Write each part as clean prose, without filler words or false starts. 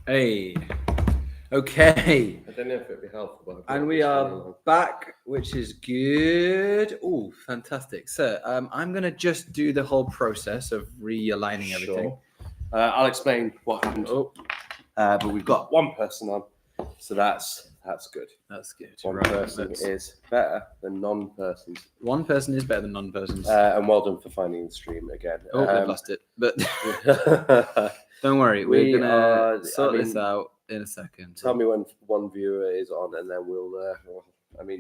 Hey. Okay. I don't know if it'd be helpful. And we are back, which is good. Oh, fantastic. So I'm going to just do the whole process of realigning everything. I'll explain what happened. But we've got one person on, so that's good. That's good. One person is better than non-persons. One person is better than non-persons. And well done for finding the stream again. Oh, I've lost it. But don't worry, we're going to sort this out in a second. Tell me when one viewer is on, and then we'll.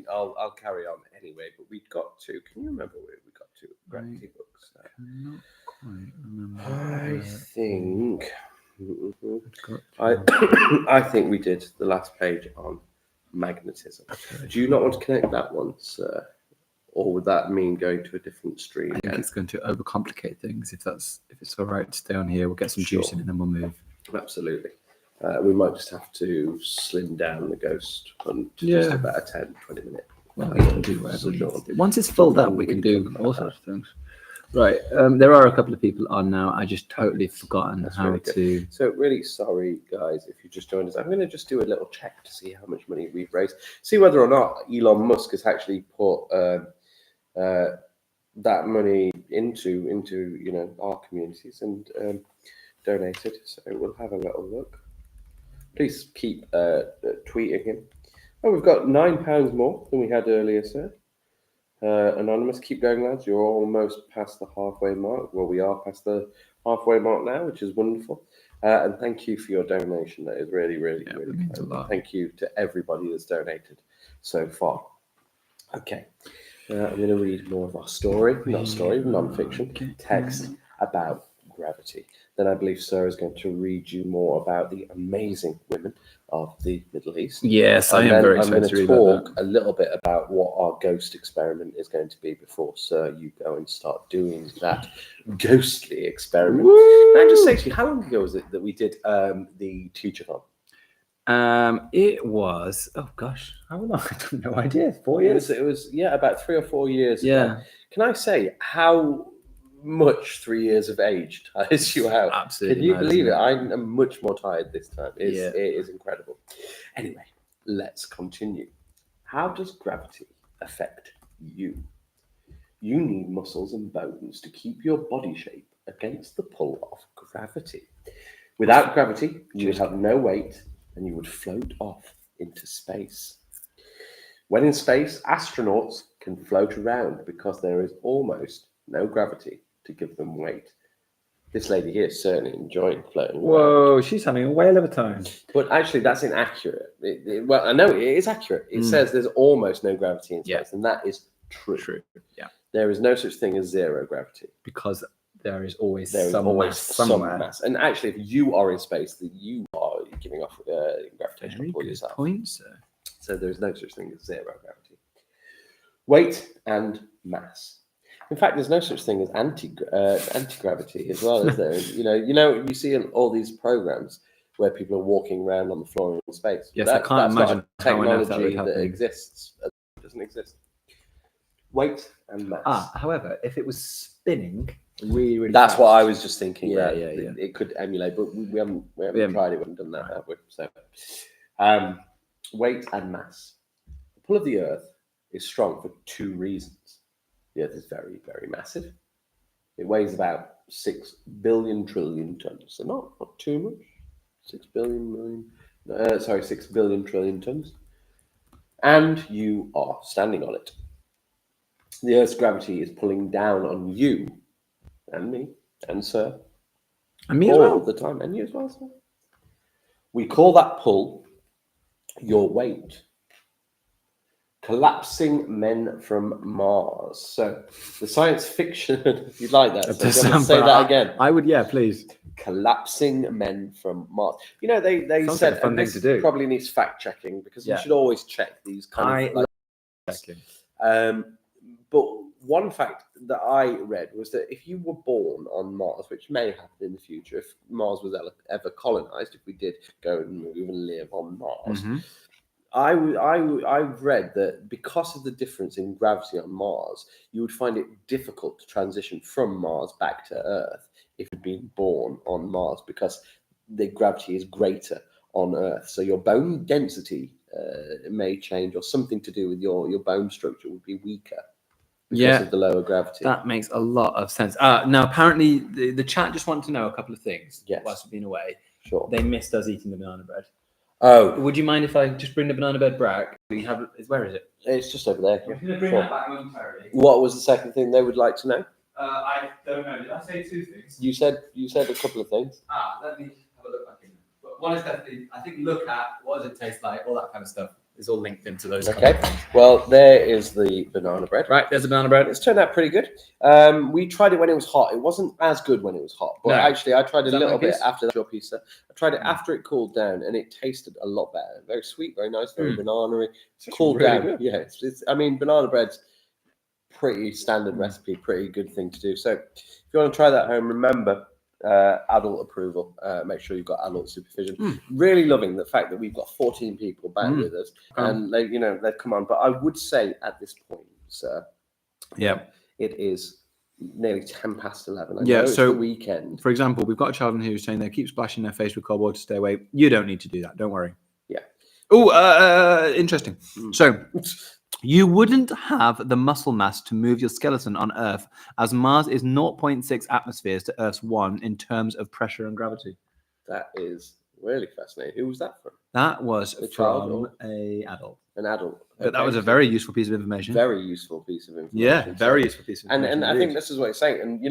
I'll carry on anyway. But we got to. Can you remember where we got to? Gravity books. Not quite remember. I think. I think we did the last page on magnetism. Okay. Do you not want to connect that one, sir? Or would that mean going to a different stream? I think it's going to overcomplicate things. If it's all right to stay on here, we'll get some juice in and then we'll move. Absolutely. We might just have to slim down the ghost on just about a 10-20 minute. Well, we can do whatever we want to do. Once it's filled up, we can do all sorts of things. Right. There are a couple of people on now. I just totally forgotten how to. So really sorry, guys, if you just joined us. I'm going to just do a little check to see how much money we've raised. See whether or not Elon Musk has actually put that money into our communities and donated. So we'll have a little look. Please keep tweeting him. Oh, we've got £9 more than we had earlier, sir. Anonymous, keep going, lads. You're almost past the halfway mark. Well, we are past the halfway mark now, which is wonderful. And thank you for your donation. That is really, really means a lot. Thank you to everybody that's donated so far. Okay. I'm going to read more of our non-fiction text about gravity. Then I believe Sarah is going to read you more about the amazing women of the Middle East. Yes, I am very excited to read about that. I'm going to talk a little bit about what our ghost experiment is going to be before, Sir, you go and start doing that ghostly experiment. Can I just say to you, how long ago was it that we did the Teach-A-Thon? It was, oh gosh, how long? I have no idea. 4 years? It was about 3 or 4 years ago. Yeah. Can I say how much 3 years of age tires you out? Absolutely. Can you believe it? I'm much more tired this time. It is incredible. Anyway, let's continue. How does gravity affect you? You need muscles and bones to keep your body shape against the pull of gravity. Without gravity, you would have no weight and you would float off into space. When in space, astronauts can float around because there is almost no gravity to give them weight. This lady here is certainly enjoying floating around. Whoa, she's having a whale of a time. But actually, that's inaccurate. Well, I know it is accurate. It says there's almost no gravity in space, and that is true. Yeah. There is no such thing as zero gravity. Because there is always some mass somewhere. And actually, if you are in space, then you are giving off gravitational pull yourself. Point, sir. So there's no such thing as zero gravity. Weight and mass. In fact, there's no such thing as anti-gravity as well, is there? You see in all these programs where people are walking around on the floor in space. Yes, I can't imagine technology that exists. It doesn't exist. Weight and mass. However, if it was spinning really, really that's fast. what I was just thinking. Yeah. It could emulate, but we haven't tried it. We haven't done that, have we? So, weight and mass. The pull of the Earth is strong for 2 reasons. The Earth is very, very massive. It weighs about 6 billion trillion tons. So not too much. 6 billion trillion tons. And you are standing on it. The Earth's gravity is pulling down on you and me and Sir. And me as well. All the time. And you as well, sir. We call that pull your weight. Collapsing men from Mars. So the science fiction, if you'd like that. So say that again. I would, please. Collapsing men from Mars. They said like a fun thing to do. Probably needs fact checking because you should always check these kind of checking. But one fact that I read was that if you were born on Mars, which may happen in the future, if Mars was ever colonized, if we did go and move and live on Mars, I've read that because of the difference in gravity on Mars, you would find it difficult to transition from Mars back to Earth if you'd been born on Mars because the gravity is greater on Earth. So your bone density may change, or something to do with your bone structure would be weaker because of the lower gravity. That makes a lot of sense. Now, apparently, the chat just wanted to know a couple of things whilst we've been away. Sure. They missed us eating the banana bread. Oh. Would you mind if I just bring the banana bread back? Where is it? It's just over there. I'm going to bring that back momentarily. What was the second thing they would like to know? I don't know. Did I say two things? You said a couple of things. Let me have a look back in. But one is definitely, I think, look at what does it taste like, all that kind of stuff is all linked into those. Okay. Well, there is the banana bread. Right, there's the banana bread. It's turned out pretty good. We tried it when it was hot. It wasn't as good when it was hot, but actually, I tried it a little bit after that. Your pizza. I tried it after it cooled down, and it tasted a lot better. Very sweet, very nice, very banana-y. It's cooled really down. Good. Yeah, it's. I mean, banana bread's pretty standard recipe, pretty good thing to do. So, if you want to try that at home, remember. Adult approval. Make sure you've got adult supervision. Really loving the fact that we've got 14 people back with us, and they've come on. But I would say at this point, sir, it is nearly 11:10. I know it's the weekend. For example, we've got a child in here who's saying they keep splashing their face with cold water to stay away. You don't need to do that. Don't worry. Yeah. Oh, interesting. So. You wouldn't have the muscle mass to move your skeleton on Earth, as Mars is 0.6 atmospheres to Earth's 1 in terms of pressure and gravity. That is really fascinating. Who was that from? That was from an adult. An adult. But that was a very useful piece of information. Very useful piece of information. Yeah, very useful piece of information. And I think this is what he's saying. And,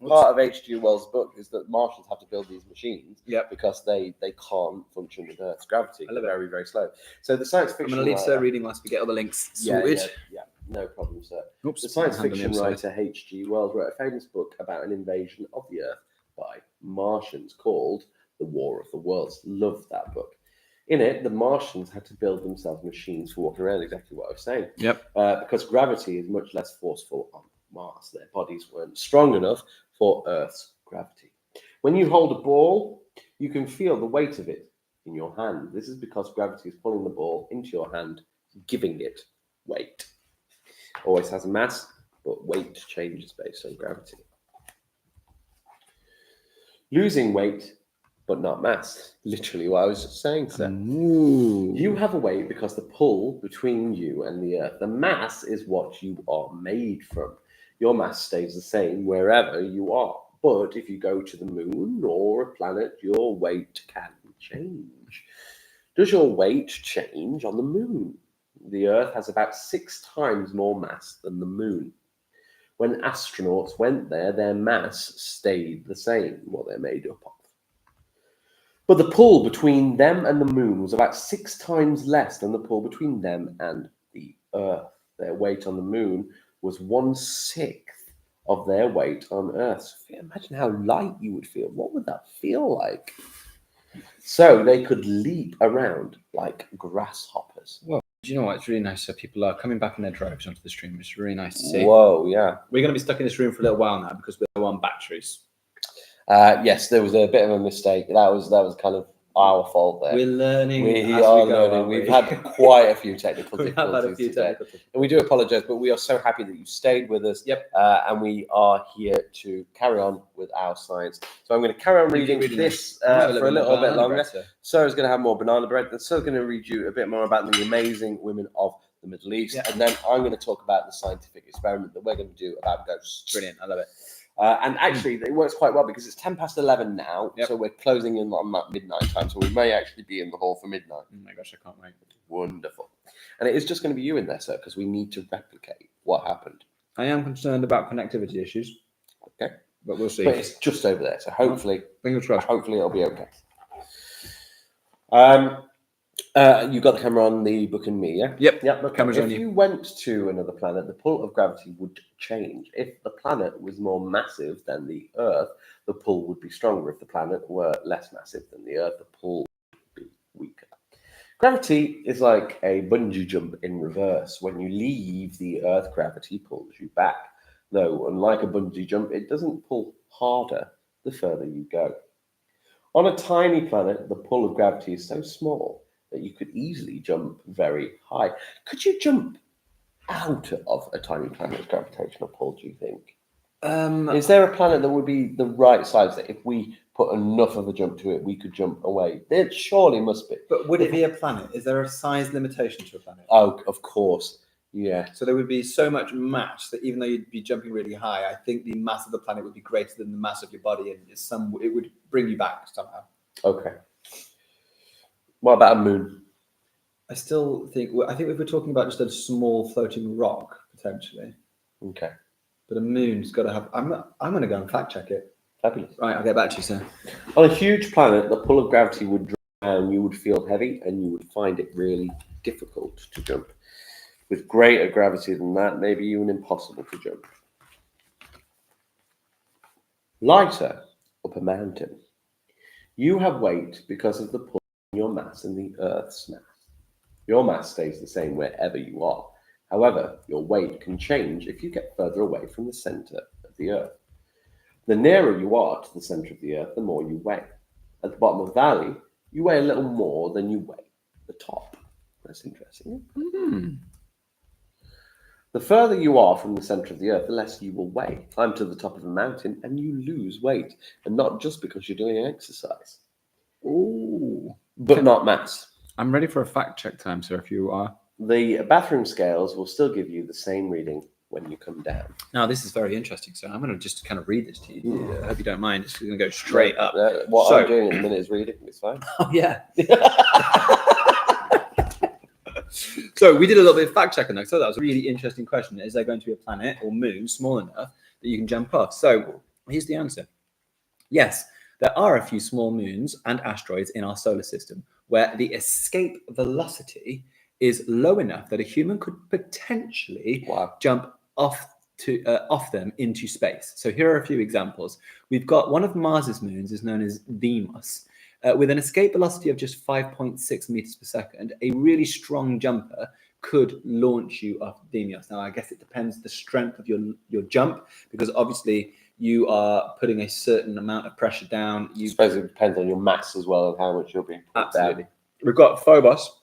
part of H.G. Wells' book is that Martians have to build these machines because they can't function with Earth's gravity. They're very, very slow. So the science fiction... I'm going to leave Sir reading whilst we get all the links sorted. Yeah, no problem, sir. The science fiction writer H.G. Wells wrote a famous book about an invasion of the Earth by Martians called The War of the Worlds. Love that book. In it, the Martians had to build themselves machines for walking around, exactly what I was saying. Because gravity is much less forceful on Mars. Their bodies weren't strong enough for Earth's gravity. When you hold a ball, you can feel the weight of it in your hand. This is because gravity is pulling the ball into your hand, giving it weight. Always has a mass, but weight changes based on gravity. Losing weight but not mass. Literally what I was just saying, sir. You have a weight because the pull between you and the Earth. The mass is what you are made from. Your mass stays the same wherever you are. But if you go to the moon or a planet, your weight can change. Does your weight change on the moon? The Earth has about 6 times more mass than the moon. When astronauts went there, their mass stayed the same, what they're made up of. But the pull between them and the moon was about 6 times less than the pull between them and the Earth. Their weight on the moon was 1/6 of their weight on Earth. So imagine how light you would feel. What would that feel like? So they could leap around like grasshoppers. Well, do you know what? It's really nice that people are coming back in their droves onto the stream. It's really nice to see. Whoa, yeah. We're going to be stuck in this room for a little while now because we're low on batteries. Yes, there was a bit of a mistake. That was kind of our fault there. We're learning. We are learning. We've had quite a few technical difficulties today. And we do apologise, but we are so happy that you stayed with us. And we are here to carry on with our science. So I'm going to carry on reading this for a little bit longer. Sarah's going to have more banana bread. And Sarah's going to read you a bit more about the amazing women of the Middle East. And then I'm going to talk about the scientific experiment that we're going to do about ghosts. Brilliant. I love it. And actually, it works quite well because it's 11:10 now, so we're closing in on that midnight time. So we may actually be in the hall for midnight. Oh my gosh, I can't wait. Wonderful. And it is just going to be you in there, sir, because we need to replicate what happened. I am concerned about connectivity issues. Okay. But we'll see. But it's just over there, so hopefully, fingers crossed. Hopefully it'll be okay. You got the camera on the book and me, yeah? Yep. The camera's on you. If you went to another planet, the pull of gravity would change. If the planet was more massive than the Earth, the pull would be stronger. If the planet were less massive than the Earth, the pull would be weaker. Gravity is like a bungee jump in reverse. When you leave the Earth, gravity pulls you back. Though, unlike a bungee jump, it doesn't pull harder the further you go. On a tiny planet, the pull of gravity is so small that you could easily jump very high. Could you jump out of a tiny planet's gravitational pull, do you think? Is there a planet that would be the right size that if we put enough of a jump to it, we could jump away. It surely must be. But would it be a planet? Is there a size limitation to a planet? Oh, of course. Yeah. So there would be so much mass that even though you'd be jumping really high, I think the mass of the planet would be greater than the mass of your body, and it would bring you back somehow. Okay. What about a moon? I think if we're talking about just a small floating rock potentially, Okay. but a moon's got to have. I'm going to go and fact check it. Fabulous. Right, I'll get back to you, sir. On a huge planet, the pull of gravity would draw down. You would feel heavy, and you would find it really difficult to jump. With greater gravity than that, maybe even impossible to jump. Lighter up a mountain. You have weight because of the pull on your mass and the Earth's mass. Your mass stays the same wherever you are. However, your weight can change if you get further away from the center of the Earth. The nearer you are to the center of the Earth, the more you weigh. At the bottom of the valley, you weigh a little more than you weigh at the top. That's interesting. The further you are from the center of the Earth, the less you will weigh. Climb to the top of a mountain and you lose weight. And not just because you're doing exercise. Ooh. But not mass. I'm ready for a fact check time, sir, if you are. The bathroom scales will still give you the same reading when you come down. Now, this is very interesting, sir. I'm going to just kind of read this to you. I hope you don't mind. It's going to go straight up. What I'm doing at the minute is reading. It's fine. Oh, yeah. So we did a little bit of fact checking though. So that was a really interesting question. Is there going to be a planet or moon small enough that you can jump off? So here's the answer. Yes, there are a few small moons and asteroids in our solar system where the escape velocity is low enough that a human could potentially jump off them into space. So here are a few examples. We've got one of Mars's moons is known as Deimos. With an escape velocity of just 5.6 meters per second, a really strong jumper could launch you off Deimos. Now, I guess it depends the strength of your jump, because obviously you are putting a certain amount of pressure down. I suppose it depends on your mass as well and how much you're being put Absolutely. down. We've got Phobos,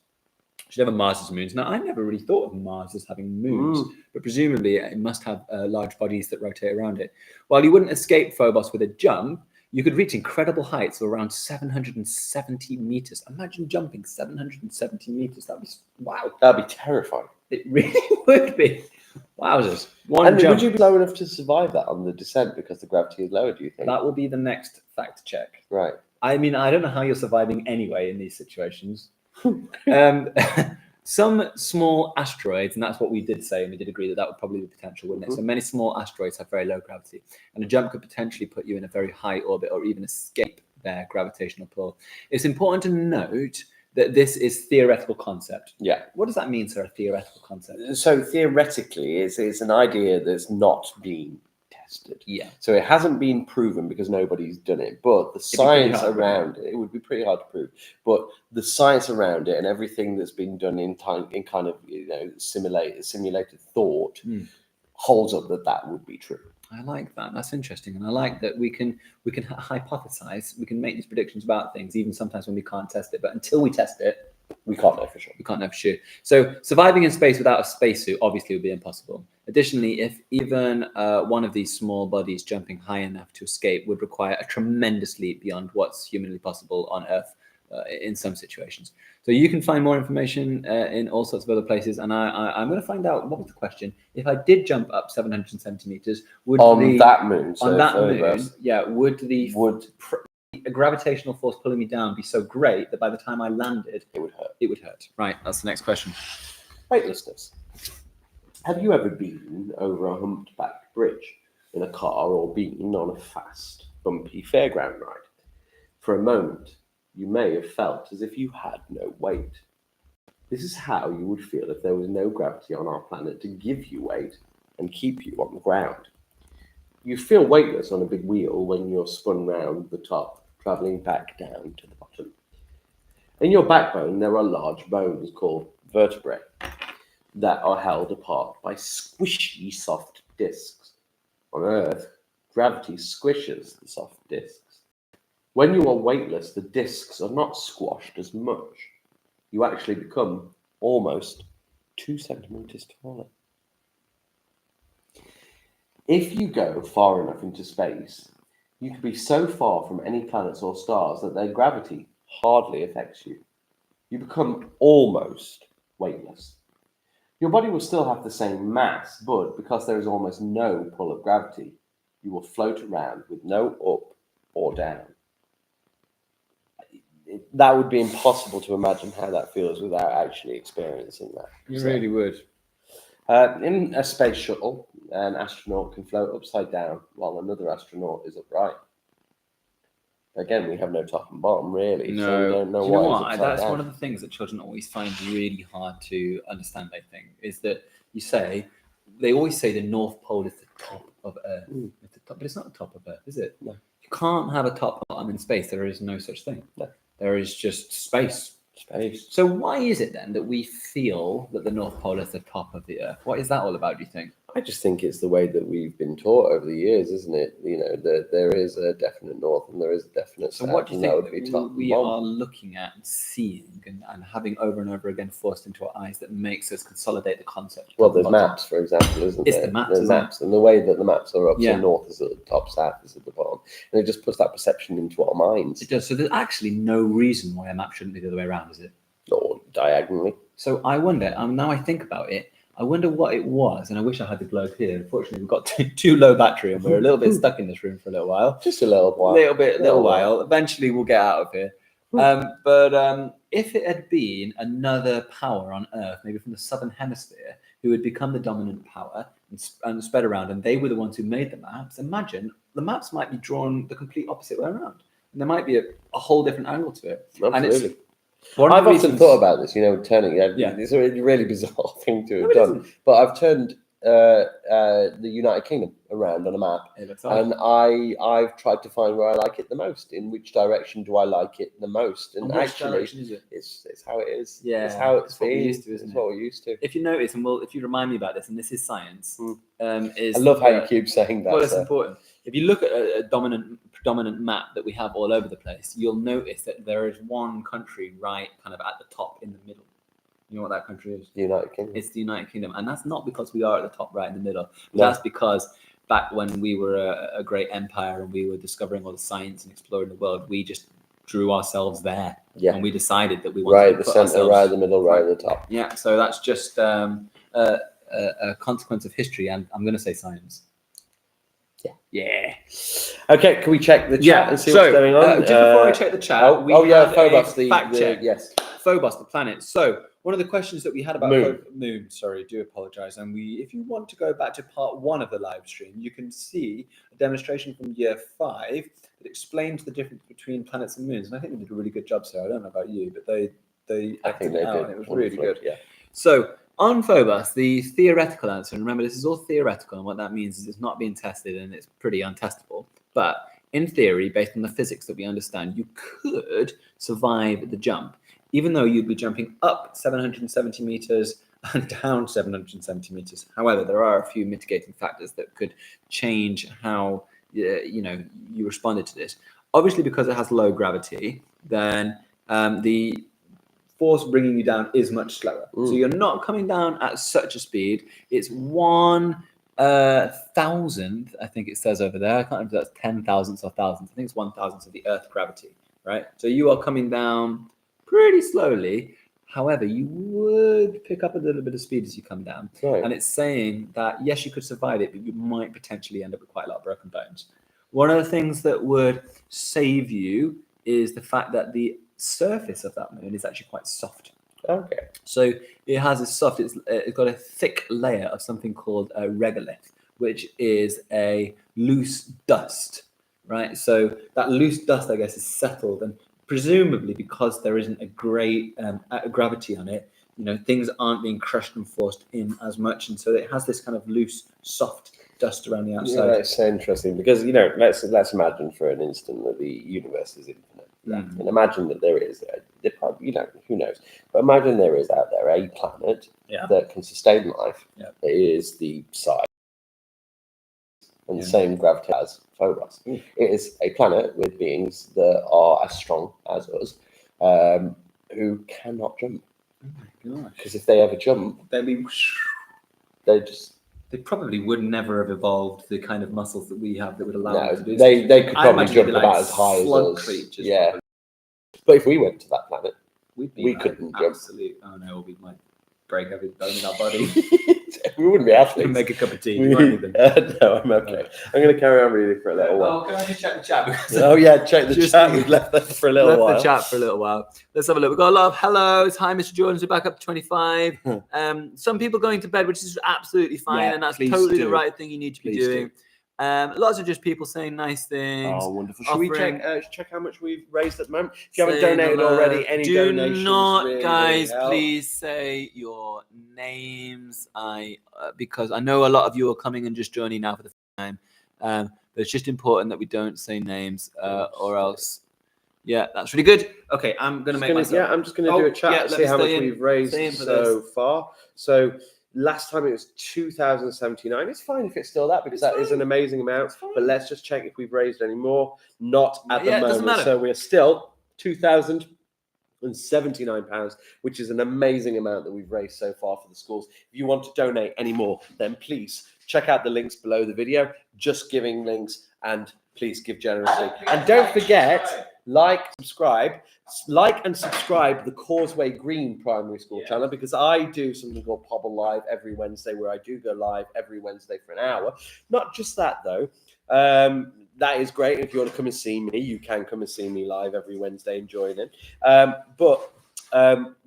should have a Mars's moons. Now, I never really thought of Mars as having moons, but presumably it must have large bodies that rotate around it. While you wouldn't escape Phobos with a jump, you could reach incredible heights of around 770 meters. Imagine jumping 770 meters. That'd be wow. That'd be terrifying. It really would be. Wowzers. Would you be low enough to survive that on the descent because the gravity is lower, do you think? That will be the next fact check. Right. I mean, I don't know how you're surviving anyway in these situations. Some small asteroids, and that's what we did say, and we did agree that would probably be potential, wouldn't it? So many small asteroids have very low gravity, and a jump could potentially put you in a very high orbit or even escape their gravitational pull. It's important to note that this is theoretical concept. Yeah. What does that mean, sir, a theoretical concept? So theoretically, it's an idea that's not been tested. Yeah. So it hasn't been proven because nobody's done it, but the science around it would be pretty hard to prove. But the science around it and everything that's been done in kind of simulated thought holds up that would be true. I like that. That's interesting, and I like that we can hypothesize. We can make these predictions about things, even sometimes when we can't test it. But until we test it, we can't know for sure. We can't know for sure. So surviving in space without a spacesuit obviously would be impossible. Additionally, if even one of these small bodies jumping high enough to escape would require a tremendous leap beyond what's humanly possible on Earth in some situations. So you can find more information in all sorts of other places. And I'm going to find out, what was the question? If I did jump up 770 meters, would that moon, would a gravitational force pulling me down be so great that by the time I landed, it would hurt? It would hurt. Right. That's the next question. Weightlessness. Have you ever been over a humpback bridge in a car or been on a fast, bumpy fairground ride? For a moment, you may have felt as if you had no weight. This is how you would feel if there was no gravity on our planet to give you weight and keep you on the ground. You feel weightless on a big wheel when you're spun round the top, travelling back down to the bottom. In your backbone, there are large bones called vertebrae that are held apart by squishy soft discs. On Earth, gravity squishes the soft discs. When you are weightless, the discs are not squashed as much. You actually become almost 2 centimeters taller. If you go far enough into space, You could be so far from any planets or stars that their gravity hardly affects you. You become almost weightless. Your body will still have the same mass, but because there is almost no pull of gravity, you will float around with no up or down. That would be impossible to imagine how that feels without actually experiencing that. You really would. In a space shuttle, an astronaut can float upside down while another astronaut is upright. Again, we have no top and bottom, really. No. So we don't know Do you know why what? it's upside That's down. one of the things that children always find really hard to understand, I think, is that they always say the North Pole is the top of Earth. It's the top, but it's not the top of Earth, is it? No. You can't have a top bottom in space. There is no such thing. No. There is just space. Space. So why is it then that we feel that the North Pole is the top of the Earth? What is that all about, do you think? I just think it's the way that we've been taught over the years, isn't it? You know, that there is a definite north and there is a definite So south. what do you and that think would be that top we and are bottom. looking at and seeing and having over and over again forced into our eyes that makes us consolidate the concept? Well, there's maps, for example, isn't It's there? the maps, There's isn't it? maps, and the way that the maps are up, Yeah. so north is at the top, south is at the bottom, and it just puts that perception into our minds, It does. So there's actually no reason why a map shouldn't be the other way around, is it? or diagonally. So I wonder, now I think about it, I wonder what it was, and I wish I had the globe here. Unfortunately, we've got too low battery, and we're a little bit stuck in this room for a little while. Just a little while. Little while. Eventually, we'll get out of here. But if it had been another power on Earth, maybe from the southern hemisphere, who had become the dominant power and spread around, and they were the ones who made the maps, imagine the maps might be drawn the complete opposite way around. And there might be a whole different angle to it. Absolutely. And I've often thought about this, turning. Yeah. It's a really bizarre thing to have No, it done. isn't. But I've turned the United Kingdom around on a map, It looks odd. and I've tried to find where I like it the most. In which direction do I like it the most? And which actually, direction is it? it's how it is. Yeah, it's how it's it's what we're been. used to, isn't It's it? what we're used to. If you notice, and if you remind me about this, and this is science, is I love how you keep saying that. well, it's important. If you look at a predominant map that we have all over the place, you'll notice that there is one country right kind of at the top in the middle. You know what that country is? The United Kingdom. It's the United Kingdom. And that's not because we are at the top right in the middle. No. That's because back when we were a great empire and we were discovering all the science and exploring the world, we just drew ourselves there. Yeah. And we decided that we wanted Right to at the put centre, ourselves right at the middle, right at the top. Yeah, so that's just a consequence of history, and I'm going to say science. Yeah. Okay, can we check the chat and see what's going on? Just before I check the chat, Phobos, fact check. Yes. Phobos, the planet. So one of the questions that we had about Moon. Moon, sorry, do apologize. And if you want to go back to part 1 of the live stream, you can see a demonstration from year 5 that explains the difference between planets and moons. And I think they did a really good job, sir. I don't know about you, but they I think acted they it out, did. and it was really good. Yeah. So on Phobos, the theoretical answer, and remember, this is all theoretical, and what that means is it's not being tested and it's pretty untestable. But in theory, based on the physics that we understand, you could survive the jump, even though you'd be jumping up 770 meters and down 770 meters. However, there are a few mitigating factors that could change how you responded to this. Obviously, because it has low gravity, then the force bringing you down is much slower. So you're not coming down at such a speed. It's 1,000th, I think it says over there. I can't remember if that's 10,000ths or thousandths. I think it's 1,000th of the Earth gravity, right? So you are coming down pretty slowly. However, you would pick up a little bit of speed as you come down. Right. And it's saying that, yes, you could survive it, but you might potentially end up with quite a lot of broken bones. One of the things that would save you is the fact that the surface of that moon is actually quite soft. Okay. So it has a soft, it's got a thick layer of something called a regolith, which is a loose dust, right? So that loose dust, I guess, is settled, and presumably because there isn't a great gravity on it, things aren't being crushed and forced in as much, and so it has this kind of loose, soft dust around the outside. Yeah, that's so interesting because let's imagine for an instant that the universe is infinite. And imagine that there is, who knows? But imagine there is out there a planet that can sustain life. Yeah. That is the size and the same gravity as Phobos. It is a planet with beings that are as strong as us, who cannot jump. Oh my gosh! Because if they ever jump, They'd be. they just They probably would never have evolved the kind of muscles that we have that would allow No, them to do they so. could I probably imagine they'd jump be about like as high as slug us. creatures. Yeah. Probably. But if we went to that planet, we like couldn't jump. absolute. Oh no, we might break every bone in our body. We wouldn't be athletes. Make a cup of tea. No, I'm okay. I'm going to carry on reading for a little while. Oh, can I just check the chat? Oh yeah, check the Just- chat. We've left that for a little while. The chat for a little while. Let's have a look. We've got a lot of hellos. Hi, Mr. Jordan's. We're back up to 25. Some people going to bed, which is absolutely fine, Yeah, and that's please totally do. the right thing you need to be Please doing. Lots of just people saying nice things. Oh, wonderful. Should we offering- check how much we've raised at the moment? If you haven't saying donated hello. already, any Do donations not, really, guys, really help. please say your names. Because I know a lot of you are coming and just joining now for the first time. But it's just important that we don't say names, or else. Yeah, that's really good. Okay, I'm gonna make myself. Yeah, I'm just going to do a chat and see how much we've raised so far. So last time it was 2,079. It's fine if it's still that, because that is an amazing amount. But let's just check if we've raised any more. Not at the Yeah, it doesn't moment. matter. So we're still £2,079, which is an amazing amount that we've raised so far for the schools. If you want to donate any more, then please check out the links below the video. Just giving links, and please give generously. And don't forget, like and subscribe the Causeway Green Primary School channel, because I do something called Pobble Live every Wednesday, where I do go live every Wednesday for an hour. Not just that though. That is great. If you want to come and see me, you can come and see me live every Wednesday and join in. But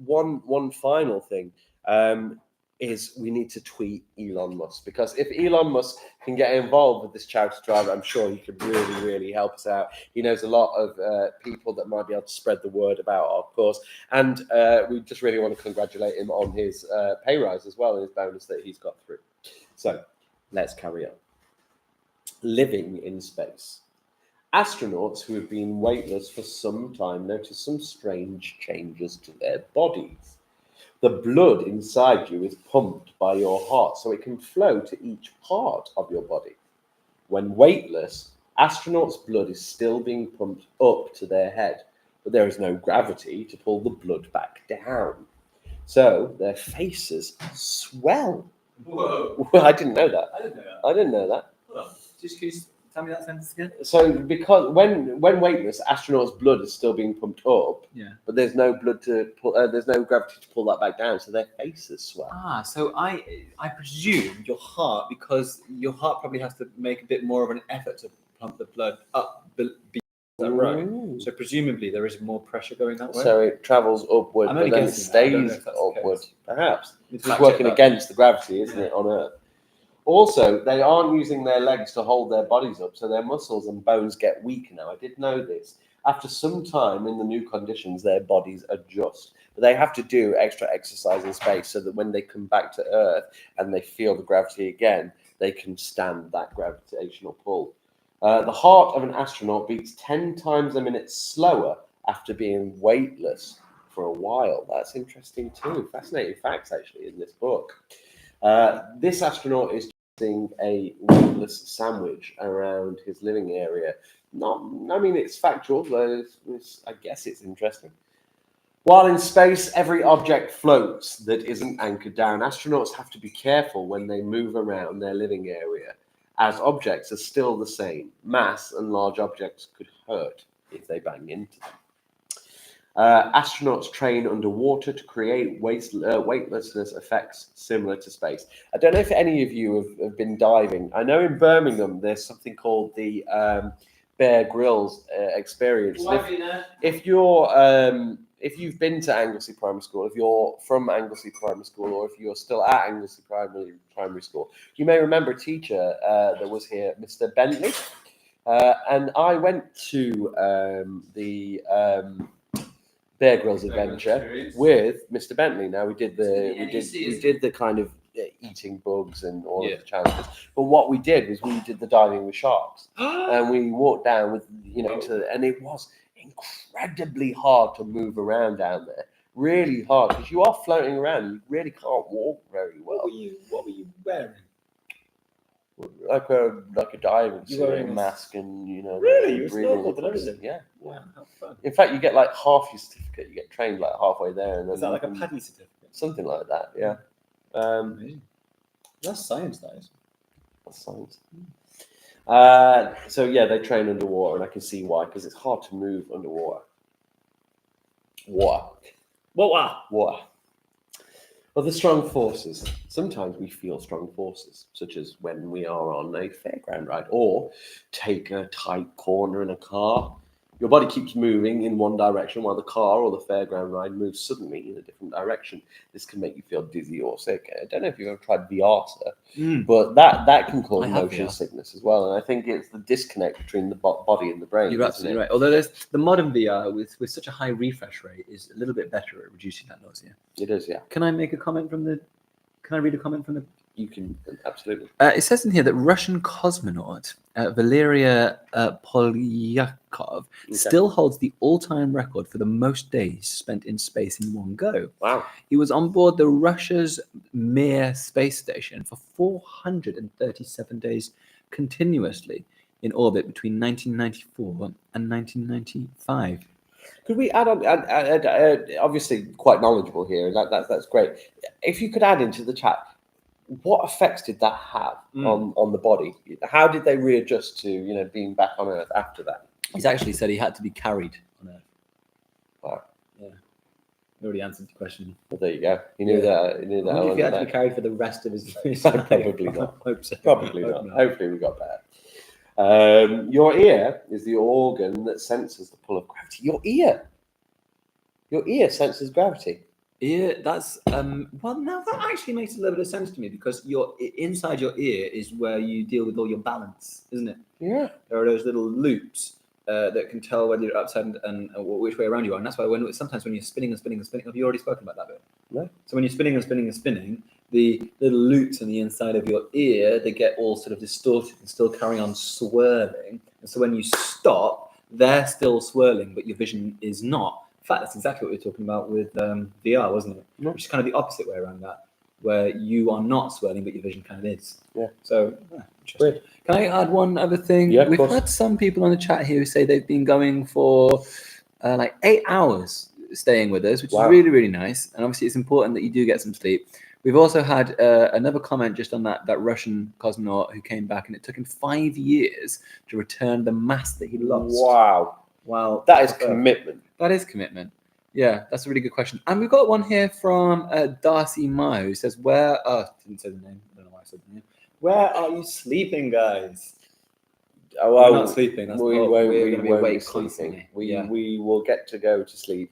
one final thing is we need to tweet Elon Musk, because if Elon Musk can get involved with this charity drive, I'm sure he could really, really help us out. He knows a lot of people that might be able to spread the word about our cause. And we just really want to congratulate him on his pay rise as well, and his bonus that he's got through. So let's carry on. Living in space. Astronauts who have been weightless for some time notice some strange changes to their bodies. The blood inside you is pumped by your heart, so it can flow to each part of your body. When weightless, astronauts' blood is still being pumped up to their head, but there is no gravity to pull the blood back down. So their faces swell. Whoa! I didn't know that. I didn't know that. Well, Just can you tell me that sentence again? so because when weightless, astronauts' blood is still being pumped up, but there's no blood to pull. There's no gravity to pull that back down, so their faces swell. So I presume your heart, because your heart probably has to make a bit more of an effort to pump the blood up. Is that right? So presumably there is more pressure going that way. So it travels upward, I'm but only then it guessing. I don't know stays if that's the upward. case. Perhaps It's it's working against the gravity, isn't it, on Earth? Also, they aren't using their legs to hold their bodies up, so their muscles and bones get weaker now. I did know this. After some time in the new conditions, their bodies adjust. But they have to do extra exercise in space so that when they come back to Earth and they feel the gravity again, they can stand that gravitational pull. The heart of an astronaut beats 10 times a minute slower after being weightless for a while. That's interesting too. Fascinating facts, actually, in this book. This astronaut is eating a weightless sandwich around his living area. It's factual, but I guess it's interesting. While in space, every object floats that isn't anchored down. Astronauts have to be careful when they move around their living area, as objects are still the same. Mass and large objects could hurt if they bang into them. Astronauts train underwater to create weightlessness effects similar to space. I don't know if any of you have been diving. I know in Birmingham there's something called the Bear Grylls experience. If you've been to Anglesey Primary School, if you're from Anglesey Primary School, or if you're still at Anglesey Primary School, you may remember a teacher that was here, Mr. Bentley. And I went to the Bear Grylls adventure with Mr. Bentley. Now we did the kind of eating bugs and all of the challenges. But what we did was we did the diving with sharks, and we walked down with and it was incredibly hard to move around down there. Really hard, because you are floating around. You really can't walk very well. What were you wearing? Like a diving suit, mask, and Really? You were breathing snorkeled and everything? Yeah. Wow, how fun. In fact, you get like half your certificate. You get trained like halfway there, and then Is that like a paddy certificate? something like that? Yeah. That's science, that is. That's science. So yeah, they train underwater, and I can see why, because it's hard to move underwater. Water. Well, the strong forces. Sometimes we feel strong forces, such as when we are on a fairground ride or take a tight corner in a car. Your body keeps moving in one direction while the car or the fairground ride moves suddenly in a different direction. This can make you feel dizzy or sick. I don't know if you've ever tried VR, but that can cause motion sickness as well. And I think it's the disconnect between the body and the brain. You're absolutely right. Although there's the modern VR with such a high refresh rate is a little bit better at reducing that nausea. It is, yeah. Can I make a comment from the? Can I read a comment from the? You can, absolutely. It says in here that Russian cosmonaut Valeria Polyakov still holds the all-time record for the most days spent in space in one go. Wow. He was on board the Russia's Mir space station for 437 days continuously in orbit between 1994 and 1995. Could we add on? Obviously, quite knowledgeable here, and that's great. If you could add into the chat, what effects did that have on the body? How did they readjust to being back on Earth after that? He's actually said he had to be carried on Earth. Wow. Yeah. You already answered the question. Well, there you go. He knew that. He knew that. I wonder if he had to be carried for the rest of his life. Probably not. I hope so. Probably not. Hopefully, we got better. Your ear is the organ that senses the pull of gravity. Your ear senses gravity. Ear, that's well, now that actually makes a little bit of sense to me, because your inside your ear is where you deal with all your balance, isn't it? Yeah. There are those little loops that can tell whether you're upside and which way around you are, and that's why sometimes when you're spinning, have you already spoken about that bit? No. So when you're spinning, the little loops on the inside of your ear, they get all sort of distorted and still carry on swirling, and so when you stop, they're still swirling, but your vision is not. In fact, that's exactly what we were talking about with VR, wasn't it? Yeah. Which is kind of the opposite way around that, where you are not swirling, but your vision kind of is. Yeah. So, interesting. Can I add one other thing? Yeah, We've had some people on the chat here who say they've been going for like 8 hours staying with us, which is really, really nice. And obviously, it's important that you do get some sleep. We've also had another comment just on that Russian cosmonaut who came back, and it took him 5 years to return the mass that he lost. Wow. That is commitment. That is commitment. Yeah, that's a really good question. And we've got one here from Darcy Meyer, who says, didn't say the name. I don't know why I said the name. Where are you sleeping, guys? Oh, well, we're not sleeping. That's we're going to be awake constantly. We will get to go to sleep.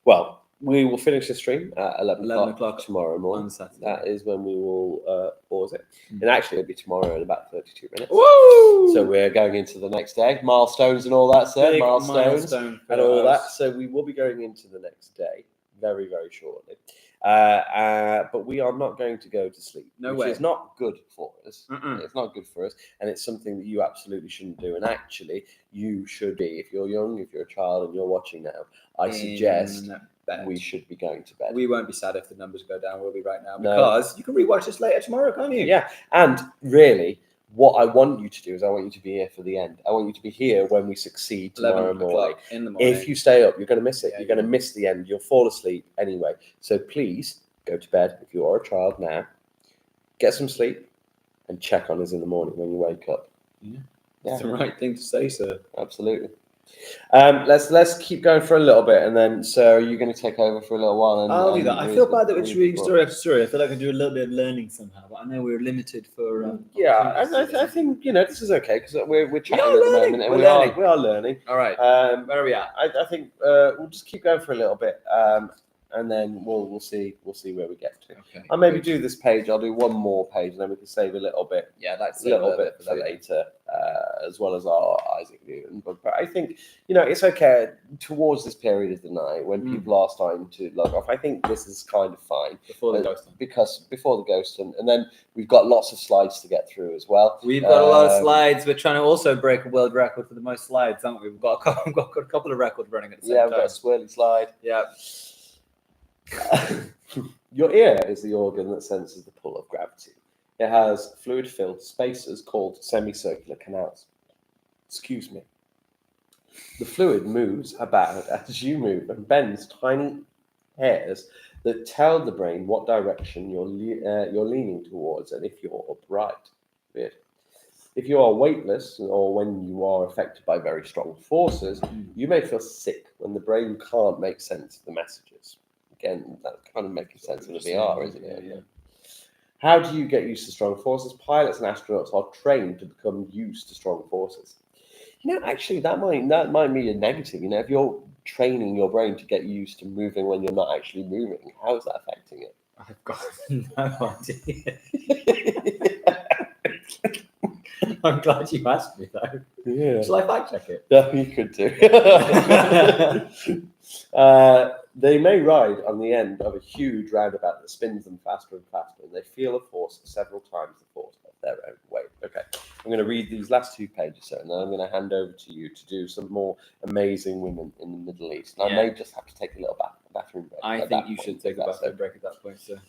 Well, we will finish the stream at 11 o'clock tomorrow morning. On Saturday. That is when we will pause it. And actually, it'll be tomorrow in about 32 minutes. Woo! So we're going into the next day. Milestones and all that, sir. Milestones and all that. So we will be going into the next day very, very shortly. But we are not going to go to sleep. No which way. is not good for us. It's not good for us. And it's something that you absolutely shouldn't do. And actually, you should be. If you're young, if you're a child and you're watching now, I suggest we should be going to bed. We won't be sad if the numbers go down. We'll be right now. Because you can rewatch this later tomorrow, can't you? Yeah. And really, what I want you to do is I want you to be here for the end. I want you to be here when we succeed tomorrow morning. In the morning. If you stay up, you're going to miss it. You're going to miss the end. You'll fall asleep anyway. So please go to bed if you are a child now. Get some sleep and check on us in the morning when you wake up. Yeah. It's the right thing to say, sir. Absolutely. Let's keep going for a little bit, and then so you're going to take over for a little while. I'll do that. I feel bad that we're reading story after story. I feel like I do a little bit of learning somehow, but I know we're limited for. I think this is okay because we're chatting at the moment, and we are learning. All right. Where are we at? I think we'll just keep going for a little bit, and then we'll see where we get to. Okay. I'll maybe do this page. I'll do one more page, and then we can save a little bit. Yeah, that's a little bit for later, as well as our Isaac Newton. But I think it's okay towards this period of the night when people are starting to log off. I think this is kind of fine before the ghost hunt. Because before the ghost hunt, and then we've got lots of slides to get through as well. We've got a lot of slides. We're trying to also break a world record for the most slides, haven't we? We've got a couple of records running at the same time. We've got a swirly slide. Yeah. Your ear is the organ that senses the pull of gravity. It has fluid-filled spaces called semicircular canals. Excuse me. The fluid moves about as you move and bends tiny hairs that tell the brain what direction you're leaning towards and if you're upright. Weird. If you are weightless or when you are affected by very strong forces, you may feel sick when the brain can't make sense of the messages. Again, that's kind of making sense of the VR, isn't it? Yeah. How do you get used to strong forces? Pilots and astronauts are trained to become used to strong forces. Actually, that might be a negative. If you're training your brain to get used to moving when you're not actually moving, how is that affecting it? I've got no idea. I'm glad you asked me though. Yeah. Shall I fact check it? Yeah, you could do. They may ride on the end of a huge roundabout that spins them faster and faster, and they feel a force several times the force of their own weight. Okay, I'm going to read these last 2 pages, sir, and then I'm going to hand over to you to do some more amazing women in the Middle East. And I may just have to take a little bathroom break. I think you should take a bathroom break at that point, sir.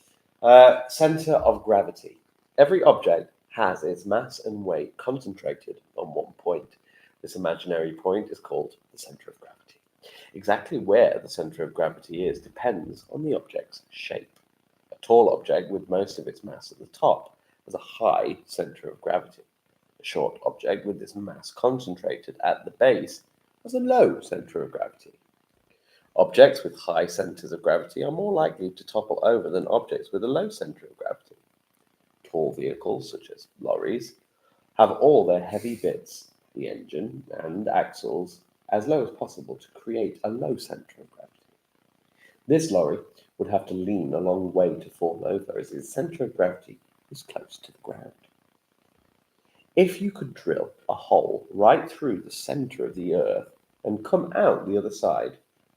Center of gravity. Every object has its mass and weight concentrated on one point. This imaginary point is called the center of gravity. Exactly where the center of gravity is depends on the object's shape. A tall object with most of its mass at the top has a high center of gravity. A short object with its mass concentrated at the base has a low center of gravity. Objects with high centers of gravity are more likely to topple over than objects with a low center of gravity. Tall vehicles, such as lorries, have all their heavy bits, the engine and axles, as low as possible to create a low center of gravity. This lorry would have to lean a long way to fall over as its center of gravity is close to the ground. If you could drill a hole right through the center of the Earth and come out the other side,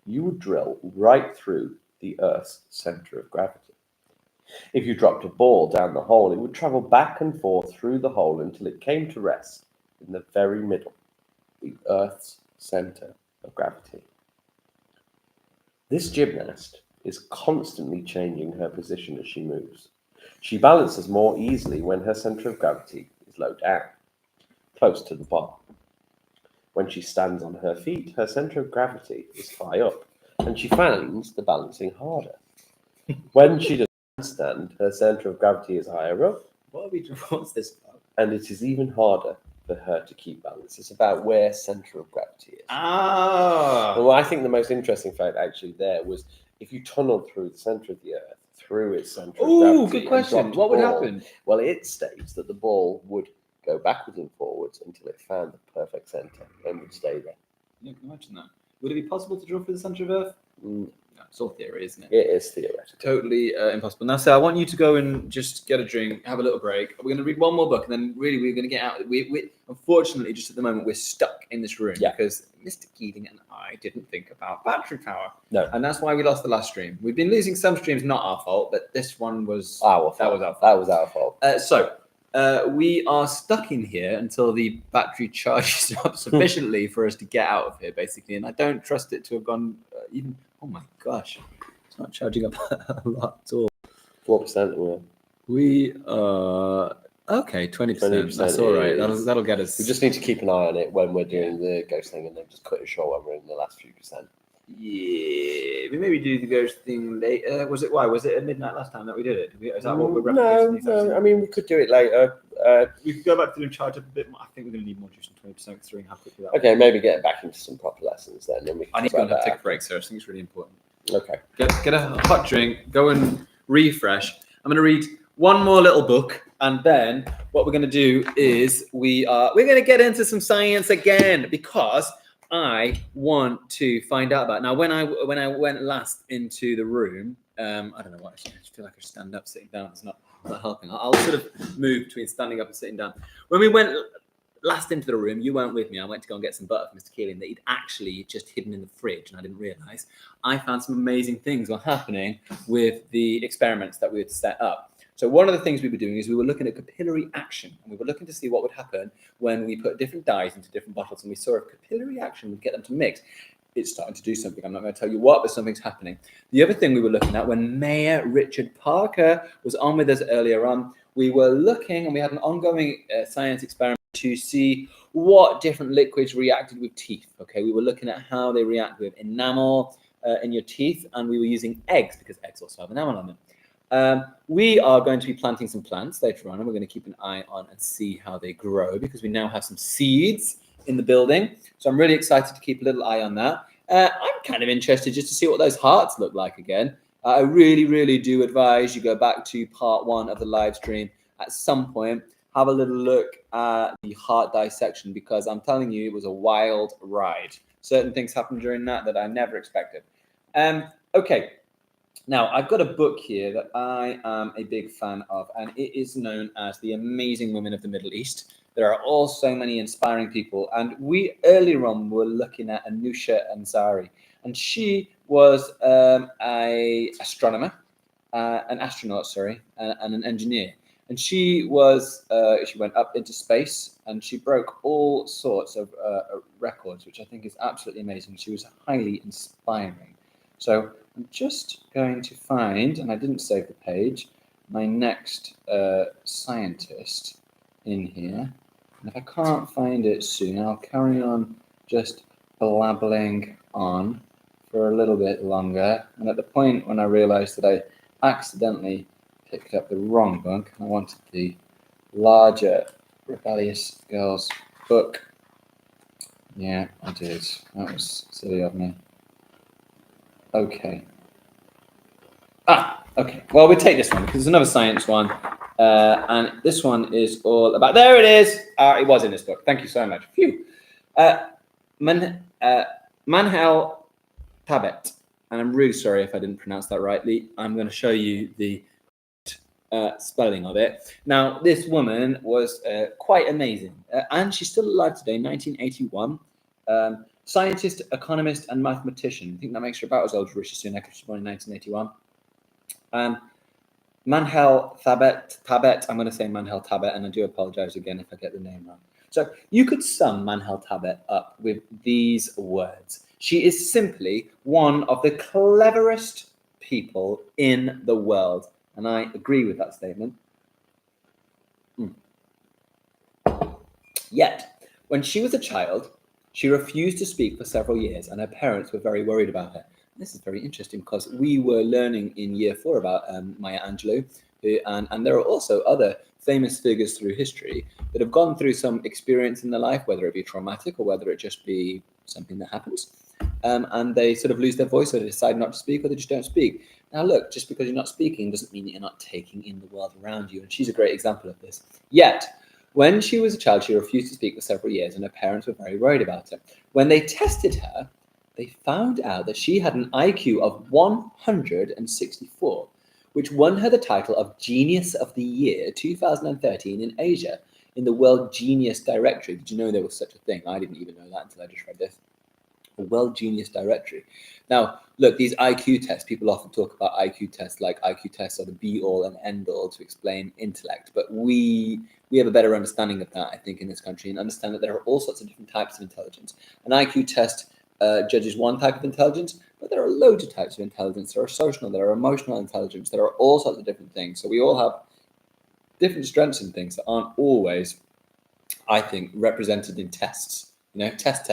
you would drill right through the Earth's center of gravity. If you dropped a ball down the hole, it would travel back and forth through the hole until it came to rest in the very middle, the Earth's center of gravity. This gymnast is constantly changing her position as she moves. She balances more easily when her center of gravity is low down, close to the bar. When she stands on her feet, her center of gravity is high up, and she finds the balancing harder. When she does stand, her center of gravity is higher up. What's this about? And it is even harder for her to keep balance. It's about where center of gravity is. Well, I think the most interesting fact actually there was if you tunneled through the center of the Earth, through its center of gravity. Good question. What would happen? Well, it states that the ball would go backwards and forwards until it found the perfect center and would stay there. You can imagine that. Would it be possible to drill through the center of Earth? No, it's all theory, isn't it? It is theoretical. Totally impossible. Now, Sarah, I want you to go and just get a drink, have a little break. We're going to read one more book, and then really we're going to get out. We unfortunately, just at the moment, we're stuck in this room because Mr. Keeling and I didn't think about battery power. No. And that's why we lost the last stream. We've been losing some streams, not our fault, but this one was our fault. That was our fault. So we are stuck in here until the battery charges up sufficiently for us to get out of here, basically. And I don't trust it to have gone even. Oh my gosh, it's not charging up a lot at all. 4% We are okay, 20%. That's all right. That'll get us. We just need to keep an eye on it when we're doing the ghost thing, and then just cut it short when we're in the last few percent. Yeah, we maybe do the ghost thing later. Was it at midnight last time that we did it? Is that what we're replicating? No. I mean, we could do it later. We could go back to the charge up a bit more. I think we're going to need more juice than 20% considering how quickly that. Okay, maybe get back into some proper lessons then. We can I need to go and take a break, sir. I think it's really important. Okay. Get a hot drink. Go and refresh. I'm going to read one more little book, and then what we're going to do is we're going to get into some science again because I want to find out about. Now, when I went last into the room, I don't know what. I feel like I should stand up, sitting down. It's not helping. I'll sort of move between standing up and sitting down. When we went last into the room, you weren't with me. I went to go and get some butter for Mr. Keeling that he'd actually just hidden in the fridge, and I didn't realise. I found some amazing things were happening with the experiments that we had set up. So one of the things we were doing is we were looking at capillary action, and we were looking to see what would happen when we put different dyes into different bottles, and we saw if capillary action would get them to mix. It's starting to do something. I'm not going to tell you what, but something's happening. The other thing we were looking at when Mayor Richard Parker was on with us earlier on, we were looking and we had an ongoing science experiment to see what different liquids reacted with teeth. Okay, we were looking at how they react with enamel, in your teeth, and we were using eggs because eggs also have enamel on them. We are going to be planting some plants later on, and we're going to keep an eye on and see how they grow because we now have some seeds in the building. So I'm really excited to keep a little eye on that. I'm kind of interested just to see what those hearts look like again. I really, really do advise you go back to part 1 of the live stream at some point. Have a little look at the heart dissection because I'm telling you, it was a wild ride. Certain things happened during that I never expected. Okay, now I've got a book here that I am a big fan of, and it is known as The Amazing Women of the Middle East. There are also many inspiring people, and we earlier on were looking at Anusha Ansari, and she was an astronomer, an astronaut, sorry, and an engineer. And she went up into space and she broke all sorts of records, which I think is absolutely amazing. She was highly inspiring. So I'm just going to find, and I didn't save the page, my next scientist in here. And if I can't find it soon, I'll carry on just blabbling on for a little bit longer. And at the point when I realized that I accidentally picked up the wrong book. I wanted the larger Rebellious Girls book. Yeah, I did. That was silly of me. Okay. Okay. Well, we'll take this one because it's another science one. And this one is all about... There it is! It was in this book. Thank you so much. Phew. Manhel Tabet. And I'm really sorry if I didn't pronounce that rightly. I'm going to show you the spelling of it. Now, this woman was quite amazing, and she's still alive today, 1981. Scientist, economist, and mathematician. I think that makes her about as old as Rishi Sunak, she was born in 1981. Manhel Tabet, I'm going to say Manhel Tabet, and I do apologize again if I get the name wrong. So you could sum Manhel Tabet up with these words. She is simply one of the cleverest people in the world. And I agree with that statement. Yet, when she was a child, she refused to speak for several years, and her parents were very worried about her. This is very interesting because we were learning in year 4 about Maya Angelou, and there are also other famous figures through history that have gone through some experience in their life, whether it be traumatic or whether it just be something that happens. And they sort of lose their voice, or they decide not to speak, or they just don't speak. Now, look, just because you're not speaking doesn't mean that you're not taking in the world around you. And she's a great example of this. Yet, when she was a child, she refused to speak for several years, and her parents were very worried about her. When they tested her, they found out that she had an IQ of 164, which won her the title of Genius of the Year 2013 in Asia in the World Genius Directory. Did you know there was such a thing? I didn't even know that until I just read this. A World Genius Directory. Now, look, these IQ tests, people often talk about IQ tests like IQ tests are the be-all and end-all to explain intellect, but we have a better understanding of that, I think, in this country, and understand that there are all sorts of different types of intelligence. An IQ test judges one type of intelligence, but there are loads of types of intelligence. There are social, there are emotional intelligence, there are all sorts of different things. So we all have different strengths and things that aren't always, I think, represented in tests. You know, test.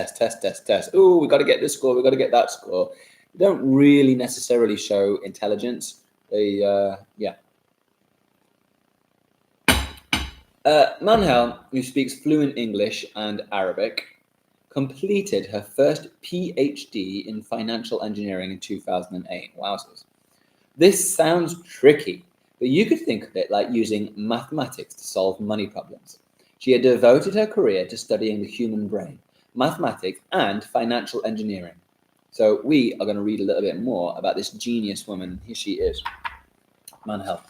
Oh, we got to get this score. We got to get that score. They don't really necessarily show intelligence. Manhel, who speaks fluent English and Arabic, completed her first PhD in financial engineering in 2008. Wowzers. This sounds tricky, but you could think of it like using mathematics to solve money problems. She had devoted her career to studying the human brain, mathematics, and financial engineering. So we are going to read a little bit more about this genius woman. Here she is, Manhel.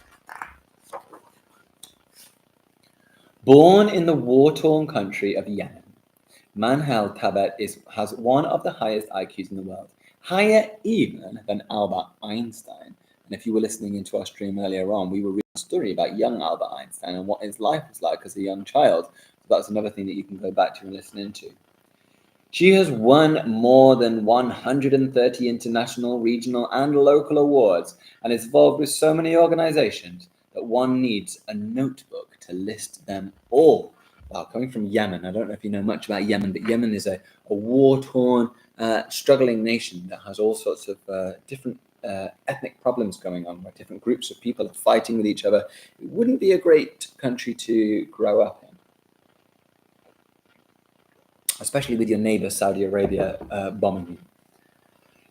Born in the war-torn country of Yemen, Manhel Tabet has one of the highest IQs in the world, higher even than Albert Einstein. And if you were listening into our stream earlier on, we were reading a story about young Albert Einstein and what his life was like as a young child. So that's another thing that you can go back to and listen into. She has won more than 130 international, regional, and local awards and is involved with so many organizations that one needs a notebook to list them all. Wow, coming from Yemen, I don't know if you know much about Yemen, but Yemen is a war-torn struggling nation that has all sorts of different ethnic problems going on, where different groups of people are fighting with each other, it wouldn't be a great country to grow up in. Especially with your neighbor Saudi Arabia bombing you.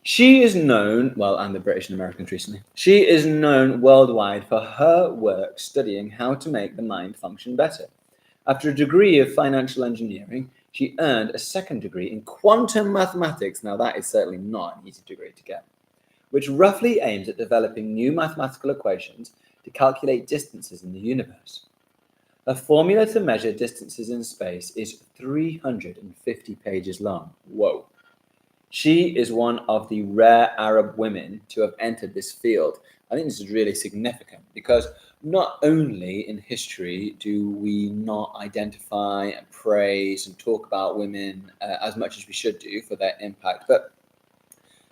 She is known, well, and the British and Americans recently, she is known worldwide for her work studying how to make the mind function better. After a degree of financial engineering, she earned a second degree in quantum mathematics. Now, that is certainly not an easy degree to get, which roughly aims at developing new mathematical equations to calculate distances in the universe. A formula to measure distances in space is 350 pages long. Whoa. She is one of the rare Arab women to have entered this field. I think this is really significant because not only in history do we not identify and praise and talk about women as much as we should do for their impact, but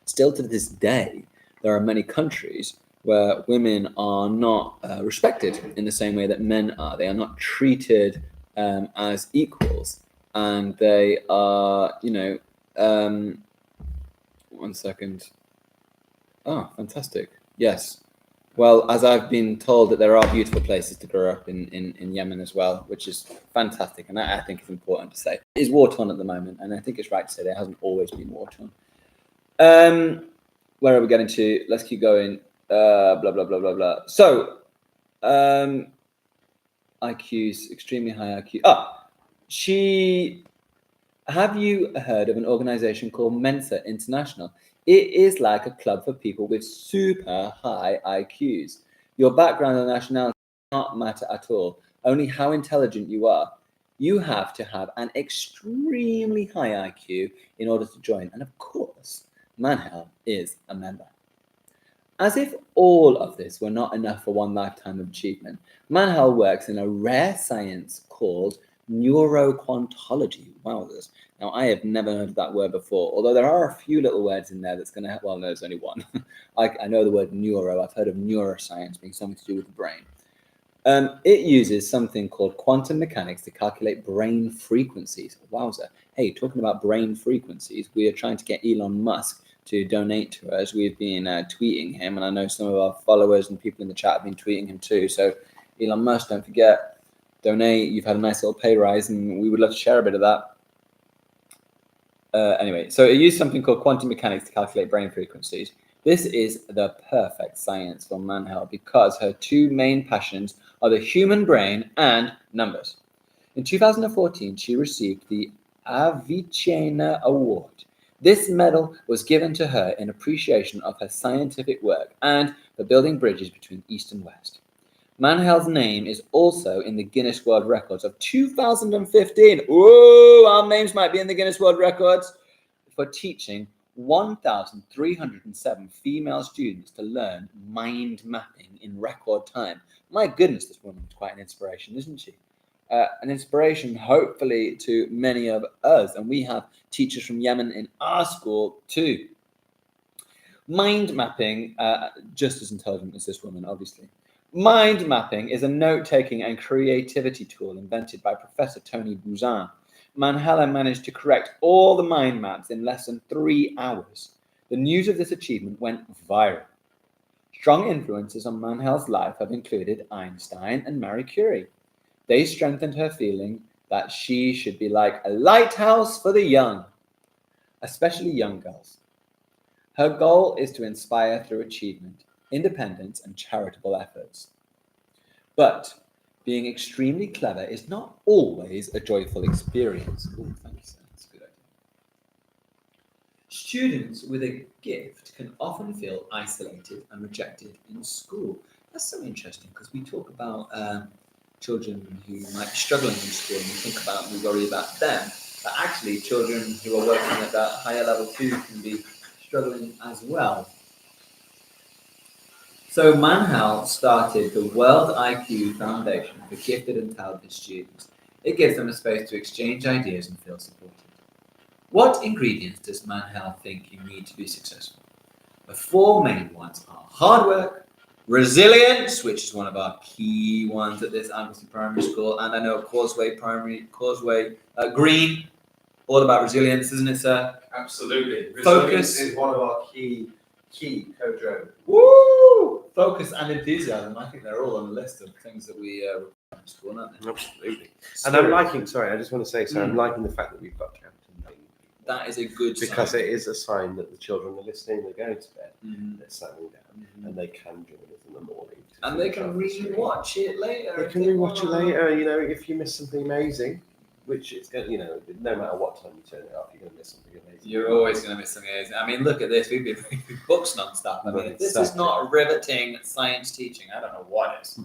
still to this day, there are many countries where women are not respected in the same way that men are. They are not treated as equals, and they are, one second. Oh, fantastic. Yes. Well, as I've been told that there are beautiful places to grow up in Yemen as well, which is fantastic, and I think it's important to say. It is war-torn at the moment, and I think it's right to say there hasn't always been war-torn. Where are we getting to? Let's keep going. Blah, blah, blah, blah, blah. So, IQ's extremely high IQ. Have you heard of an organization called Mensa International? It is like a club for people with super high IQs. Your background and nationality does not matter at all. Only how intelligent you are. You have to have an extremely high IQ in order to join. And of course, Manhel is a member. As if all of this were not enough for one lifetime of achievement, Manhel works in a rare science called neuroquantology. Wowzers. Now, I have never heard of that word before, although there are a few little words in there that's going to help. Well, no, there's only one. I know the word neuro. I've heard of neuroscience being something to do with the brain. It uses something called quantum mechanics to calculate brain frequencies. Wowzer. Hey, talking about brain frequencies, we are trying to get Elon Musk to donate to us. We've been tweeting him, and I know some of our followers and people in the chat have been tweeting him too. So, Elon Musk, don't forget, donate. You've had a nice little pay rise, and we would love to share a bit of that. Anyway, so it used something called quantum mechanics to calculate brain frequencies. This is the perfect science for Manhel because her two main passions are the human brain and numbers. In 2014, she received the Avicenna Award. This medal was given to her in appreciation of her scientific work and for building bridges between East and West. Manhel's name is also in the Guinness World Records of 2015. Ooh, our names might be in the Guinness World Records for teaching 1,307 female students to learn mind mapping in record time. My goodness, this woman's quite an inspiration, isn't she? An inspiration, hopefully, to many of us. And we have teachers from Yemen in our school too. Mind mapping, just as intelligent as this woman, obviously. Mind mapping is a note-taking and creativity tool invented by Professor Tony Buzan. Manhel managed to correct all the mind maps in less than 3 hours. The news of this achievement went viral. Strong influences on Manhel's life have included Einstein and Marie Curie. They strengthened her feeling that she should be like a lighthouse for the young, especially young girls. Her goal is to inspire through achievement, independence, and charitable efforts. But being extremely clever is not always a joyful experience. Ooh, thanks. That's a good idea. Students with a gift can often feel isolated and rejected in school. That's so interesting because we talk about children who might be struggling in school and we worry about them. But actually, children who are working at that higher level too can be struggling as well. So Manhel started the World IQ Foundation for gifted and talented students. It gives them a space to exchange ideas and feel supported. What ingredients does Manhel think you need to be successful? The 4 main ones are hard work, resilience, which is one of our key ones at this Anglesey Primary School, and I know Causeway Green, all about resilience, isn't it, sir? Absolutely. Focus Resilience is one of our key co-drone. Woo! Focus and enthusiasm. I think they're all on the list of things that we require in school, aren't they? Absolutely. And I'm liking, sorry, I just want to say, so I'm liking the fact that we've got Captain Lane. That is a good Because sign. it is a sign that the children are listening, they're going to bed, they're settling down, and they can join us in the morning. And they can re-watch it later. They can re-watch it later, you know, if you miss something amazing, which it's going to, you know, no matter what time you turn it off, you're going to miss something amazing. You're always going to miss something amazing. I mean, look at this. We've been reading books non-stop. I mean, if this is not riveting science teaching, I don't know what is.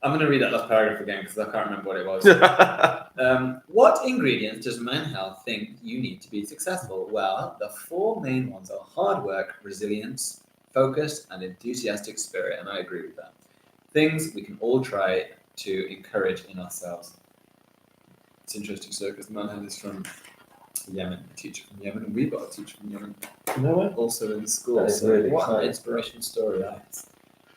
I'm going to read that last paragraph again because I can't remember what it was. What ingredients does Man Health think you need to be successful? Well, the 4 main ones are hard work, resilience, focus, and enthusiastic spirit. And I agree with that. Things we can all try to encourage in ourselves. It's interesting, sir, because Man Health is from Yemen, a teacher from Yemen, and we've got a teacher from Yemen also in the school. That is So really what an exciting. inspiration story that is.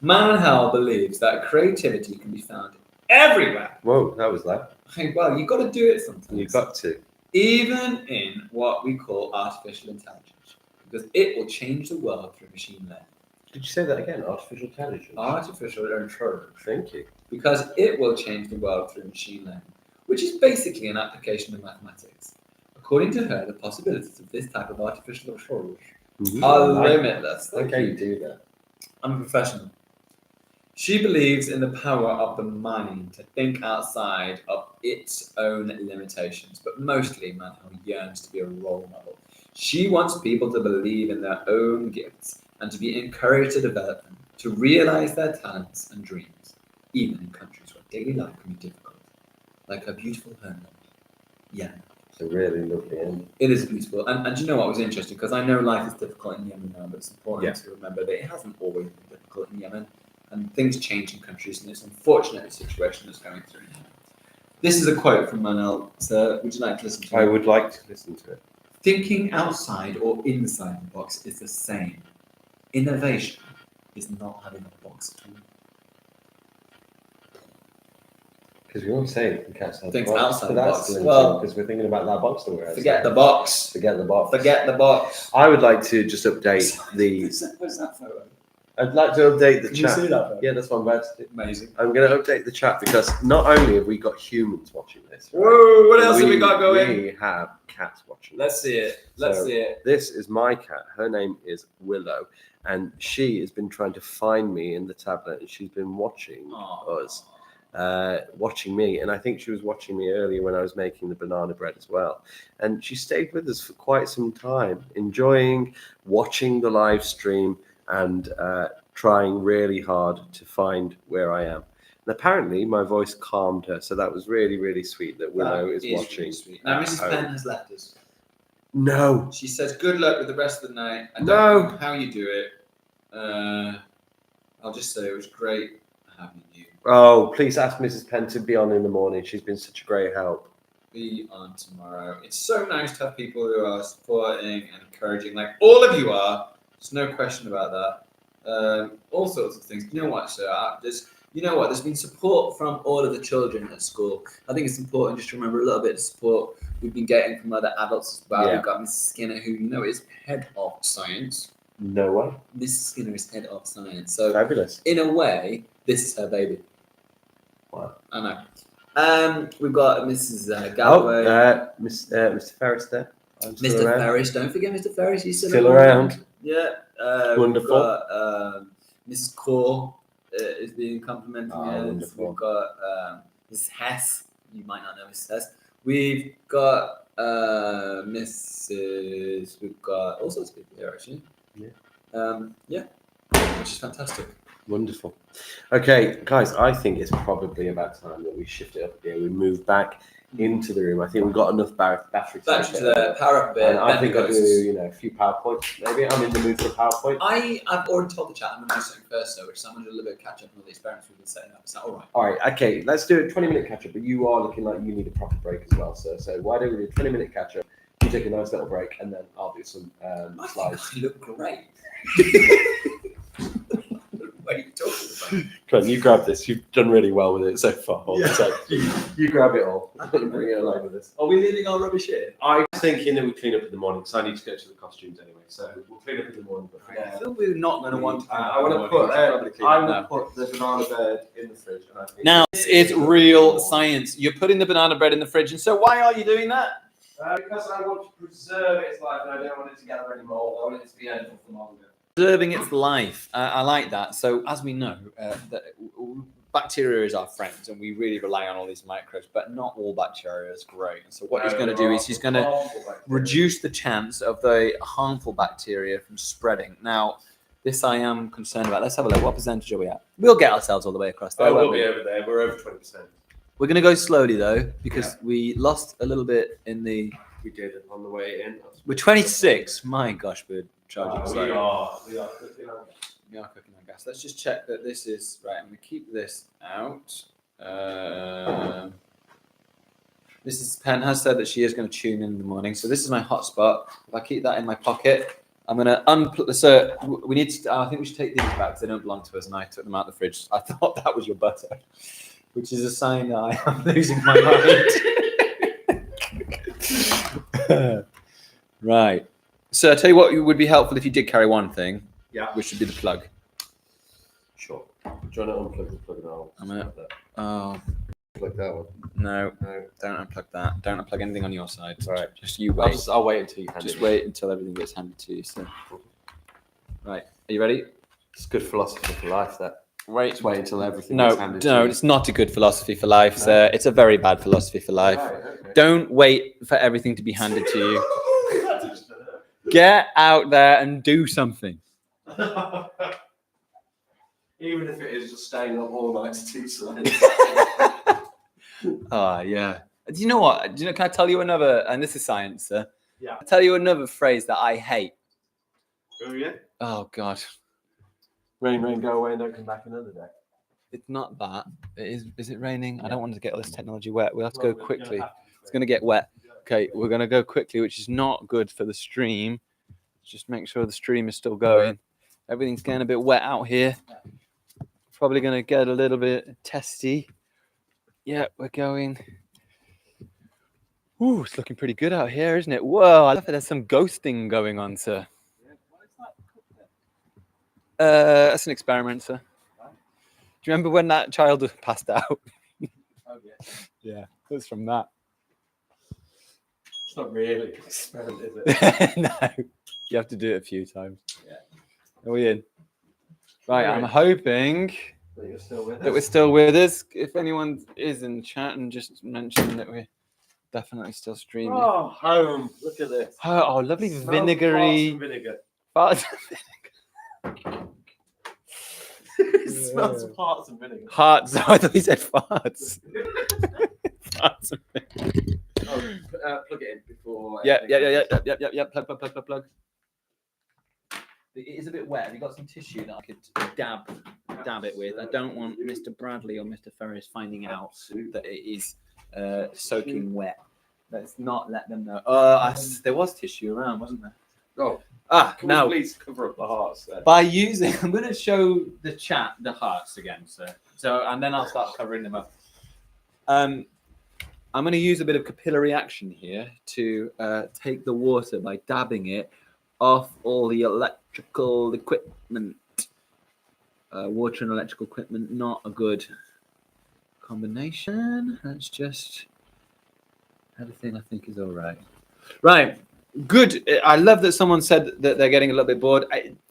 Man Health believes that creativity can be found everywhere. Whoa, that was loud. Well, you've got to do it sometimes. You've got to. Even in what we call artificial intelligence, because it will change the world through machine learning. Did you say that again? Artificial intelligence? Artificial intelligence. Thank you. Because it will change the world through machine learning, which is basically an application of mathematics. According to her, the possibilities of this type of artificial intelligence are limitless. I like how you do that. I'm a professional. She believes in the power of the mind to think outside of its own limitations, but mostly Manhel yearns to be a role model. She wants people to believe in their own gifts and to be encouraged to develop them, to realize their talents and dreams, even in countries where daily life can be difficult, like her beautiful homeland, Yemen. It's a really lovely end. It is beautiful. And do you know what was interesting? Because I know life is difficult in Yemen now, but it's important to remember that it hasn't always been difficult in Yemen. And things change in countries, and it's unfortunate the situation that's going through now. This is a quote from Manel. So, would you like to listen to it? I would like to listen to it. Thinking outside or inside the box is the same. Innovation is not having a box at all. Because we always say think outside Think the box. outside but the that's box. limited, Well, because we're thinking about that box that we're outside. Forget the box. Forget the box. Forget the box. I would like to just update the. What's that photo? I'd like to update the Can you chat. see that photo? Yeah, that's what I'm about to do. Amazing. I'm going to update the chat because not only have we got humans watching this, right, Whoa, what else have we got going? We have cats watching. Let's see it. Let's So, see it. This is my cat. Her name is Willow, and she has been trying to find me in the tablet, and she's been watching us, watching me. And I think she was watching me earlier when I was making the banana bread as well. And she stayed with us for quite some time, enjoying watching the live stream and trying really hard to find where I am. And apparently my voice calmed her, so that was really, really sweet that Willow is watching. Really sweet. Now, Mrs. Penn has left us. No. She says, good luck with the rest of the night. I don't No. know how you do it. I'll just say it was great having you. Oh, please ask Mrs. Penn to be on in the morning. She's been such a great help. Be on tomorrow. It's so nice to have people who are supporting and encouraging, like all of you are. There's no question about that. All sorts of things. You know what, sir? There's been support from all of the children at school. I think it's important just to remember a little bit of support we've been getting from other adults as well. Yeah. We've got Mrs. Skinner, who is head of science. No way. Mrs. Skinner is head of science. So Fabulous. in a way, this is her baby. Wow. I know. We've got Mrs. Galloway. Mr. Ferris there. I'm still Mr. around. Ferris. Don't forget Mr. Ferris. He's Still around. Yeah. Wonderful. We've got Mrs. Core is being complimented. Wonderful. We've got Mrs. Hess. You might not know Mrs. Hess. We've got Mrs. We've got all sorts of people here actually. Yeah. Which is fantastic. Wonderful. Okay, guys, I think it's probably about time that we shift it up here. We move back into the room. I think we've got enough battery Back to the power up a bit. And I think I'll do, a few PowerPoints. Maybe I'm in the mood for a PowerPoint. I've already told the chat I'm going to do something first, though, which is I'm going to do a little bit of catch up on all the experiments we've been setting up. Is that all right? All right, okay, let's do a 20-minute catch-up, but you are looking like you need a proper break as well, sir. So why don't we do a 20-minute catch-up, you take a nice little break, and then I'll do some slides. I look great. What are you talking about? Come on, you grab this. You've done really well with it so far. Yeah. So you grab it all. And bring it along with us. Are we leaving our rubbish here? I'm thinking that we clean up in the morning, because I need to go to the costumes anyway. So we'll clean up in the morning. But I feel we're not going to want to. I want to put. I will put the banana bread in the fridge. And I think Now, this is real science. You're putting the banana bread in the fridge, and so why are you doing that? because I want to preserve its life, and I don't want it to gather any mold. I want it to be edible for longer. Preserving its life. I like that. So, as we know, bacteria is our friends, and we really rely on all these microbes, but not all bacteria is great. And so, what he's going to do is he's going to reduce the chance of the harmful bacteria from spreading. Now, this I am concerned about. Let's have a look. What percentage are we at? We'll get ourselves all the way across there. Oh, we'll won't be we? over there. We're over 20%. We're going to go slowly though, because we lost a little bit in the. We did it on the way in. We're 26. My gosh, we're charging slow. We are cooking on. We are cooking on gas. Let's just check that this is right. I'm going to keep this out. Mrs. Penn has said that she is going to tune in the morning. So this is my hotspot. If I keep that in my pocket, I'm going to unplug. So we need to. I think we should take these back because they don't belong to us, and I took them out of the fridge. I thought that was your butter, which is a sign that I am losing my mind. Right. So I tell you what would be helpful if you did carry one thing. Yeah. Which would be the plug. Sure. Do you want to unplug the plug now? I'm gonna. Oh Plug that one. no! No. Don't unplug that. Don't unplug anything on your side. All right. Just you wait. I'll wait until you hand Just it. wait until everything gets handed to you. So. Right. Are you ready? It's good philosophy for life. That. Wait. Just wait until everything No, gets handed to no, you. it's not a good philosophy for life, No. sir. It's a very bad philosophy for life. Right, okay. Don't wait for everything to be handed to you. Get out there and do something. Even if it is just staying up all night to teach science. Oh, yeah. Do you know what? Can I tell you another, and this is science, sir. Yeah. I'll tell you another phrase that I hate. Oh, yeah? Oh, God. Rain, rain, go away and don't come back another day. It's not that. Is it raining? I don't want to get all this technology wet. We'll have to go quickly. It's going to get wet. Okay, we're going to go quickly, which is not good for the stream. Just make sure the stream is still going. Everything's getting a bit wet out here. Probably going to get a little bit testy. Yeah, we're going. Ooh, it's looking pretty good out here, isn't it? Whoa, I love it. There's some ghosting going on, sir. That's an experiment, sir. Do you remember when that child passed out? Oh, yeah. Yeah, it was from that. It's not really an experiment, is it? No, you have to do it a few times. Yeah. Are we in? Right, I'm Right. hoping But you're still with that we're still with us. If anyone is in chat, and just mention that we're definitely still streaming. Oh, home. Look at this. Oh, lovely Smells vinegary. farts and vinegar. Farts. It smells of hearts and vinegar. Hearts. Oh, I thought he said farts. Farts. Plug it in before. Yeah. Plug. It is a bit wet. Have you got some tissue that I could dab it with? I don't want Mr. Bradley or Mr. Ferris finding out that it is soaking wet. Let's not let them know. There was tissue around, wasn't there? Oh, can now we please cover up the hearts then? by using, I'm going to show the chat the hearts again, sir. So, and then I'll start covering them up. I'm going to use a bit of capillary action here to take the water by dabbing it off all the electrical equipment. Water and electrical equipment, not a good combination. Let's just, everything I think is all right. Right, good. I love that someone said that they're getting a little bit bored.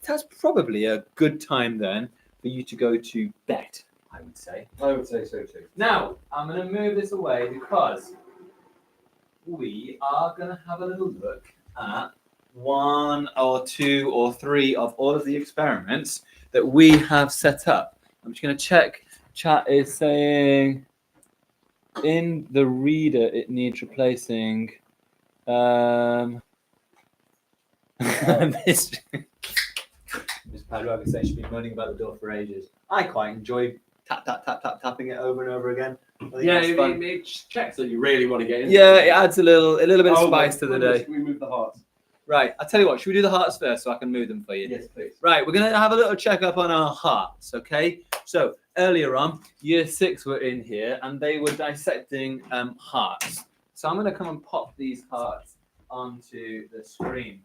That's probably a good time then for you to go to bed, I would say. I would say so too. Now, I'm going to move this away because we are going to have a little look at 1 or 2 or 3 of all of the experiments that we have set up. I'm just going to check. Chat is saying in the reader it needs replacing. Miss Padua says she's been moaning about the door for ages. I quite enjoy tapping it over and over again. I think Yeah, that's fun. it checks that you really want to get into Yeah, it adds a little bit of spice to the day. Can we move the hearts? Right, I'll tell you what, should we do the hearts first so I can move them for you? Yes, please. Right, we're going to have a little check up on our hearts, okay? So, earlier on, year 6 were in here and they were dissecting hearts. So I'm going to come and pop these hearts onto the screen.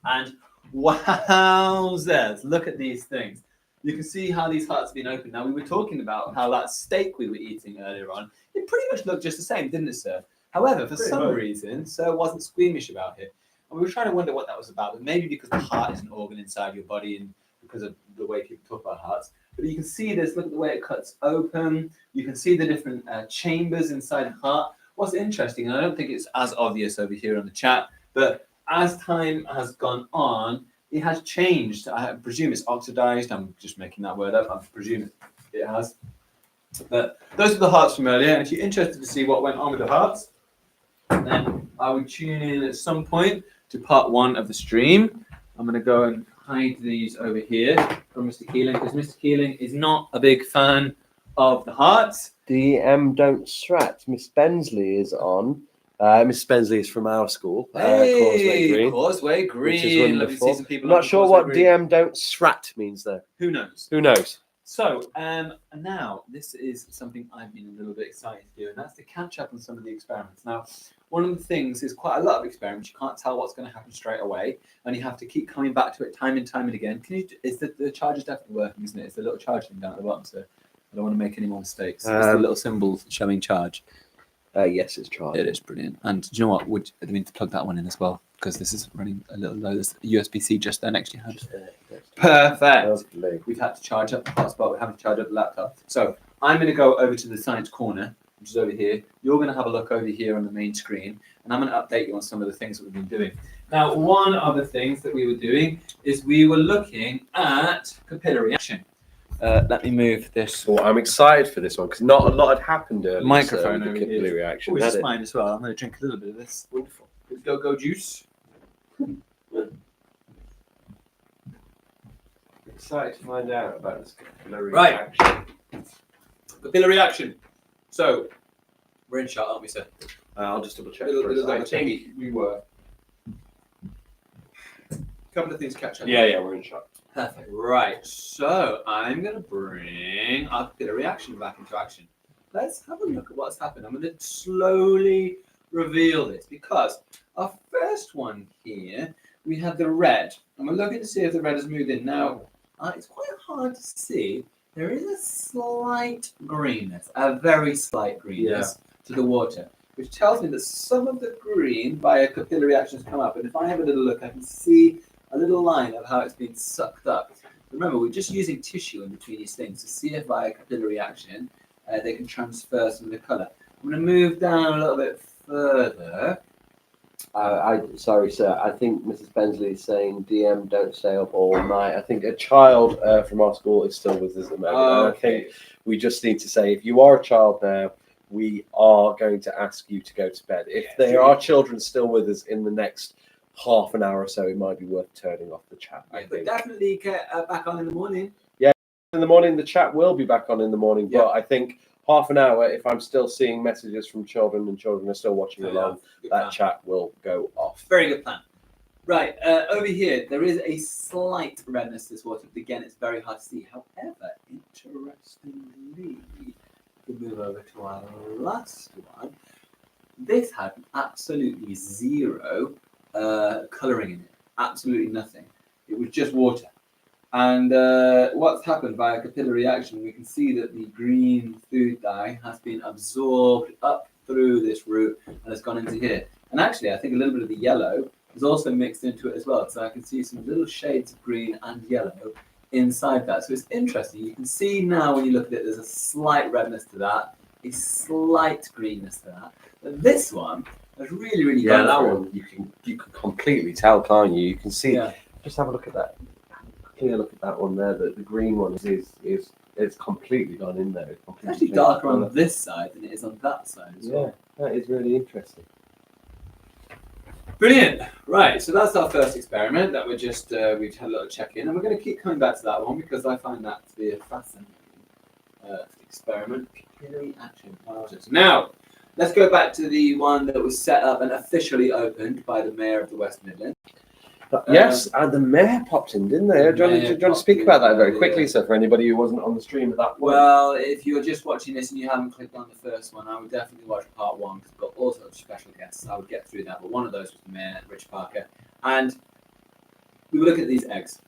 And wowzers, look at these things. You can see how these hearts have been opened. Now, we were talking about how that steak we were eating earlier on, it pretty much looked just the same, didn't it, sir? However, for some reason, sir wasn't squeamish about it. And we were trying to wonder what that was about. But maybe because the heart is an organ inside your body and because of the way people talk about hearts. But you can see this, look at the way it cuts open. You can see the different chambers inside the heart. What's interesting, and I don't think it's as obvious over here on the chat, but as time has gone on, it has changed. I presume it's oxidized. I'm just making that word up. I presume it has. But those are the hearts from earlier. And if you're interested to see what went on with the hearts, then I would tune in at some point to part 1 of the stream. I'm going to go and hide these over here from Mr. Keeling because Mr. Keeling is not a big fan of the hearts. DM don't strat. Miss Bensley is on. Miss Bensley is from our school. Hey, Causeway Green. Which is wonderful. Lovely to see some people. I'm not sure what DM don't strat means though. Who knows? Who knows? So, now this is something I've been a little bit excited to do, and that's to catch up on some of the experiments. Now, one of the things is quite a lot of experiments. You can't tell what's going to happen straight away, and you have to keep coming back to it time and time and again. Is the charge is definitely working, isn't it? It's the little charge thing down at the bottom, so I don't want to make any more mistakes. It's the little symbol showing charge. Yes, it's charged. It is brilliant. And do you know what? I mean to plug that one in as well because this is running a little low. There's a USB-C just there next to your hand. Perfect. Lovely. We've had to charge up the hotspot. We're having to charge up the laptop. So I'm going to go over to the science corner, which is over here. You're going to have a look over here on the main screen, and I'm going to update you on some of the things that we've been doing. Now, one of the things that we were doing is we were looking at capillary action. Let me move this. Well, I'm excited for this one because not a lot had happened earlier. Microphone so over the capillary here. reaction. Which is fine as well. I'm going to drink a little bit of this. Wonderful. Go juice. Excited to find out about this capillary Right. reaction. Capillary action. So, we're in shot, aren't we, sir? I'll just double check. I think we were. A couple of things catch up. Yeah, we're in shot. Perfect. Right. So I'm going to bring our capillary action back into action. Let's have a look at what's happened. I'm going to slowly reveal this because our first one here, we had the red. And we're looking to see if the red has moved in. Now, it's quite hard to see. There is a slight greenness, a very slight greenness to the water, which tells me that some of the green via capillary action has come up. And if I have a little look, I can see a little line of how it's been sucked up. Remember, we're just using tissue in between these things to see if via capillary action they can transfer some of the colour. I'm going to move down a little bit further. Sorry, sir. I think Mrs. Bensley is saying DM don't stay up all night. I think a child from our school is still with us at the moment. I think we just need to say if you are a child now, we are going to ask you to go to bed. If there are children still with us in the next half an hour or so, it might be worth turning off the chat. But definitely get back on in the morning. Yeah, in the morning, the chat will be back on in the morning, but I think half an hour, if I'm still seeing messages from children and children are still watching along, that chat will go off. Very good plan. Right, over here, there is a slight redness to this water, but again, it's very hard to see. However, interestingly, if we move over to our last one, this had absolutely zero colouring in it. Absolutely nothing. It was just water. And what's happened via capillary action, we can see that the green food dye has been absorbed up through this root and has gone into here. And actually, I think a little bit of the yellow is also mixed into it as well. So I can see some little shades of green and yellow inside that. So it's interesting. You can see now when you look at it, there's a slight redness to that, a slight greenness to that. But this one has really, really gone that through. one you can completely tell, can't you? You can see. Just have a look at that. Clear look at that one there. The green one is completely gone in there. It's actually darker on this side than it is on that side as well. That is really interesting. Brilliant. Right, so that's our first experiment that we've had a little check-in, and we're going to keep coming back to that one because I find that to be a fascinating experiment. Capillary action. Now, let's go back to the one that was set up and officially opened by the Mayor of the West Midlands. Yes, and the mayor popped in, didn't they? Do you want to speak about that very quickly, so for anybody who wasn't on the stream at that point? Well, if you're just watching this and you haven't clicked on the first one, I would definitely watch part one because we've got all sorts of special guests. I would get through that, but one of those was the mayor, Rich Parker, and we were looking at these eggs.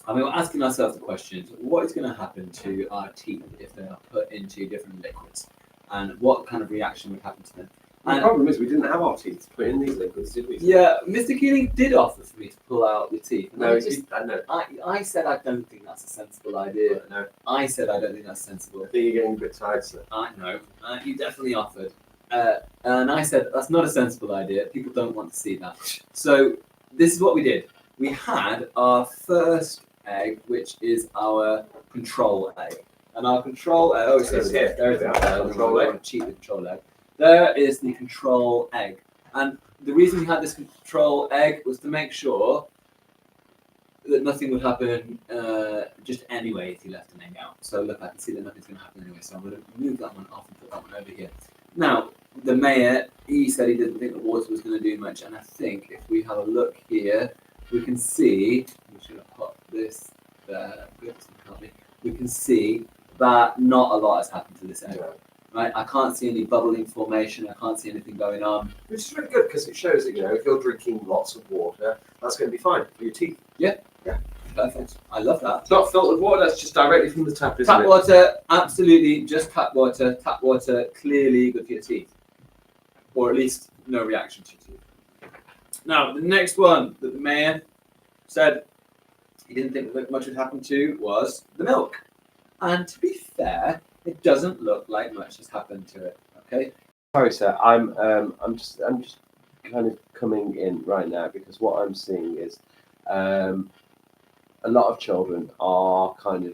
And we were asking ourselves the questions: what is going to happen to our teeth if they are put into different liquids, and what kind of reaction would happen to them? The problem is we didn't have our teeth to put in these liquids, did we? Yeah, Mr. Keeling did offer for me to pull out the teeth. No, I said I don't think that's a sensible idea. No. I said I don't think that's sensible. I think you're getting a bit tired, sir. I know. He definitely offered. And I said, that's not a sensible idea. People don't want to see that. So this is what we did. We had our first egg, which is our control egg. And our control egg, oh, it's here. There is the control egg. Cheat the control egg. There is the control egg. And the reason we had this control egg was to make sure that nothing would happen just anyway if you left an egg out. So look, I can see that nothing's going to happen anyway. So I'm going to move that one off and put that one over here. Now, the mayor, he said he didn't think the water was going to do much. And I think if we have a look here, we can see, I'm just going to pop this there. We can see that not a lot has happened to this egg. Right, I can't see any bubbling formation. I can't see anything going on. Which is really good because it shows that, if you're drinking lots of water, that's going to be fine for your teeth. Yeah. Perfect. I love that. It's not filtered water, that's just directly from the tap, isn't Tap it? water, absolutely, just tap water. Tap water, clearly good for your teeth. Or at least no reaction to your teeth. Now, the next one that the mayor said he didn't think that much would happen to was the milk. And to be fair, it doesn't look like much has happened to it. Okay. Sorry, sir. I'm just kind of coming in right now because what I'm seeing is a lot of children are kind of,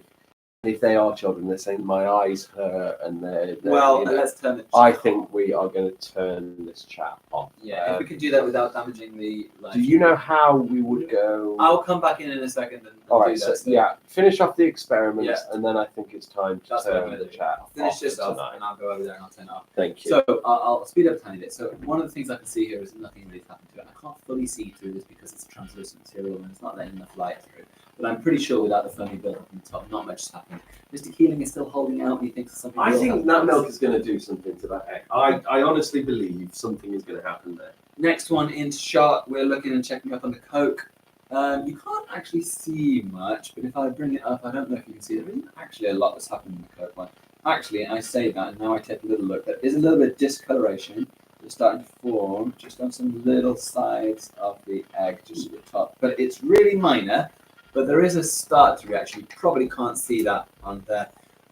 if they are children, they're saying my eyes hurt and they're well, let's turn the chat I think we are going to turn this chat off. Yeah, if we can do that without damaging the live. Do you know how we would go? I'll come back in a second and All right, do so, that. yeah, finish off the experiment, Yeah. and then I think it's time to That's what I'm turn going the to do. chat I'll finish off this off tonight. and I'll go over there and I'll turn it off. Thank you. So I'll speed up a tiny bit. So one of the things I can see here is nothing really happened to it. I can't fully see through this because it's a translucent material and it's not letting enough light through. But I'm pretty sure without the foamy build up on the top, not much has happened. Mr. Keeling is still holding out. He thinks something. I will think happen. that milk is going to do something to that egg. I honestly believe something is going to happen there. Next one into shot, we're looking and checking up on the Coke. You can't actually see much, but if I bring it up, I don't know if you can see. There isn't actually a lot that's happened in the Coke one. Actually, I say that, and now I take a little look. There is a little bit of discoloration that's starting to form just on some little sides of the egg, just at the top. But it's really minor, but there is a start to reaction. You probably can't see that on there.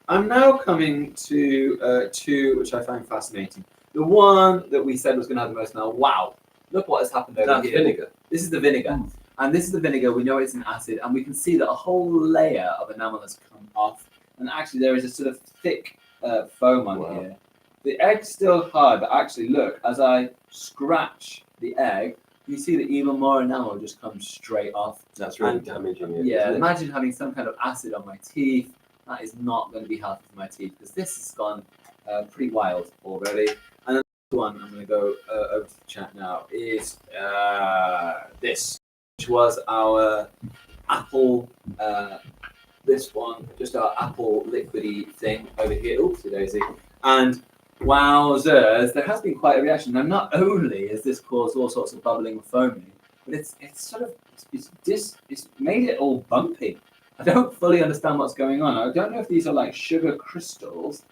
I'm now coming to two, which I find fascinating. The one that we said was going to have the most smell. Wow, look what has happened over That's here. vinegar. This is the vinegar. And this is the vinegar. We know it's an acid, and we can see that a whole layer of enamel has come off. And actually, there is a sort of thick foam on here. The egg's still hard, but actually, look, as I scratch the egg, you see that even more enamel just comes straight off. That's really And, damaging it. Yeah, isn't it? imagine having some kind of acid on my teeth. That is not going to be healthy for my teeth because this has gone pretty wild already. And then the one I'm going to go over to the chat now is this, which was our apple. This one, just our apple liquidy thing over here. Oopsie daisy. And wowzers, there has been quite a reaction. Now, not only has this caused all sorts of bubbling and foaming, but it's sort of it's made it all bumpy. I don't fully understand what's going on. I don't know if these are like sugar crystals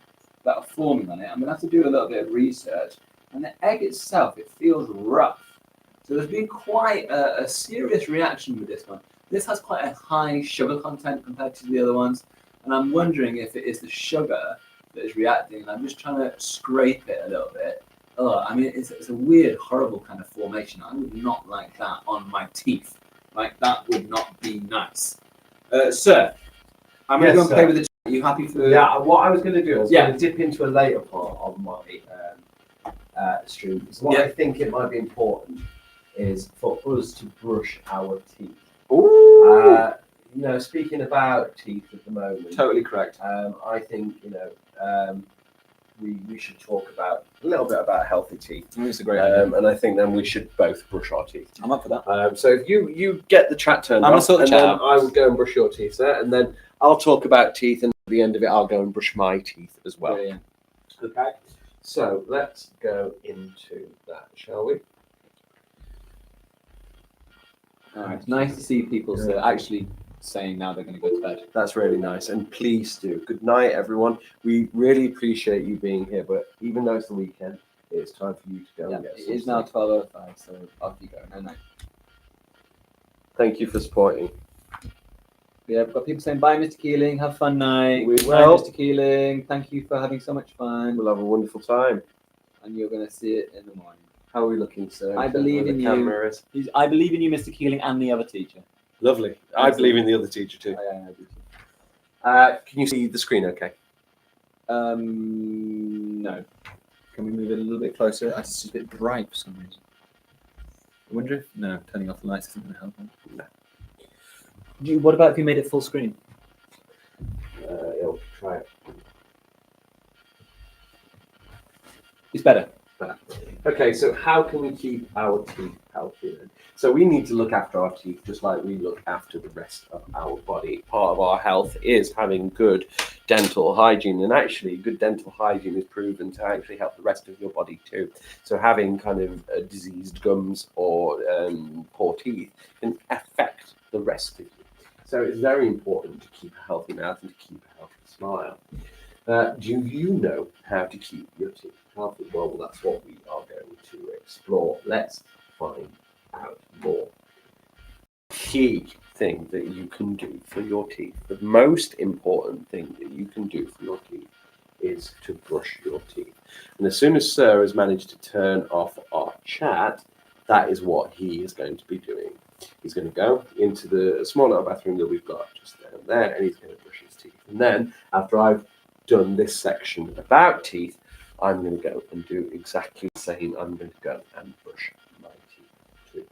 that are forming on it. I'm gonna have to do a little bit of research. And the egg itself, it feels rough. So there's been quite a serious reaction with this one. This has quite a high sugar content compared to the other ones. And I'm wondering if it is the sugar that is reacting. And I'm just trying to scrape it a little bit. Oh, I mean, it's a weird, horrible kind of formation. I would not like that on my teeth. Like, that would not be nice. Sir, I'm going to go and play with the chat. Are you happy for... Yeah, what I was going to do is going to dip into a later part of my stream. Because what I think it might be important is for us to brush our teeth. Ooh. Speaking about teeth at the moment. Totally correct. I think, we should talk about a little bit about healthy teeth. It's a great idea. And I think then we should both brush our teeth. I'm up for that. So if you get the chat turned I'm gonna off, sort the and chat then out. I will go and brush your teeth, sir, and then I'll talk about teeth, and at the end of it, I'll go and brush my teeth as well. Brilliant. Okay. So let's go into that, shall we? All right. It's nice to see people actually saying now they're going to go to bed. That's really nice, and please do. Good night, everyone. We really appreciate you being here, but even though it's the weekend, it's time for you to go Yeah, and get it some is now sleep. 12:05, so off you go. No. Thank you for supporting. Yeah, we've got people saying bye, Mr. Keeling. Have fun night. We Bye, will. Mr. Keeling. Thank you for having so much fun. We'll have a wonderful time. And you're going to see it in the morning. How are we looking, sir? I believe Where in the you. camera is? I believe in you, Mr. Keeling, and the other teacher. Lovely. I believe in the other teacher too. I do too. Can you see the screen okay? No. Can we move it a little bit closer? It's a bit bright for some reason. I wonder if turning off the lights isn't going to help. No. What about if you made it full screen? I'll try it. It's better. Okay, so how can we keep our teeth healthy then? So we need to look after our teeth just like we look after the rest of our body. Part of our health is having good dental hygiene, and actually good dental hygiene is proven to actually help the rest of your body too. So having kind of diseased gums or poor teeth can affect the rest of you. So it's very important to keep a healthy mouth and to keep a healthy smile. Do you know how to keep your teeth healthy? Well, that's what we are going to explore. Let's find out more. Key thing that you can do for your teeth, the most important thing that you can do for your teeth is to brush your teeth. And as soon as Sir has managed to turn off our chat, that is what he is going to be doing. He's going to go into the small little bathroom that we've got just down there, and he's going to brush his teeth. And then after I've done this section about teeth, I'm going to go and do exactly the same. I'm going to go and brush my teeth too.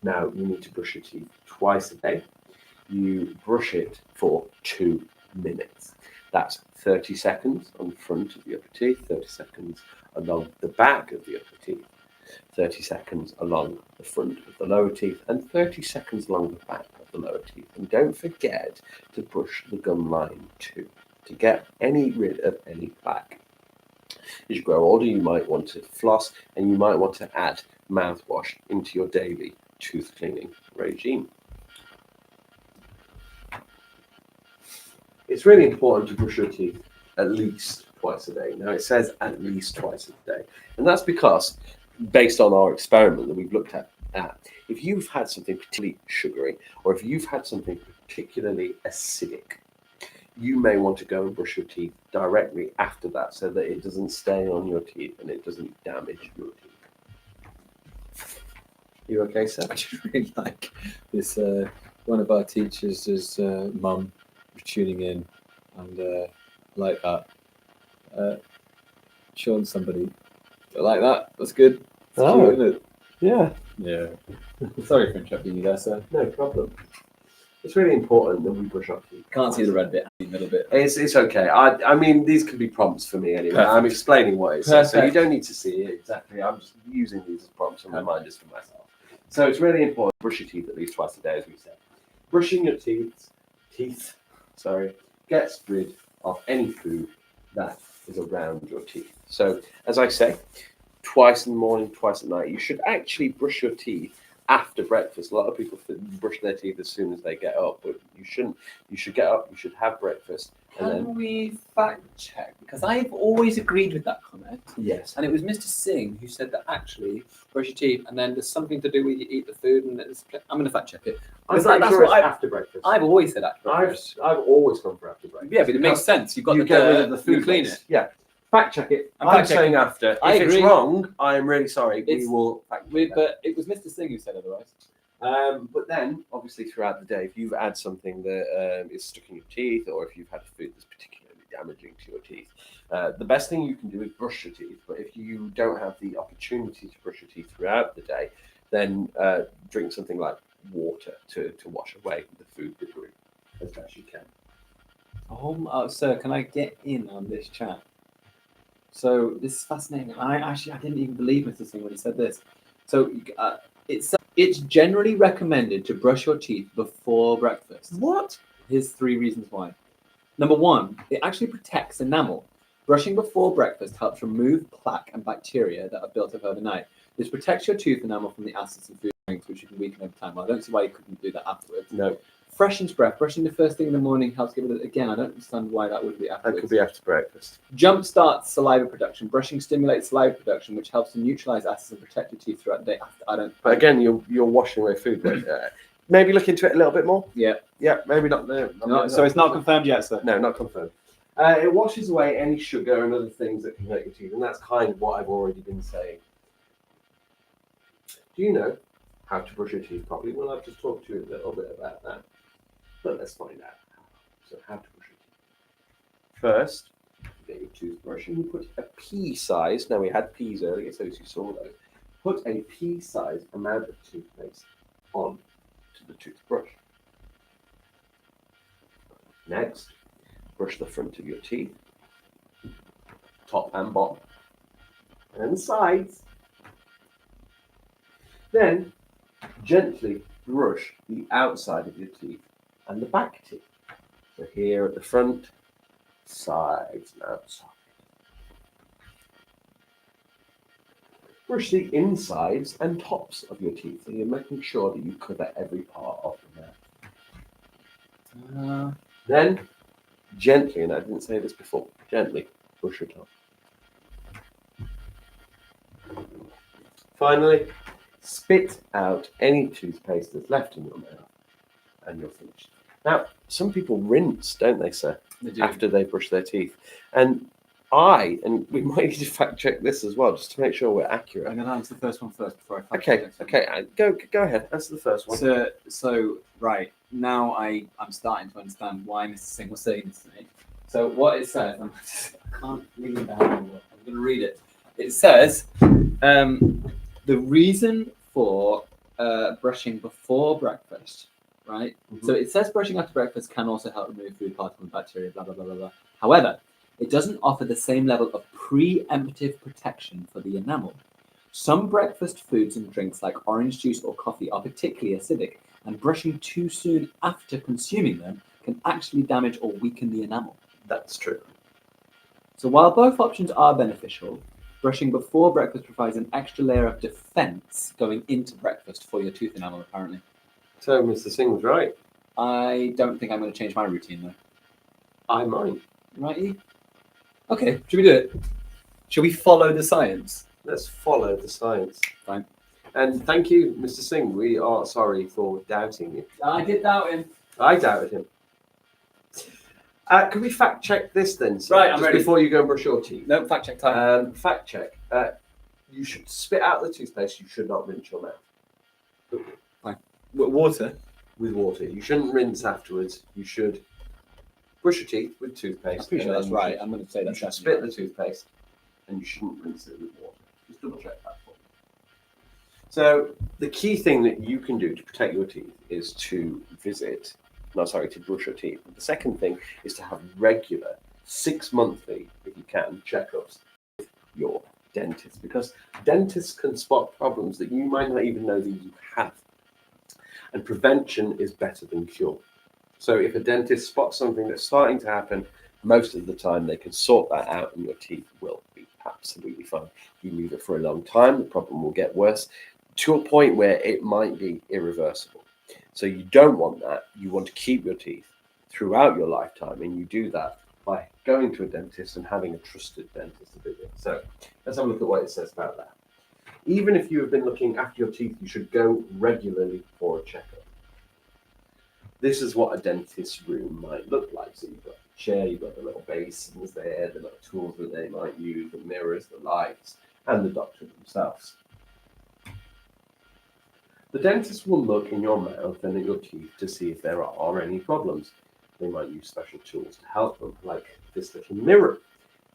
Now, you need to brush your teeth twice a day. You brush it for 2 minutes. That's 30 seconds on the front of the upper teeth, 30 seconds along the back of the upper teeth, 30 seconds along the front of the lower teeth, and 30 seconds along the back of the lower teeth. And don't forget to brush the gum line too, to get rid of any plaque. As you grow older, you might want to floss, and you might want to add mouthwash into your daily tooth cleaning regime. It's really important to brush your teeth at least twice a day. Now, it says at least twice a day, and that's because, based on our experiment that we've looked at, if you've had something particularly sugary, or if you've had something particularly acidic, you may want to go and brush your teeth directly after that so that it doesn't stay on your teeth and it doesn't damage your teeth. You okay, sir? I just really like this. One of our teachers' mum was tuning in, and like that. Showing somebody like that. That's good. That's cute, isn't it? Yeah, Yeah. Sorry for interrupting you there, sir. no problem. It's really important that we brush our teeth. Can't see the red bit, the middle bit. It's okay. I mean, these can be prompts for me anyway. Perfect. I'm explaining what it says, so you Perfect. don't need to see it exactly. I'm just using these as prompts and reminders for myself. So it's really important to brush your teeth at least twice a day, as we said. Brushing your teeth, gets rid of any food that is around your teeth. So, as I say, twice in the morning, twice at night. You should actually brush your teeth after breakfast. A lot of people brush their teeth as soon as they get up, but you shouldn't. You should get up, you should have breakfast, and then... Can we fact check? Because I've always agreed with that comment. Yes. And it was Mr. Singh who said that actually brush your teeth and then there's something to do with you eat the food and it's, I'm going to fact check it. I'm Because pretty that's sure what it's I've- after breakfast. I've always said after I've breakfast. always gone for after breakfast. Yeah, but it makes sense. You've got You the get rid dirt, of the you food clean waste. it. Yeah. Fact check it. I'm I'm fact checking. saying after. I If it's agree. wrong, I am really sorry. We It's- will fact check that. But it was Mr. Singh who said otherwise. But then, obviously, throughout the day, if you've had something that is stuck in your teeth, or if you've had food that's particularly damaging to your teeth, the best thing you can do is brush your teeth. But if you don't have the opportunity to brush your teeth throughout the day, then drink something like water to wash away the food debris as best you can. Oh, sir, can I get in on this chat? So this is fascinating. I didn't even believe Mr. Singh when he said this. So it's generally recommended to brush your teeth before breakfast. What? Here's 3 reasons why. Number 1, it actually protects enamel. Brushing before breakfast helps remove plaque and bacteria that are built up overnight. This protects your tooth enamel from the acids and food drinks, which you can weaken over time. Well, I don't see why you couldn't do that afterwards. No, Freshens breath. Brushing the first thing in the morning helps give it. Again, I don't understand why that would be afterwards. that could be after breakfast. Jump starts saliva production. Brushing stimulates saliva production, which helps to neutralize acids and protect your teeth throughout the day. But again, you're washing away food. Maybe look into it a little bit more. Yeah. Yeah, maybe not. No, So it's not confirmed yet, sir. No, not confirmed. It washes away any sugar and other things that can hurt your teeth, and that's kind of what I've already been saying. Do you know how to brush your teeth properly? Well, I've just talked to you a little bit about that, but let's find out. So, how to brush your teeth? First, you get your toothbrush and you put a pea size. Now we had peas earlier, so as you saw those. Put a pea size amount of toothpaste on to the toothbrush. Next, brush the front of your teeth, top and bottom, and the sides. Then, gently brush the outside of your teeth and the back teeth. So here at the front, sides and outside. Brush the insides and tops of your teeth, so you're making sure that you cover every part of the mouth. Then, gently, and I didn't say this before, gently brush your tongue. Finally, spit out any toothpaste that's left in your mouth, and you're finished. Now, some people rinse, don't they, sir, They do. after they brush their teeth? And we might need to fact check this as well, just to make sure we're accurate. I'm going to answer the first one first before I fact Okay, check it. okay, go ahead, answer the first one. So right now I'm starting to understand why Mr. Singh was saying this to me. So what it says, I can't read it down. I'm going to read it. It says the reason for brushing before breakfast, right? Mhm. So it says brushing after breakfast can also help remove food particles and bacteria, blah blah blah blah blah. However, it doesn't offer the same level of preemptive protection for the enamel. Some breakfast foods and drinks like orange juice or coffee are particularly acidic, and brushing too soon after consuming them can actually damage or weaken the enamel. That's true. So while both options are beneficial, brushing before breakfast provides an extra layer of defense going into breakfast for your tooth enamel, apparently. So Mr. Singh was right. I don't think I'm going to change my routine, though. I might. Righty? Okay, should we do it? Should we follow the science? Let's follow the science. Fine. And thank you, Mr. Singh. We are sorry for doubting you. I did doubt him. I doubted him. Can we fact check this then? Sir? Right, I'm Just ready. Before you go and brush your teeth. No, fact check time. Fact check. You should spit out the toothpaste. You should not rinse your mouth. Water. With water. You shouldn't rinse afterwards. You should brush your teeth with toothpaste. I'm pretty sure and that's then you right. should- I'm going to say You that's should definitely spit right. the toothpaste, and you shouldn't rinse it with water. Just double check that for me. So the key thing that you can do to protect your teeth is to to brush your teeth. The second thing is to have regular 6-monthly, if you can, checkups with your dentist, because dentists can spot problems that you might not even know that you have. And prevention is better than cure. So if a dentist spots something that's starting to happen, most of the time they can sort that out and your teeth will be absolutely fine. If you leave it for a long time, the problem will get worse to a point where it might be irreversible. So you don't want that. You want to keep your teeth throughout your lifetime, and you do that by going to a dentist and having a trusted dentist to visit. So let's have a look at what it says about that. Even if you have been looking after your teeth, you should go regularly for a checkup. This is what a dentist's room might look like. So you've got the chair, you've got the little basins there, the little tools that they might use, the mirrors, the lights, and the doctor themselves. The dentist will look in your mouth and at your teeth to see if there are any problems. They might use special tools to help them, like this little mirror.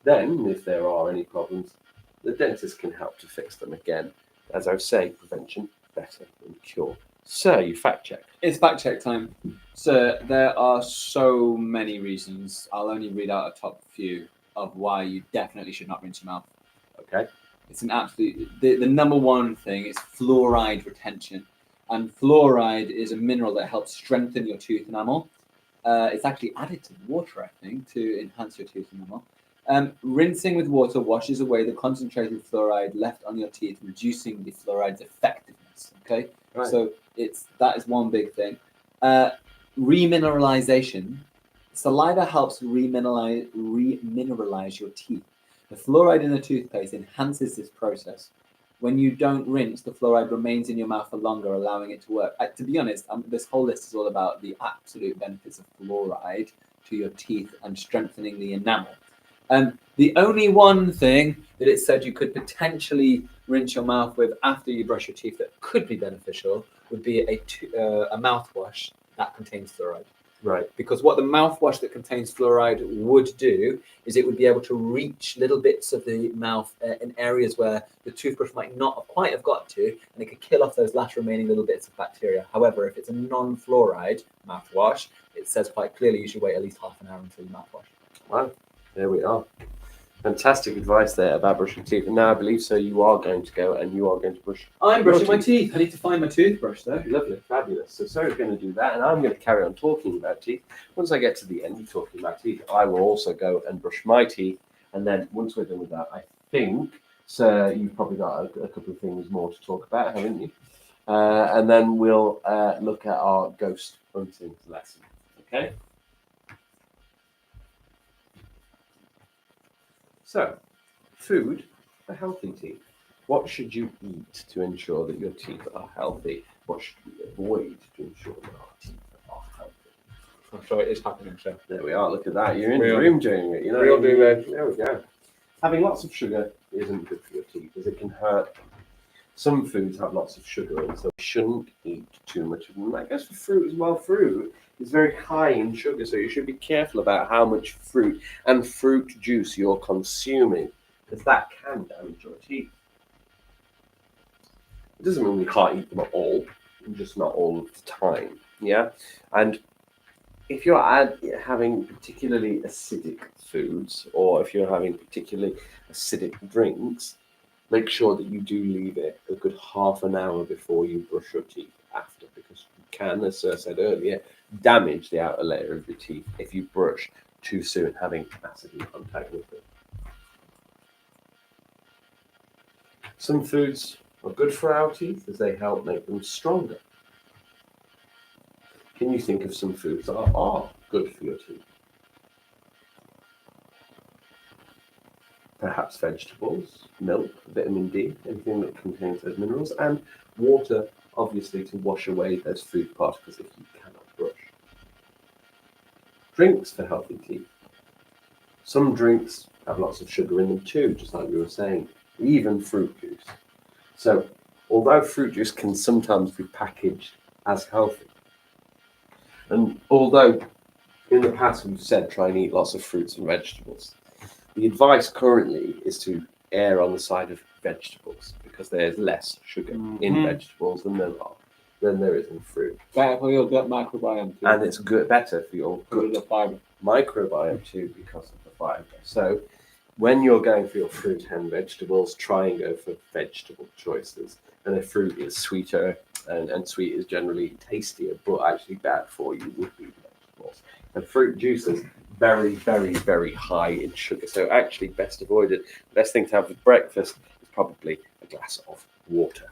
Then, if there are any problems, the dentist can help to fix them again. As I say, prevention better than cure. Sir, you fact check. It's fact check time. So there are so many reasons. I'll only read out a top few. of why you definitely should not rinse your mouth. Okay. It's an absolute, the number one thing is fluoride retention. And fluoride is a mineral that helps strengthen your tooth enamel. It's actually added to water, I think, to enhance your tooth enamel. Rinsing with water washes away the concentrated fluoride left on your teeth, reducing the fluoride's effectiveness. Okay, Right. so that is one big thing. Remineralization. Saliva helps remineralize your teeth. The fluoride in the toothpaste enhances this process. When you don't rinse, the fluoride remains in your mouth for longer, allowing it to work. To be honest, this whole list is all about the absolute benefits of fluoride to your teeth and strengthening the enamel. The only one thing that it said you could potentially rinse your mouth with after you brush your teeth that could be beneficial would be a mouthwash that contains fluoride. Right. Because what the mouthwash that contains fluoride would do is it would be able to reach little bits of the mouth in areas where the toothbrush might not quite have got to, and it could kill off those last remaining little bits of bacteria. However, if it's a non-fluoride mouthwash, it says quite clearly you should wait at least half an hour until you mouthwash. Wow. There we are. Fantastic advice there about brushing teeth. And now I believe so you are going to go and you are going to brush. I'm brushing my teeth. I need to find my toothbrush though. Lovely, fabulous. So Sarah's going to do that, and I'm going to carry on talking about teeth. Once I get to the end of talking about teeth, I will also go and brush my teeth. And then once we're done with that, I think, so you've probably got a couple of things more to talk about, haven't you? And then we'll look at our ghost hunting lesson. Okay? So, food for healthy teeth. What should you eat to ensure that your teeth are healthy? What should we avoid to ensure that our teeth are healthy? I'm sure it is happening, so. There we are. Look at that. You're in the Real. room doing it. You know, Real doing it. there we go. Having lots of sugar isn't good for your teeth, as it can hurt. Some foods have lots of sugar in, so we shouldn't eat too much of them. I guess for fruit as well. Fruit is very high in sugar, so you should be careful about how much fruit and fruit juice you're consuming, because that can damage your teeth. It doesn't mean we can't eat them at all, just not all of the time. Yeah, and if you're having particularly acidic foods, or if you're having particularly acidic drinks, make sure that you do leave it a good half an hour before you brush your teeth after, because you can, as Sir said earlier, damage the outer layer of your teeth if you brush too soon, having acid in contact with it. Some foods are good for our teeth as they help make them stronger. Can you think of some foods that are good for your teeth? Perhaps vegetables, milk, vitamin D, anything that contains those minerals, and water, obviously, to wash away those food particles if you cannot brush. Drinks for healthy teeth. Some drinks have lots of sugar in them too, just like we were saying, even fruit juice. So, although fruit juice can sometimes be packaged as healthy, and although in the past we've said try and eat lots of fruits and vegetables, the advice currently is to err on the side of vegetables because there's less sugar in vegetables than there is in fruit. Better for your gut microbiome too. And it's better for your gut fiber microbiome too because of the fiber. So when you're going for your fruit and vegetables, try and go for vegetable choices. And if fruit is sweeter and sweet is generally tastier, but actually bad for you, would be vegetables. And fruit juices, very, very, very high in sugar. So actually best avoided. The best thing to have with breakfast is probably a glass of water.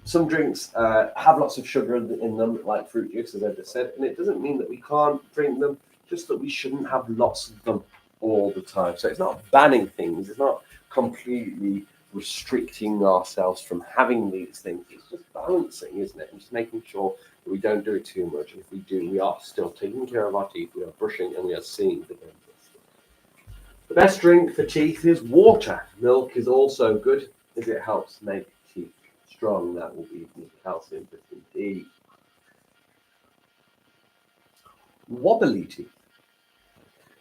Some drinks have lots of sugar in them, like fruit juice, as I just said. And it doesn't mean that we can't drink them, just that we shouldn't have lots of them all the time. So it's not banning things. It's not completely restricting ourselves from having these things. It's just balancing, isn't it? And just making sure that we don't do it too much. And if we do, we are still taking care of our teeth. We are brushing and we are seeing the dentist. The best drink for teeth is water. Milk is also good as it helps make teeth strong. That will be calcium, vitamin D. Wobbly teeth.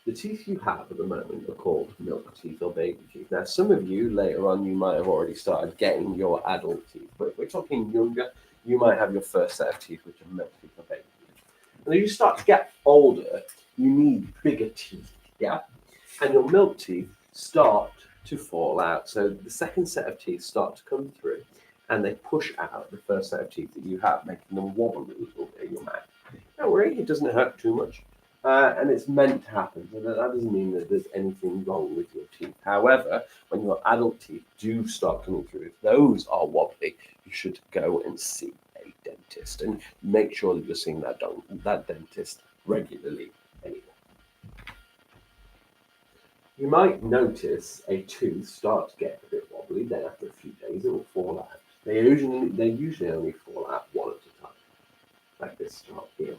The teeth you have at the moment are called milk teeth or baby teeth. Now, some of you later on, you might have already started getting your adult teeth, but if we're talking younger, you might have your first set of teeth, which are milk teeth or baby teeth. And as you start to get older, you need bigger teeth, yeah? And milk teeth start to fall out. So the second set of teeth start to come through, and they push out the first set of teeth that you have, making them wobble a little bit in your mouth. Don't worry, it doesn't hurt too much. And it's meant to happen. So that doesn't mean that there's anything wrong with your teeth. However, when your adult teeth do start coming through, if those are wobbly, you should go and see a dentist and make sure that you're seeing that dentist regularly anyway. You might notice a tooth start to get a bit wobbly. Then after a few days, it will fall out. They usually only fall out one at a time, like this start here.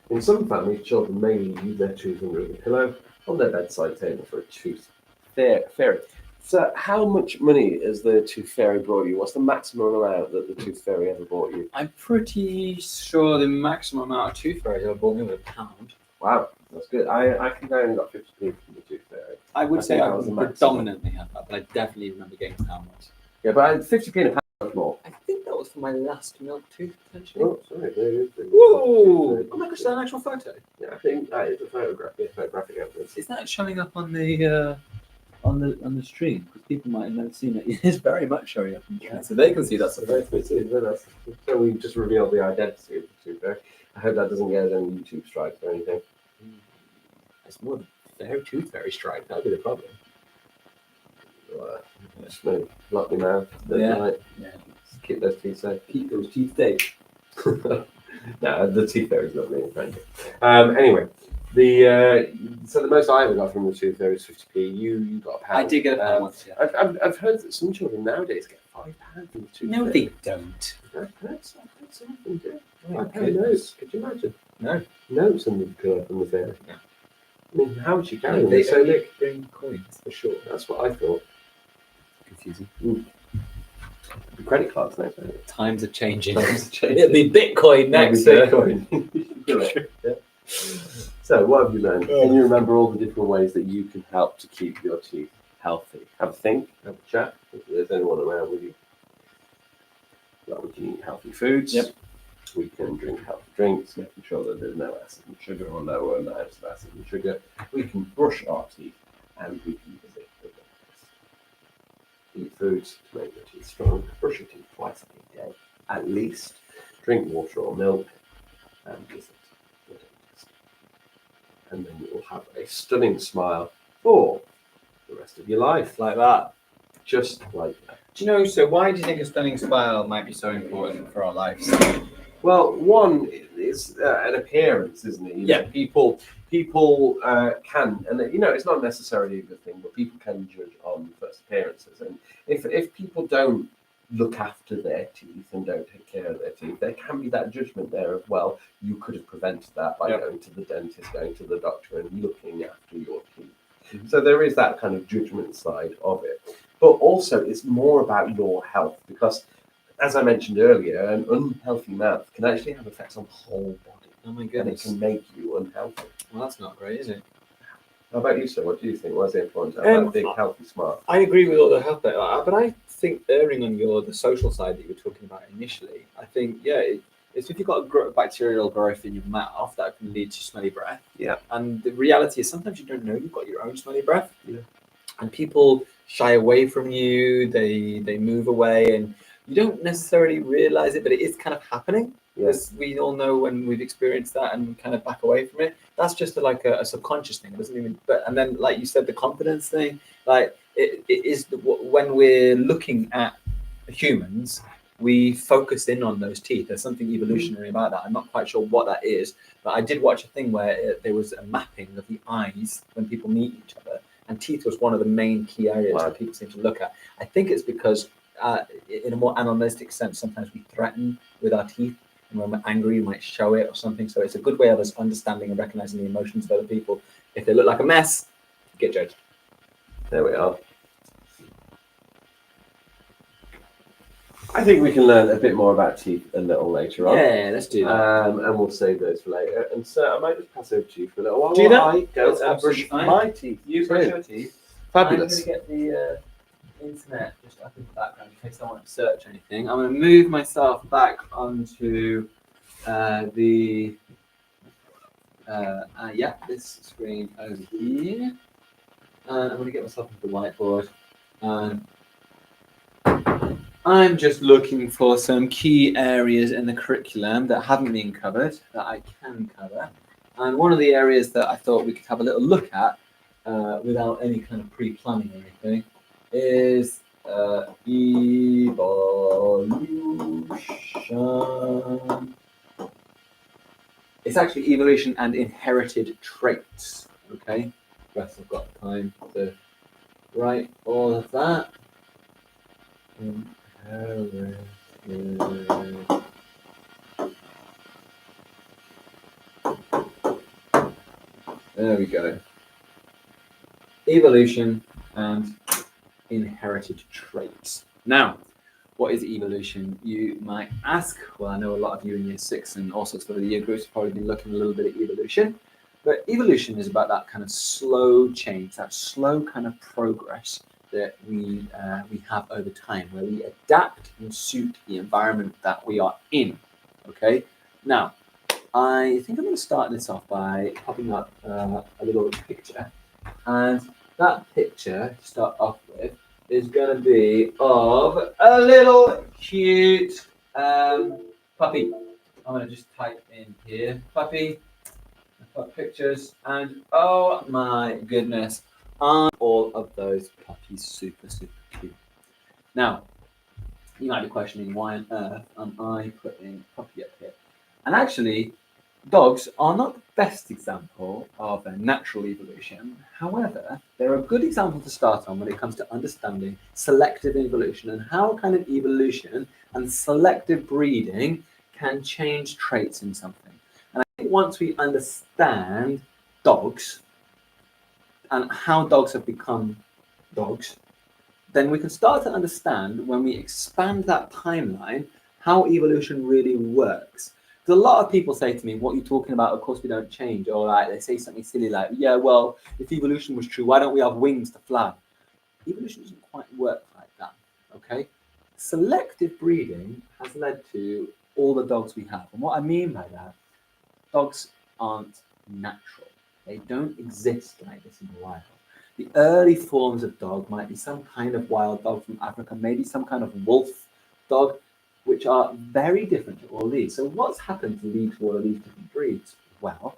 In some families, children may leave their tooth under the pillow on their bedside table for a tooth fairy. So how much money has the tooth fairy brought you? What's the maximum amount that the tooth fairy ever brought you? I'm pretty sure the maximum amount of tooth fairies ever bought me was £1. Wow, that's good. I think I only got 50p from the tooth fairy. I would say think I that was the maximum. predominantly had that, but I definitely remember getting £1 once. Yeah, but 50p and a pound much more. I think that was for my last milk tooth, potentially. Oh, sorry, there it is. Whoa! Oh my gosh, is that an actual photo? Yeah, I think that is a photographic evidence. Is that showing up on the stream? Because people might have never seen it. It's very much showing up on the stream, so they can see that's a photo. So we just revealed the identity of the tooth fairy. I hope that doesn't get us any YouTube strikes or anything. It's more the hair tooth fairy strike. That'd be the problem. Just maybe lock your mouth. Yeah. Just keep those teeth safe. Keep those teeth safe. No, the tooth fairy's not really friendly. Anyway, so the most I ever got from the tooth fairy is 50p. You got a pound. I did get a pound once. Yeah. I've heard that some children nowadays get £5 from the tooth No, fairy. they don't. I've heard some of them do. Oh, £5 notes. Could you imagine? No. Notes from the fairy. No. I mean, how would you carry them? They They're so only big. bring coins for sure. That's what I thought. Confusing. The credit cards next. Times are changing. Times change. It'll be Bitcoin next. Bitcoin. Do it. Yeah. So, what have you learned? Can you remember all the different ways that you can help to keep your teeth healthy? Have a think, have a chat. If there's anyone around with you. Well, we can eat healthy foods. Yep. We can drink healthy drinks, making sure that there's no acid and sugar or lower amounts of acid and sugar. We can brush our teeth and we can visit the dentist. Eat foods to make your teeth strong. Brush your teeth twice a day, at least. Drink water or milk and visit the dentist. And then you will have a stunning smile for the rest of your life. Like that. Just like that. Do you know, so why do you think a stunning smile might be so important for our lives? Well, one is an appearance, isn't it? You know, people can, and it's not necessarily a good thing, but people can judge on first appearances. And if people don't look after their teeth and don't take care of their teeth, there can be that judgment there of, well, you could have prevented that by going to the dentist, going to the doctor, and looking after your teeth. Mm-hmm. So there is that kind of judgment side of it. But also, it's more about your health because, as I mentioned earlier, an unhealthy mouth can actually have effects on the whole body. Oh my And it goodness. can make you unhealthy. Well, that's not great, is it? How about you, sir? What do you think? What's the importance of having a big, healthy smile? I agree with all the health bit, but I think erring on the social side that you were talking about initially, I think, it's if you've got a bacterial growth in your mouth, that can lead to smelly breath. Yeah. And the reality is sometimes you don't know you've got your own smelly breath. Yeah. And people shy away from you, they move away, and you don't necessarily realize it, but it is kind of happening. Yes, we all know when we've experienced that and kind of back away from it. That's just a subconscious thing. It doesn't even. But and then, like you said, the confidence thing. Like it is when we're looking at humans, we focus in on those teeth. There's something evolutionary about that. I'm not quite sure what that is, but I did watch a thing where there was a mapping of the eyes when people meet each other, and teeth was one of the main key areas that people seem to look at. I think it's because, in a more animalistic sense, sometimes we threaten with our teeth. And when we're angry, we might show it or something. So it's a good way of us understanding and recognizing the emotions of other people. If they look like a mess, get judged. There we are. I think we can learn a bit more about teeth a little later on. Yeah, let's do that. And we'll save those for later. And so I might just pass over to you for a little while. Do that. I go That's and brush absolutely fine. my teeth. You brush your teeth. Fabulous. I'm going to get the internet just up in the background in case I want to search anything. I'm going to move myself back onto the yeah, this screen over here. And I'm going to get myself into the whiteboard. And I'm just looking for some key areas in the curriculum that haven't been covered, that I can cover. And one of the areas that I thought we could have a little look at without any kind of pre-planning or anything is evolution. It's actually evolution and inherited traits. Okay, guess I've got time to write all of that. There we go. Evolution and inherited traits. Now, what is evolution? You might ask. Well, I know a lot of you in year 6 and all sorts of other year groups have probably been looking a little bit at evolution. But evolution is about that kind of slow change, that slow kind of progress that we have over time, where we adapt and suit the environment that we are in. Okay. Now, I think I'm going to start this off by popping up a little picture, and that picture to start off with is going to be of a little cute puppy. I'm going to just type in here, puppy. Put pictures, and oh my goodness, aren't all of those puppies super cute? Now, you might be questioning why on earth am I putting a puppy up here? And actually, dogs are not the best example of a natural evolution. However, they're a good example to start on when it comes to understanding selective evolution and how kind of evolution and selective breeding can change traits in something. And I think once we understand dogs and how dogs have become dogs, then we can start to understand, when we expand that timeline, how evolution really works. Because a lot of people say to me, what are you talking about? Of course we don't change. Or like they say something silly like, yeah, well, if evolution was true, why don't we have wings to fly? Evolution doesn't quite work like that, okay? Selective breeding has led to all the dogs we have. And what I mean by that, dogs aren't natural. They don't exist like this in the wild. The early forms of dog might be some kind of wild dog from Africa, maybe some kind of wolf dog, which are very different to all these. So what's happened to lead to all of these different breeds? Well,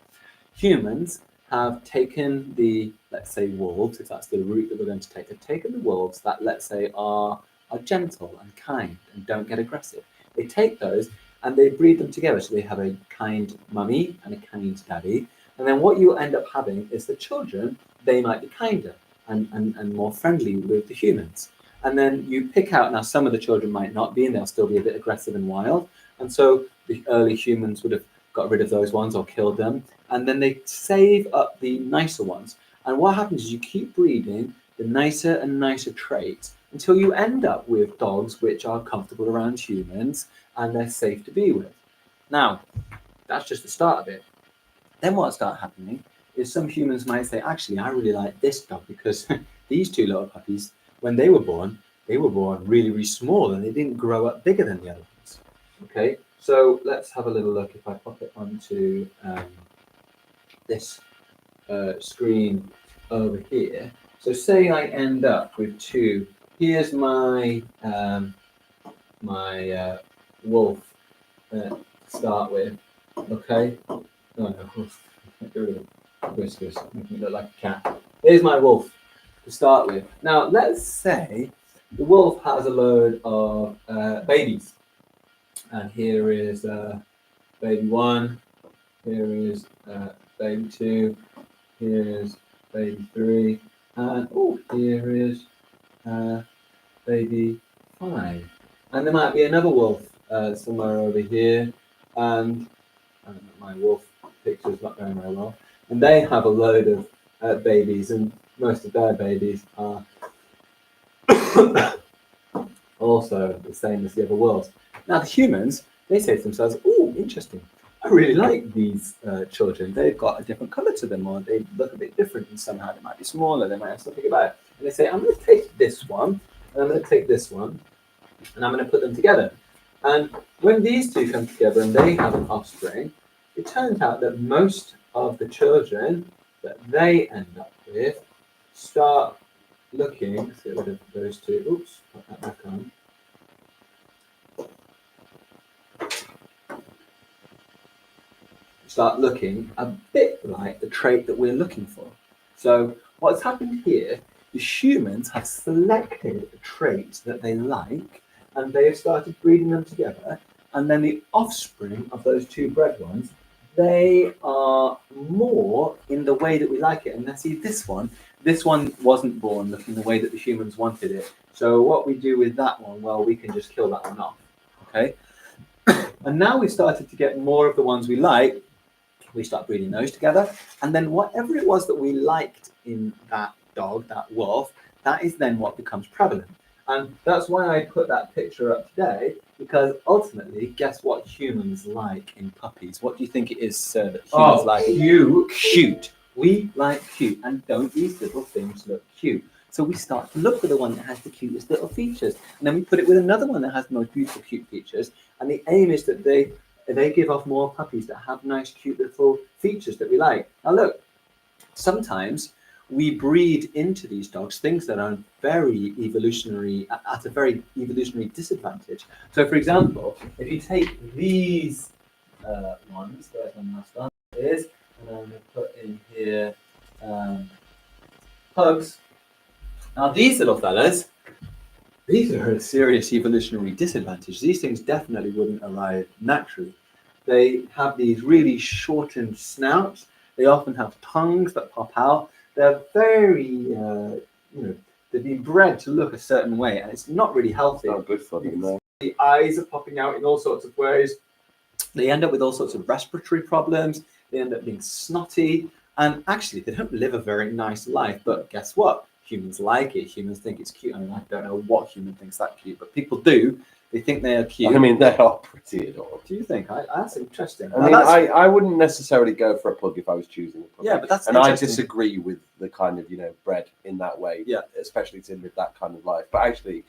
humans have taken the, let's say, wolves, if that's the route that we're going to take, have taken the wolves that, let's say, are gentle and kind and don't get aggressive. They take those and they breed them together. So they have a kind mummy and a kind daddy. And then what you end up having is the children, they might be kinder and more friendly with the humans. And then you pick out, now some of the children might not be, and they'll still be a bit aggressive and wild. And so the early humans would have got rid of those ones or killed them. And then they save up the nicer ones. And what happens is you keep breeding the nicer and nicer traits until you end up with dogs which are comfortable around humans and they're safe to be with. Now, that's just the start of it. Then what starts happening is some humans might say, actually, I really like this dog because these two little puppies, when they were born really, really small and they didn't grow up bigger than the other ones. Okay, so let's have a little look if I pop it onto this screen over here. So say I end up with two. Here's my wolf to start with. Okay. Oh no, get rid of whiskers, making it look like a cat. Here's my wolf to start with. Now let's say the wolf has a load of babies, and here is baby 1. Here is baby 2. Here is baby 3, and here is baby 5. And there might be another wolf somewhere over here, and my wolf picture is not going very well. And they have a load of babies, and most of their babies are also the same as the other wolves. Now the humans, they say to themselves, "Oh, interesting. I really like these children. They've got a different colour to them, or they look a bit different, and somehow they might be smaller. They might have something about it." And they say, "I'm going to take this one, and I'm going to take this one, and I'm going to put them together." And when these two come together and they have an offspring, it turns out that most of the children that they end up with start looking, let's get rid of those two, oops, put that back on. Start looking a bit like the trait that we're looking for. So what's happened here is humans have selected a trait that they like, and they have started breeding them together, and then the offspring of those two bred ones, they are more in the way that we like it. And let's see this one wasn't born looking the way that the humans wanted it. So what we do with that one, well, we can just kill that one off, okay? And now we've started to get more of the ones we like. We start breeding those together, and then whatever it was that we liked in that dog, that wolf, that is then what becomes prevalent. And that's why I put that picture up today, because ultimately, guess what humans like in puppies? What do you think it is, sir, that humans like? Cute. We like cute, and don't these little things look cute? So we start to look for the one that has the cutest little features, and then we put it with another one that has the most beautiful, cute features, and the aim is that they give off more puppies that have nice, cute little features that we like. Now look, sometimes we breed into these dogs things that are very evolutionary, at a very evolutionary disadvantage. So for example, if you take these ones, there's one last one, and I'm going to put in here pugs. Now these little fellas, these are a serious evolutionary disadvantage. These things definitely wouldn't arrive naturally. They have these really shortened snouts. They often have tongues that pop out. They're very, they've been bred to look a certain way, and it's not really healthy. Not good for them, no. The eyes are popping out in all sorts of ways. They end up with all sorts of respiratory problems. They end up being snotty, and actually, they don't live a very nice life. But guess what? Humans like it. Humans think it's cute. I mean, I don't know what human thinks that cute, but people do. They think they are cute. I mean, they are pretty adorable. Do you think? That's interesting. I mean, I wouldn't necessarily go for a pug if I was choosing a pug. Yeah, but that's and I interesting. disagree with the kind of, bred in that way. Yeah. Especially to live that kind of life. But actually,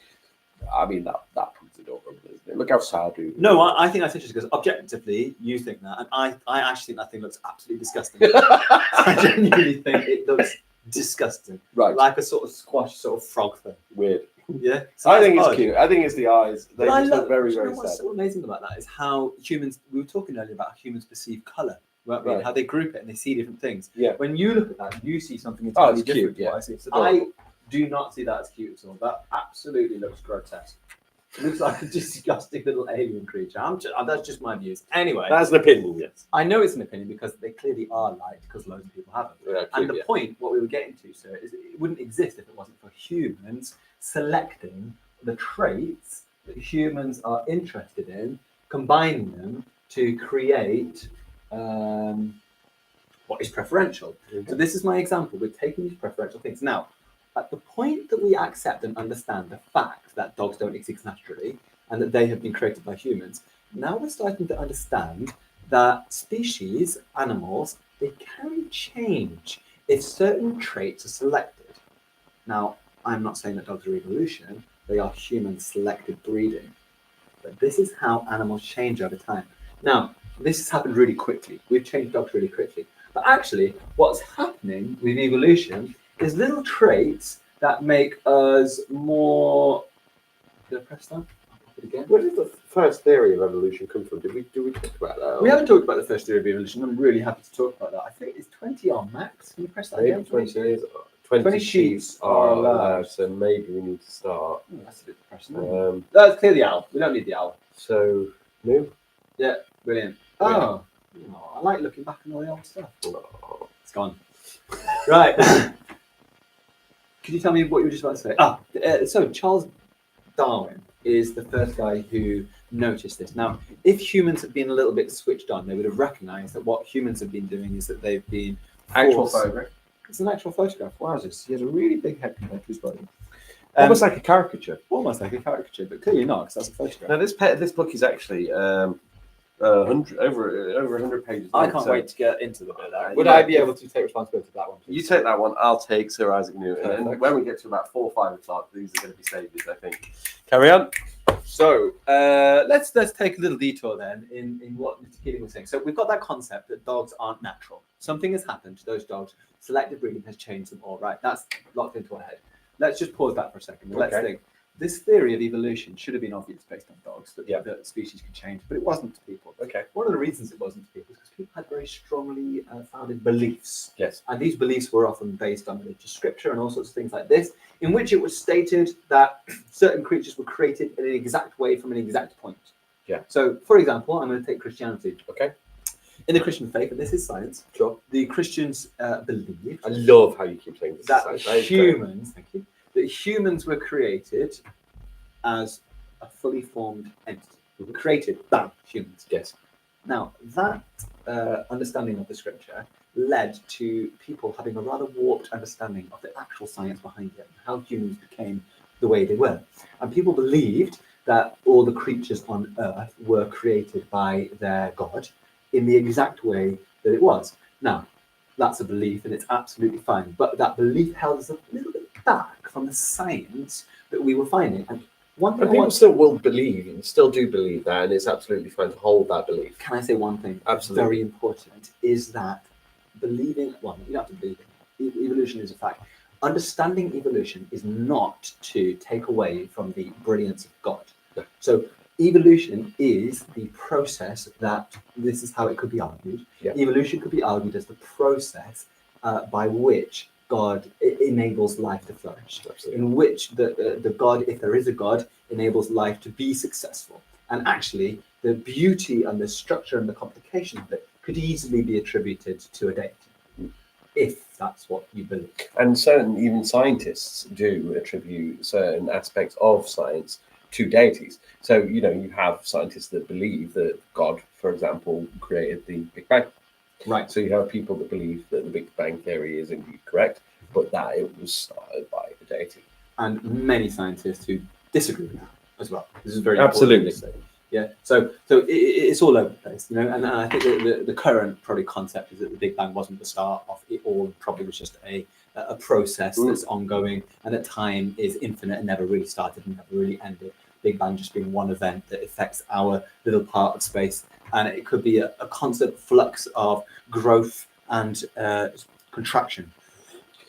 I mean, that pug's adorable, isn't it? Look how sad do. No, I think that's interesting because objectively, you think that, and I actually think that thing looks absolutely disgusting. I genuinely think it looks disgusting. Right. Like a sort of squash, sort of frog thing. Weird. Yeah. So I think it's cute. I think it's the eyes. They just look very, very What's sad. so amazing about that is how humans, we were talking earlier about how humans perceive colour, weren't we? Right. How they group it and they see different things. Yeah. When you look at that, you see something entirely it's cute, different. to yeah. what I see. It's I adorable. do not see that as cute at all. That absolutely looks grotesque. It looks like a disgusting little alien creature. That's just my views. Anyway, That's an opinion, yes. I know it's an opinion because they clearly are liked because loads of people have them. Yeah, And the yeah. point, what we were getting to, sir, is it wouldn't exist if it wasn't for humans selecting the traits that humans are interested in, combining them to create what is preferential. So this is my example. We're taking these preferential things. Now, at the point that we accept and understand the fact that dogs don't exist naturally and that they have been created by humans, now we're starting to understand that species, animals, they can change if certain traits are selected. Now, I'm not saying that dogs are evolution, they are human selected breeding. But this is how animals change over time. Now, this has happened really quickly. We've changed dogs really quickly. But actually, what's happening with evolution is little traits that make us more. Did I press that? I'll pop it again. Where did the first theory of evolution come from? Did we talk about that? We haven't talked about the first theory of evolution. I'm really happy to talk about that. I think it's 20 on max. Can you press that Maybe again? 20 sheets sheets are are allowed. allowed, so maybe we need to start. Oh, that's a bit depressing. Um, Clear the owl. We don't need the owl. so, new? Yeah, brilliant. Oh, I like looking back on all the old stuff. Oh. It's gone. Right. Could you tell me what you were just about to say? So Charles Darwin is the first guy who noticed this. Now, if humans had been a little bit switched on, they would have recognized that what humans have been doing is that they've been Actual forced- photograph. It's an actual photograph. Wowzers. He has a really big head compared to his body. Almost like a caricature. Almost like a caricature, but clearly not, because that's a photograph. Now, this book is actually over 100 pages. I long, can't so wait to get into the bit of that. Would Would I I be able to take responsibility for that one? You take that one, I'll take Sir Isaac Newton. And Perfect. when we get to about 4 or 5 o'clock, these are going to be stages, I think. Carry on. So let's take a little detour then in what Mr. Keeling was saying. So we've got that concept that dogs aren't natural. Something has happened to those dogs. Selective breeding has changed them all. Right, that's locked into our head. Let's just pause that for a second. Let's think. This theory of evolution should have been obvious based on dogs, that species could change, but it wasn't to people. Okay. One of the reasons it wasn't to people is because people had very strongly founded beliefs. Yes. And these beliefs were often based on religious scripture and all sorts of things like this, in which it was stated that certain creatures were created in an exact way from an exact point. Yeah. So, for example, I'm going to take Christianity. Okay. In the Christian faith, and this is science, Sure. the Christians believe I love how you keep saying this. that humans were created as a fully formed entity. Created, bam, humans. Yes. Now, that understanding of the scripture led to people having a rather warped understanding of the actual science behind it, and how humans became the way they were. And people believed that all the creatures on Earth were created by their God in the exact way that it was. Now, that's a belief, and it's absolutely fine. But that belief held us a little bit back from the science that we were finding. And one thing And people still will believe, and still do believe that, and it's absolutely fine to hold that belief. Can I say one thing? Absolutely. Very important is that believing, well, you don't have to believe it. Evolution is a fact. Understanding evolution is not to take away from the brilliance of God. No. So evolution is the process that, this is how it could be argued. Yeah. Evolution could be argued as the process by which God enables life to flourish. Absolutely. In which the God, if there is a God, enables life to be successful. And actually, the beauty and the structure and the complication of it could easily be attributed to a deity, if that's what you believe. And certain, even scientists do attribute certain aspects of science to deities. So, you have scientists that believe that God, for example, created the Big Bang. Right. So you have people that believe that the Big Bang theory is indeed correct, but that it was started by a deity. And many scientists who disagree with that as well. This is very Absolutely. important to say. Yeah. So it's all over the place, and I think the current probably concept is that the Big Bang wasn't the start of it all. Probably was just a process that's ongoing, and that time is infinite and never really started and never really ended. Big Bang just being one event that affects our little part of space, and it could be a constant flux of growth and contraction.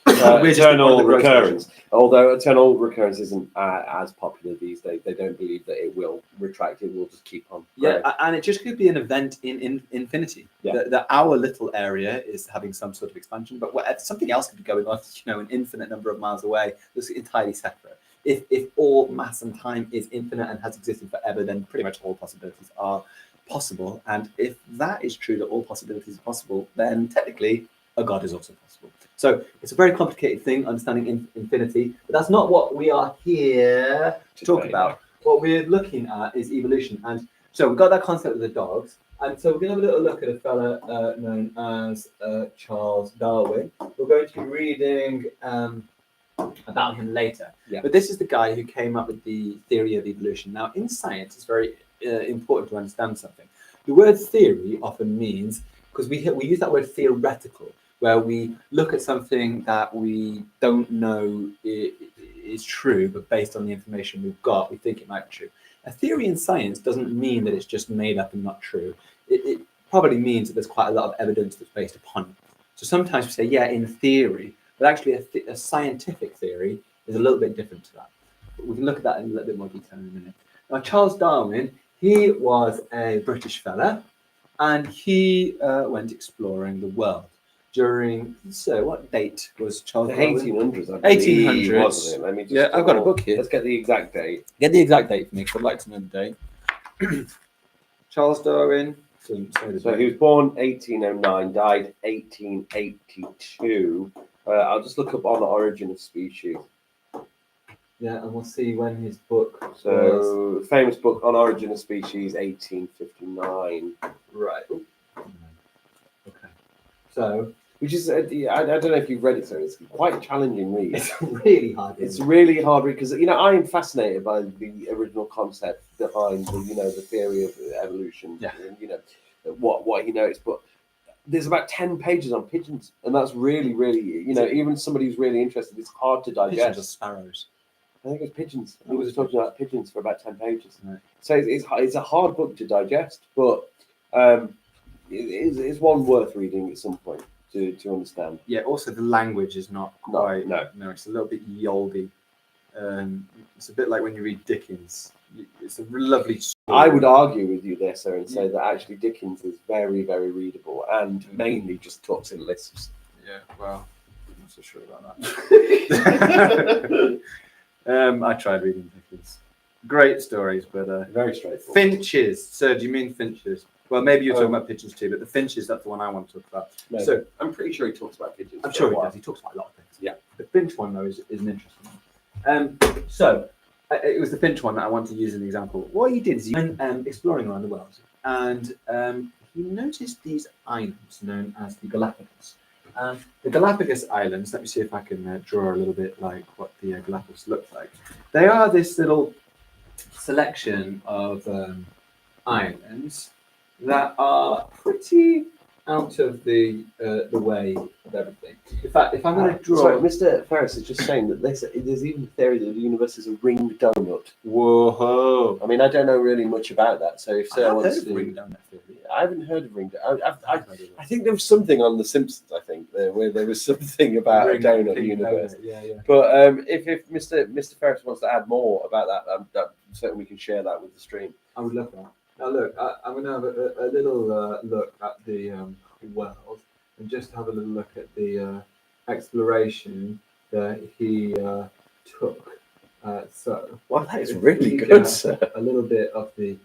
Eternal recurrence. Although eternal recurrence isn't as popular these days, they don't believe that it will retract. It will just keep on. Yeah, and it just could be an event in infinity. Yeah. That our little area is having some sort of expansion, but something else could be going on, an infinite number of miles away. That's entirely separate. If all mass and time is infinite and has existed forever, then pretty much all possibilities are possible. And if that is true, that all possibilities are possible, then technically a God is also possible. So it's a very complicated thing, understanding infinity, but that's not what we are here to talk about. What we're looking at is evolution. And so we've got that concept of the dogs. And so we're going to have a little look at a fella known as Charles Darwin. We're going to be reading about him later. Yeah. But this is the guy who came up with the theory of evolution. Now, in science, it's very important to understand something. The word theory often means, because we use that word theoretical, where we look at something that we don't know is true, but based on the information we've got, we think it might be true. A theory in science doesn't mean that it's just made up and not true. It probably means that there's quite a lot of evidence that's based upon it. So sometimes we say, yeah, in theory, but actually a scientific theory is a little bit different to that. But we can look at that in a little bit more detail in a minute. Now, Charles Darwin, he was a British fella, and he went exploring the world during, so what date was Charles The Darwin? 1800s, I believe, 1800s. wasn't it? Let me just I've got a book here. Let's get the exact date. Get the exact date for me, because I'd like to know the date. Charles Darwin. So he was born 1809, died 1882. I'll just look up On the Origin of Species. Yeah, and we'll see when his book was. So, famous book On Origin of Species, 1859. Right. Okay. So, Which is, I don't know if you've read it, so it's quite a challenging read. it's really hard. It's really hard read because I am fascinated by the original concept behind the theory of evolution. Yeah. And, what he noticed, but there's about 10 pages on pigeons, and that's really, really even somebody who's really interested, it's hard to digest. Pigeons are sparrows. I think it's pigeons. He was talking about pigeons for about 10 pages. Right. So it's a hard book to digest, but it's one worth reading at some point to understand. Yeah. Also, the language is not quite. No. It's a little bit yoldy. It's a bit like when you read Dickens. It's a lovely story. I would argue with you there, sir, and say that actually Dickens is very, very readable and mainly just talks in lists. Yeah. Well, I'm not so sure about that. I tried reading Dickens. Great stories, but Very straightforward. finches. Sir, do you mean finches? Well, maybe you're talking about pigeons too, but the finches, that's the one I want to talk about. No, So I'm pretty sure he talks about pigeons. I'm for sure a he while. does. He talks about a lot of things. Yeah. The finch one, though, is an interesting one. It was the finch one that I want to use as an example. What he did is he went exploring around the world, and he noticed these islands known as the Galapagos. The Galapagos Islands, let me see if I can draw a little bit like what the Galapagos look like. They are this little selection of islands that are pretty out of the way of everything. In fact, if I'm going to draw... Sorry, Mr. Ferris is just saying that there's even a theory that the universe is a ringed donut. Whoa! I mean, I don't know really much about that, so if Sir wants to... ring down that theory. I haven't heard of ring donut. I think there was something on The Simpsons, I think, where there was something about a donut universe. Yeah. But if Mr. Ferris wants to add more about that certainly we can share that with the stream. I would love that. Now look, I'm going to have a little look at the world and just have a little look at the exploration that he took. So, Wow, that is if really we good, get sir. a little bit of the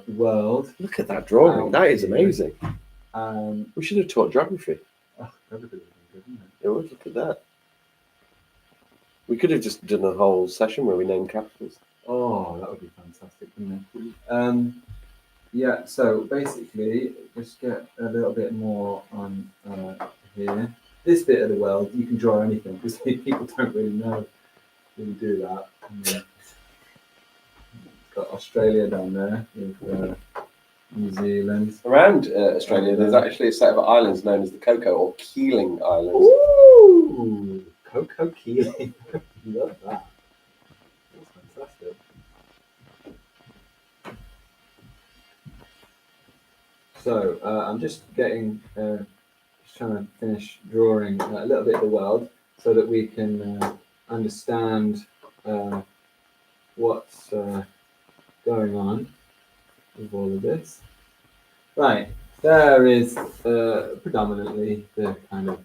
world. Look at that drawing. That is amazing. Oh, We should have taught geography. that would have been good, wouldn't it? It would. Look at that. We could have just done a whole session where we named capitals. Oh, that would be fantastic, wouldn't it? Yeah, so basically, just get a little bit more on here. This bit of the world, you can draw anything because people don't really know when you do that. Got Australia down there with New Zealand. Around Australia, there's actually a set of islands known as the Cocoa or Keeling Islands. Ooh, Cocoa Keeling. Love that. That's fantastic. So I'm just getting, just trying to finish drawing a little bit of the world so that we can understand what's going on with all of this. Right, there is predominantly the kind of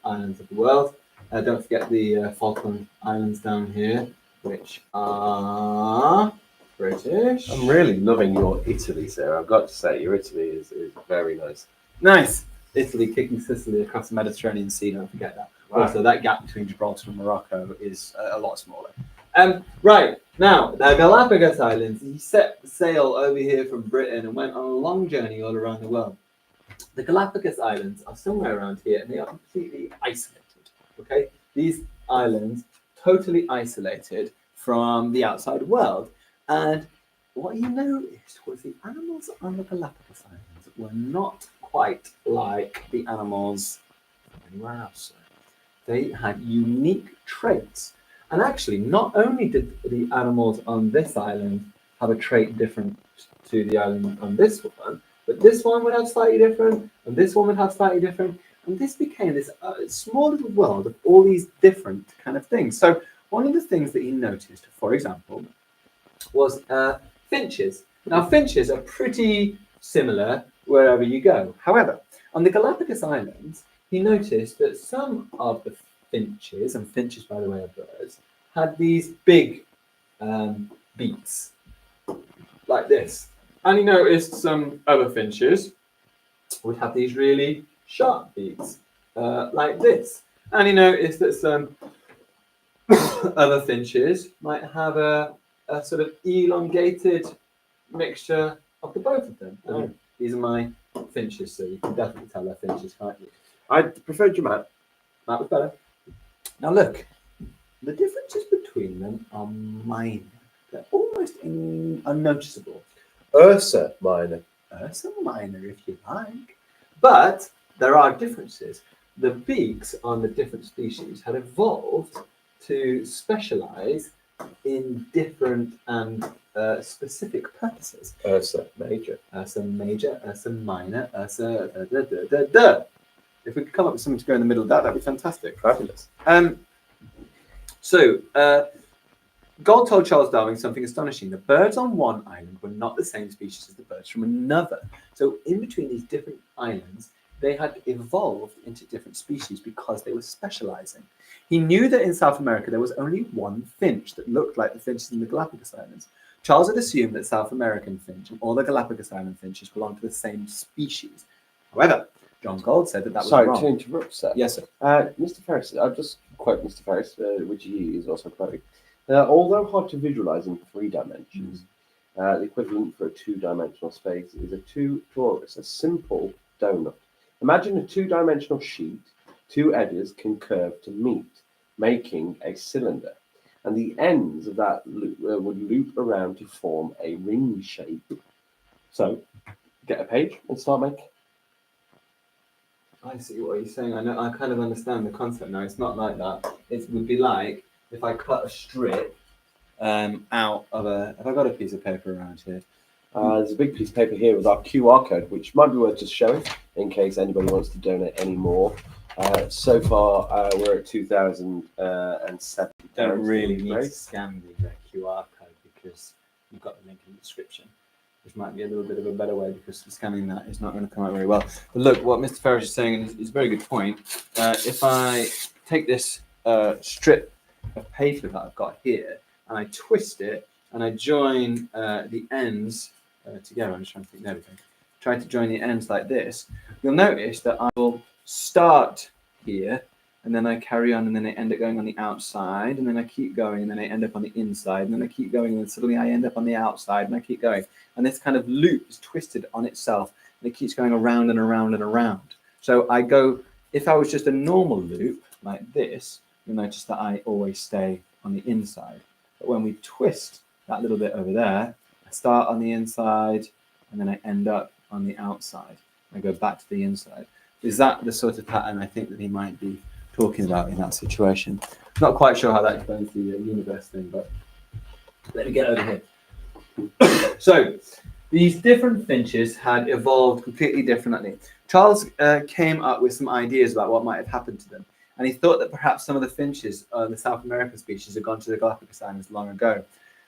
islands of the world. Don't forget the Falkland Islands down here, which are British. I'm really loving your Italy, sir. I've got to say, your Italy is very nice. Nice. Italy kicking Sicily across the Mediterranean Sea, don't forget that. Wow. Also, that gap between Gibraltar and Morocco is a lot smaller. Right, now, the Galapagos Islands, he set sail over here from Britain and went on a long journey all around the world. The Galapagos Islands are somewhere around here and they are completely isolated, okay? These islands, totally isolated from the outside world. And what he noticed was the animals on the Galapagos Islands were not quite like the animals anywhere else. They had unique traits. And actually, not only did the animals on this island have a trait different to the island on this one, but this one would have slightly different, and this one would have slightly different. And this became this small little world of all these different kind of things. So one of the things that he noticed, for example, was finches. Now, finches are pretty similar wherever you go. However, on the Galapagos Islands, he noticed that some of the finches, and finches, by the way, are birds, had these big beaks, like this. And he noticed some other finches would have these really sharp beaks, like this. And he noticed that some other finches might have a sort of elongated mixture of the both of them. And these are my finches, so you can definitely tell they're finches, can't you? I preferred your map. That was better. Now look, the differences between them are minor. They're almost unnoticeable. Ursa minor. Some minor, if you like. But there are differences. The beaks on the different species had evolved to specialize in different and specific purposes. Ursa Major. Ursa Major, Ursa Minor, Ursa da, da, da, da, da. If we could come up with something to go in the middle of that, that'd be fantastic. Fabulous. Gold told Charles Darwin something astonishing. The birds on one island were not the same species as the birds from another. So in between these different islands, they had evolved into different species because they were specializing. He knew that in South America, there was only one finch that looked like the finches in the Galapagos Islands. Charles had assumed that South American finch and all the Galapagos Island finches belonged to the same species. However, John Gold said that was Sorry wrong. to interrupt, sir. Yes, sir. Mr. Ferris, I'll just quote Mr. Ferris, which he is also quoting. Although hard to visualize in 3 dimensions, the equivalent for a 2-dimensional space is a 2 torus, a simple donut. Imagine a 2-dimensional sheet. 2 edges can curve to meet, making a cylinder, and the ends of that loop, would loop around to form a ring shape. So, get a page and start making. I see what you're saying. I kind of understand the concept now. It's not like that. It would be like if I cut a strip out of a. Have I got a piece of paper around here? There's a big piece of paper here with our QR code, which might be worth just showing in case anybody wants to donate any more. So far, we're at 2,007. Don't really need to scan the QR code because you've got the link in the description, which might be a little bit of a better way because scanning that is not going to come out very well. But look, what Mr. Ferris is saying is a very good point. If I take this strip of paper that I've got here and I twist it and I join the ends together, I'm just trying to think, there we go. Try to join the ends like this, you'll notice that I will start here and then I carry on and then I end up going on the outside and then I keep going and then I end up on the inside and then I keep going and then suddenly I end up on the outside and I keep going. And this kind of loop is twisted on itself and it keeps going around and around and around. So I go, if I was just a normal loop like this, you'll notice that I always stay on the inside. But when we twist that little bit over there, I start on the inside and then I end up on the outside. I go back to the inside. Is that the sort of pattern I think that he might be talking about in that situation? Not quite sure how that explains the universe thing, but let me get over here. So these different finches had evolved completely differently. Charles came up with some ideas about what might have happened to them. And he thought that perhaps some of the finches, the South American species, had gone to the Galapagos Islands long ago.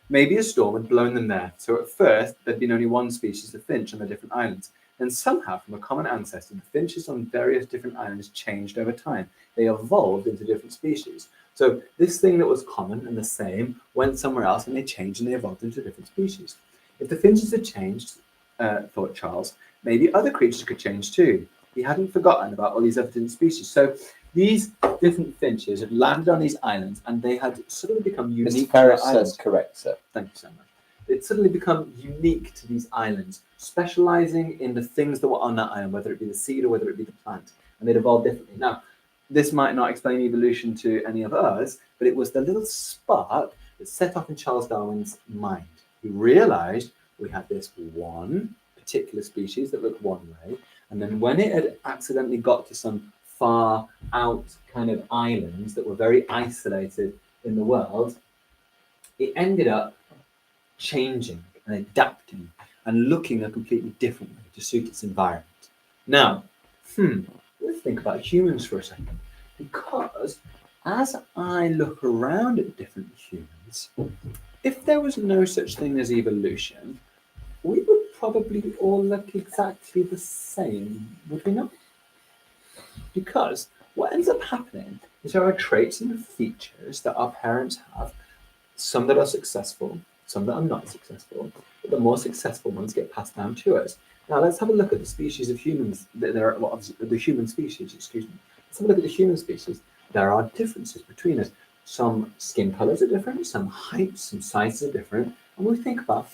Maybe a storm had blown them there. So at first, there'd been only one species of finch on the different islands. And somehow, from a common ancestor, the finches on various different islands changed over time. They evolved into different species. So this thing that was common and the same went somewhere else and they changed and they evolved into different species. If the finches had changed, thought Charles, maybe other creatures could change too. He hadn't forgotten about all these other different species. So these different finches had landed on these islands and they had suddenly become unique. Mr. Ferris says correct, sir. Thank you so much. They'd suddenly become unique to these islands, specializing in the things that were on that island, whether it be the seed or whether it be the plant, and they'd evolved differently. Now, this might not explain evolution to any of us, but it was the little spark that set off in Charles Darwin's mind. He realized we had this one particular species that looked one way, and then when it had accidentally got to some far out kind of islands that were very isolated in the world, it ended up changing and adapting and looking a completely different way to suit its environment. Now, let's think about humans for a second, because as I look around at different humans, if there was no such thing as evolution, we would probably all look exactly the same, would we not? Because what ends up happening is there are traits and features that our parents have, some that are successful, some that are not successful, but the more successful ones get passed down to us. Now let's have a look at the species of humans. The human species, excuse me. Let's have a look at the human species. There are differences between us. Some skin colors are different, some heights, some sizes are different, and we think about,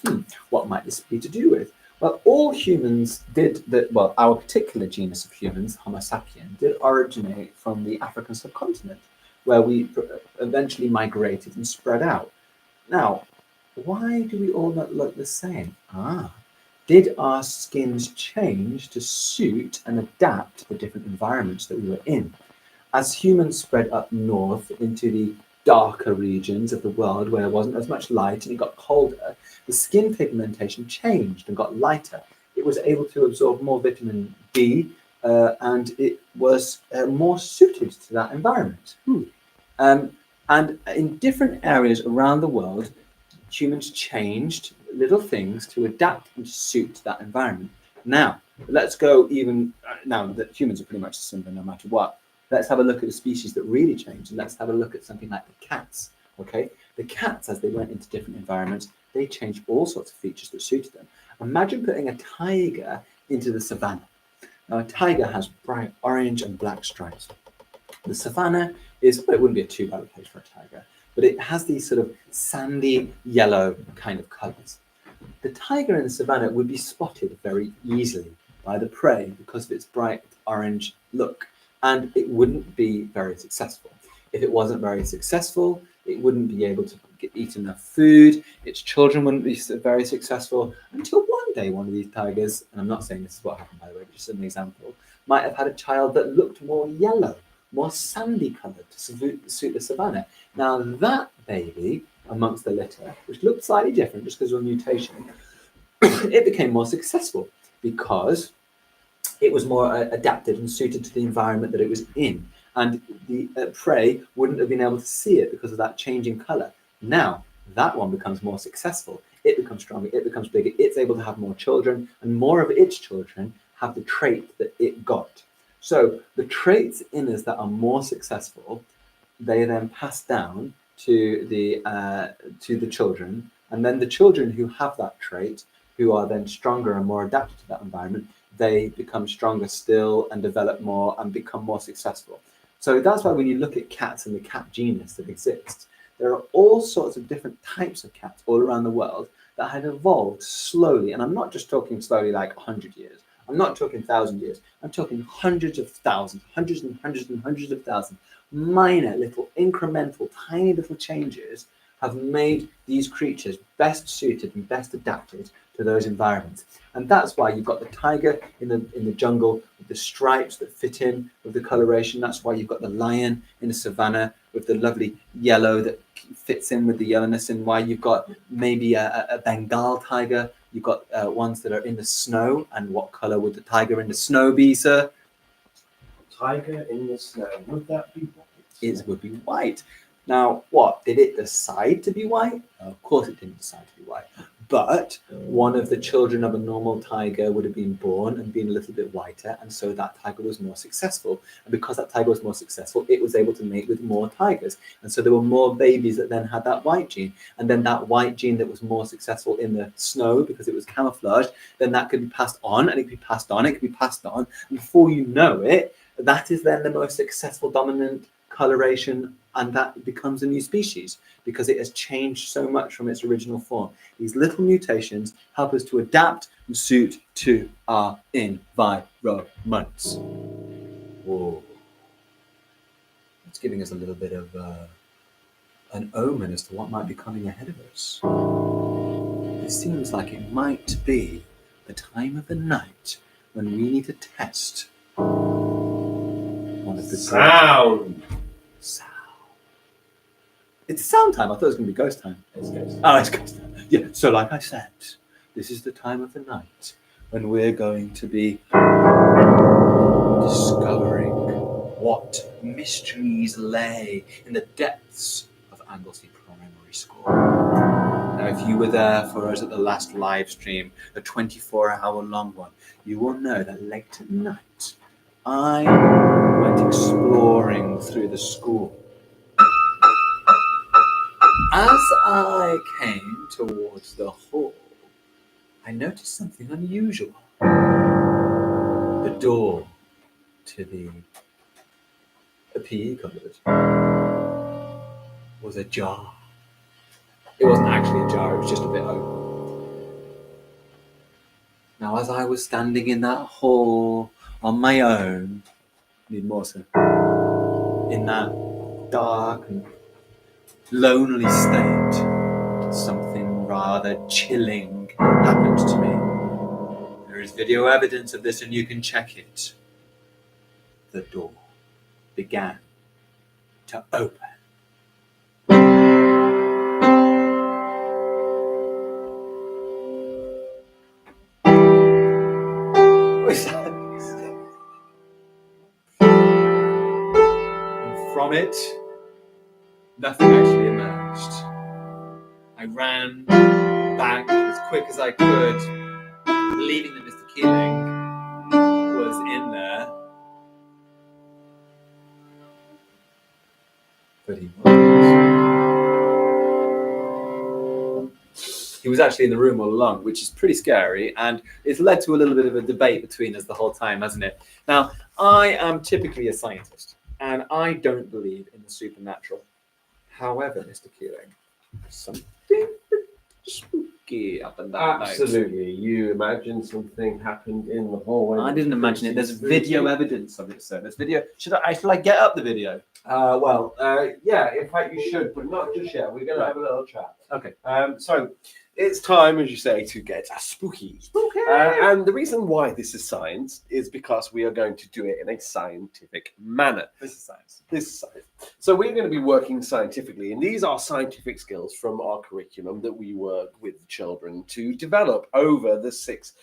what might this be to do with? Well, all humans did that. Well, our particular genus of humans, Homo sapien, did originate from the African subcontinent, where we eventually migrated and spread out. Now, why do we all not look the same? Did our skins change to suit and adapt to the different environments that we were in? As humans spread up north into the darker regions of the world where there wasn't as much light and it got colder, the skin pigmentation changed and got lighter. It was able to absorb more vitamin D, and it was more suited to that environment. And in different areas around the world, humans changed little things to adapt and suit that environment. Now, let's go even, now that humans are pretty much similar no matter what, let's have a look at the species that really changed, and let's have a look at something like the cats, okay? The cats, as they went into different environments, they changed all sorts of features that suited them. Imagine putting a tiger into the savannah. Now, a tiger has bright orange and black stripes. The savannah is, well, it wouldn't be a too bad a place for a tiger, but it has these sort of sandy yellow kind of colors. The tiger in the savannah would be spotted very easily by the prey because of its bright orange look, and it wouldn't be very successful. If it wasn't very successful, it wouldn't be able to eat enough food, its children wouldn't be very successful, until one day one of these tigers, and I'm not saying this is what happened by the way, but just an example, might have had a child that looked more yellow, more sandy coloured to suit the savannah. Now that baby amongst the litter, which looked slightly different just because of a mutation, it became more successful because it was more adapted and suited to the environment that it was in. And the prey wouldn't have been able to see it because of that changing colour. Now, that one becomes more successful. It becomes stronger, it becomes bigger, it's able to have more children, and more of its children have the trait that it got. So the traits in us that are more successful, they then pass down to the children, and then the children who have that trait, who are then stronger and more adapted to that environment, they become stronger still and develop more and become more successful. So that's why when you look at cats and the cat genus that exists, there are all sorts of different types of cats all around the world that have evolved slowly. And I'm not just talking slowly like 100 years. I'm not talking 1,000 years. I'm talking hundreds of thousands, hundreds and hundreds and hundreds of thousands. Minor little incremental tiny little changes have made these creatures best suited and best adapted to those environments. And that's why you've got the tiger in the jungle with the stripes that fit in with the coloration. That's why you've got the lion in the savannah with the lovely yellow that fits in with the yellowness, and why you've got maybe a Bengal tiger. You've got ones that are in the snow. And what color would the tiger in the snow be, sir? Tiger in the snow. Would that be white? It would be white. Now, what? Did it decide to be white? Of course it didn't decide to be white. But one of the children of a normal tiger would have been born and been a little bit whiter, and so that tiger was more successful. And because that tiger was more successful, it was able to mate with more tigers. And so there were more babies that then had that white gene. And then that white gene that was more successful in the snow because it was camouflaged, then that could be passed on, and it could be passed on, it could be passed on. And before you know it, that is then the most successful dominant coloration, and that becomes a new species because it has changed so much from its original form. These little mutations help us to adapt and suit to our environments. Whoa. It's giving us a little bit of an omen as to what might be coming ahead of us. It seems like it might be the time of the night when we need to test one of the Sound. Sound. It's sound time. I thought it was going to be ghost time. It's ghost time. Oh, it's ghost time. Yeah. So, like I said, this is the time of the night when we're going to be discovering what mysteries lay in the depths of Anglesey Primary School. Now, if you were there for us at the last live stream, a 24-hour-long one, you will know that late at night, I went exploring through the school. As I came towards the hall, I noticed something unusual. The door to the PE cupboard was ajar. It wasn't actually ajar, it was just a bit open. Now, as I was standing in that hall on my own, need more, sir, in that dark and lonely state, something rather chilling happened to me. There is video evidence of this and you can check it. The door began to open from it, nothing actually emerged. I ran back as quick as I could, believing that Mr. Keeling was in there. But he wasn't. He was actually in the room all along, which is pretty scary, and it's led to a little bit of a debate between us the whole time, hasn't it? Now, I am typically a scientist, and I don't believe in the supernatural. However, Mr. Keeling, something spooky happened that night. Absolutely. You imagine something happened in the hallway. I didn't imagine it. There's video evidence of it, sir. There's video. Should I get up the video? Yeah, in fact, you should, but not just yet. We're going to have a little chat. Okay. So it's time, as you say, to get spooky. Spooky. And the reason why this is science is because we are going to do it in a scientific manner. This is science. This is science. So we're going to be working scientifically, and these are scientific skills from our curriculum that we work with children to develop over the 6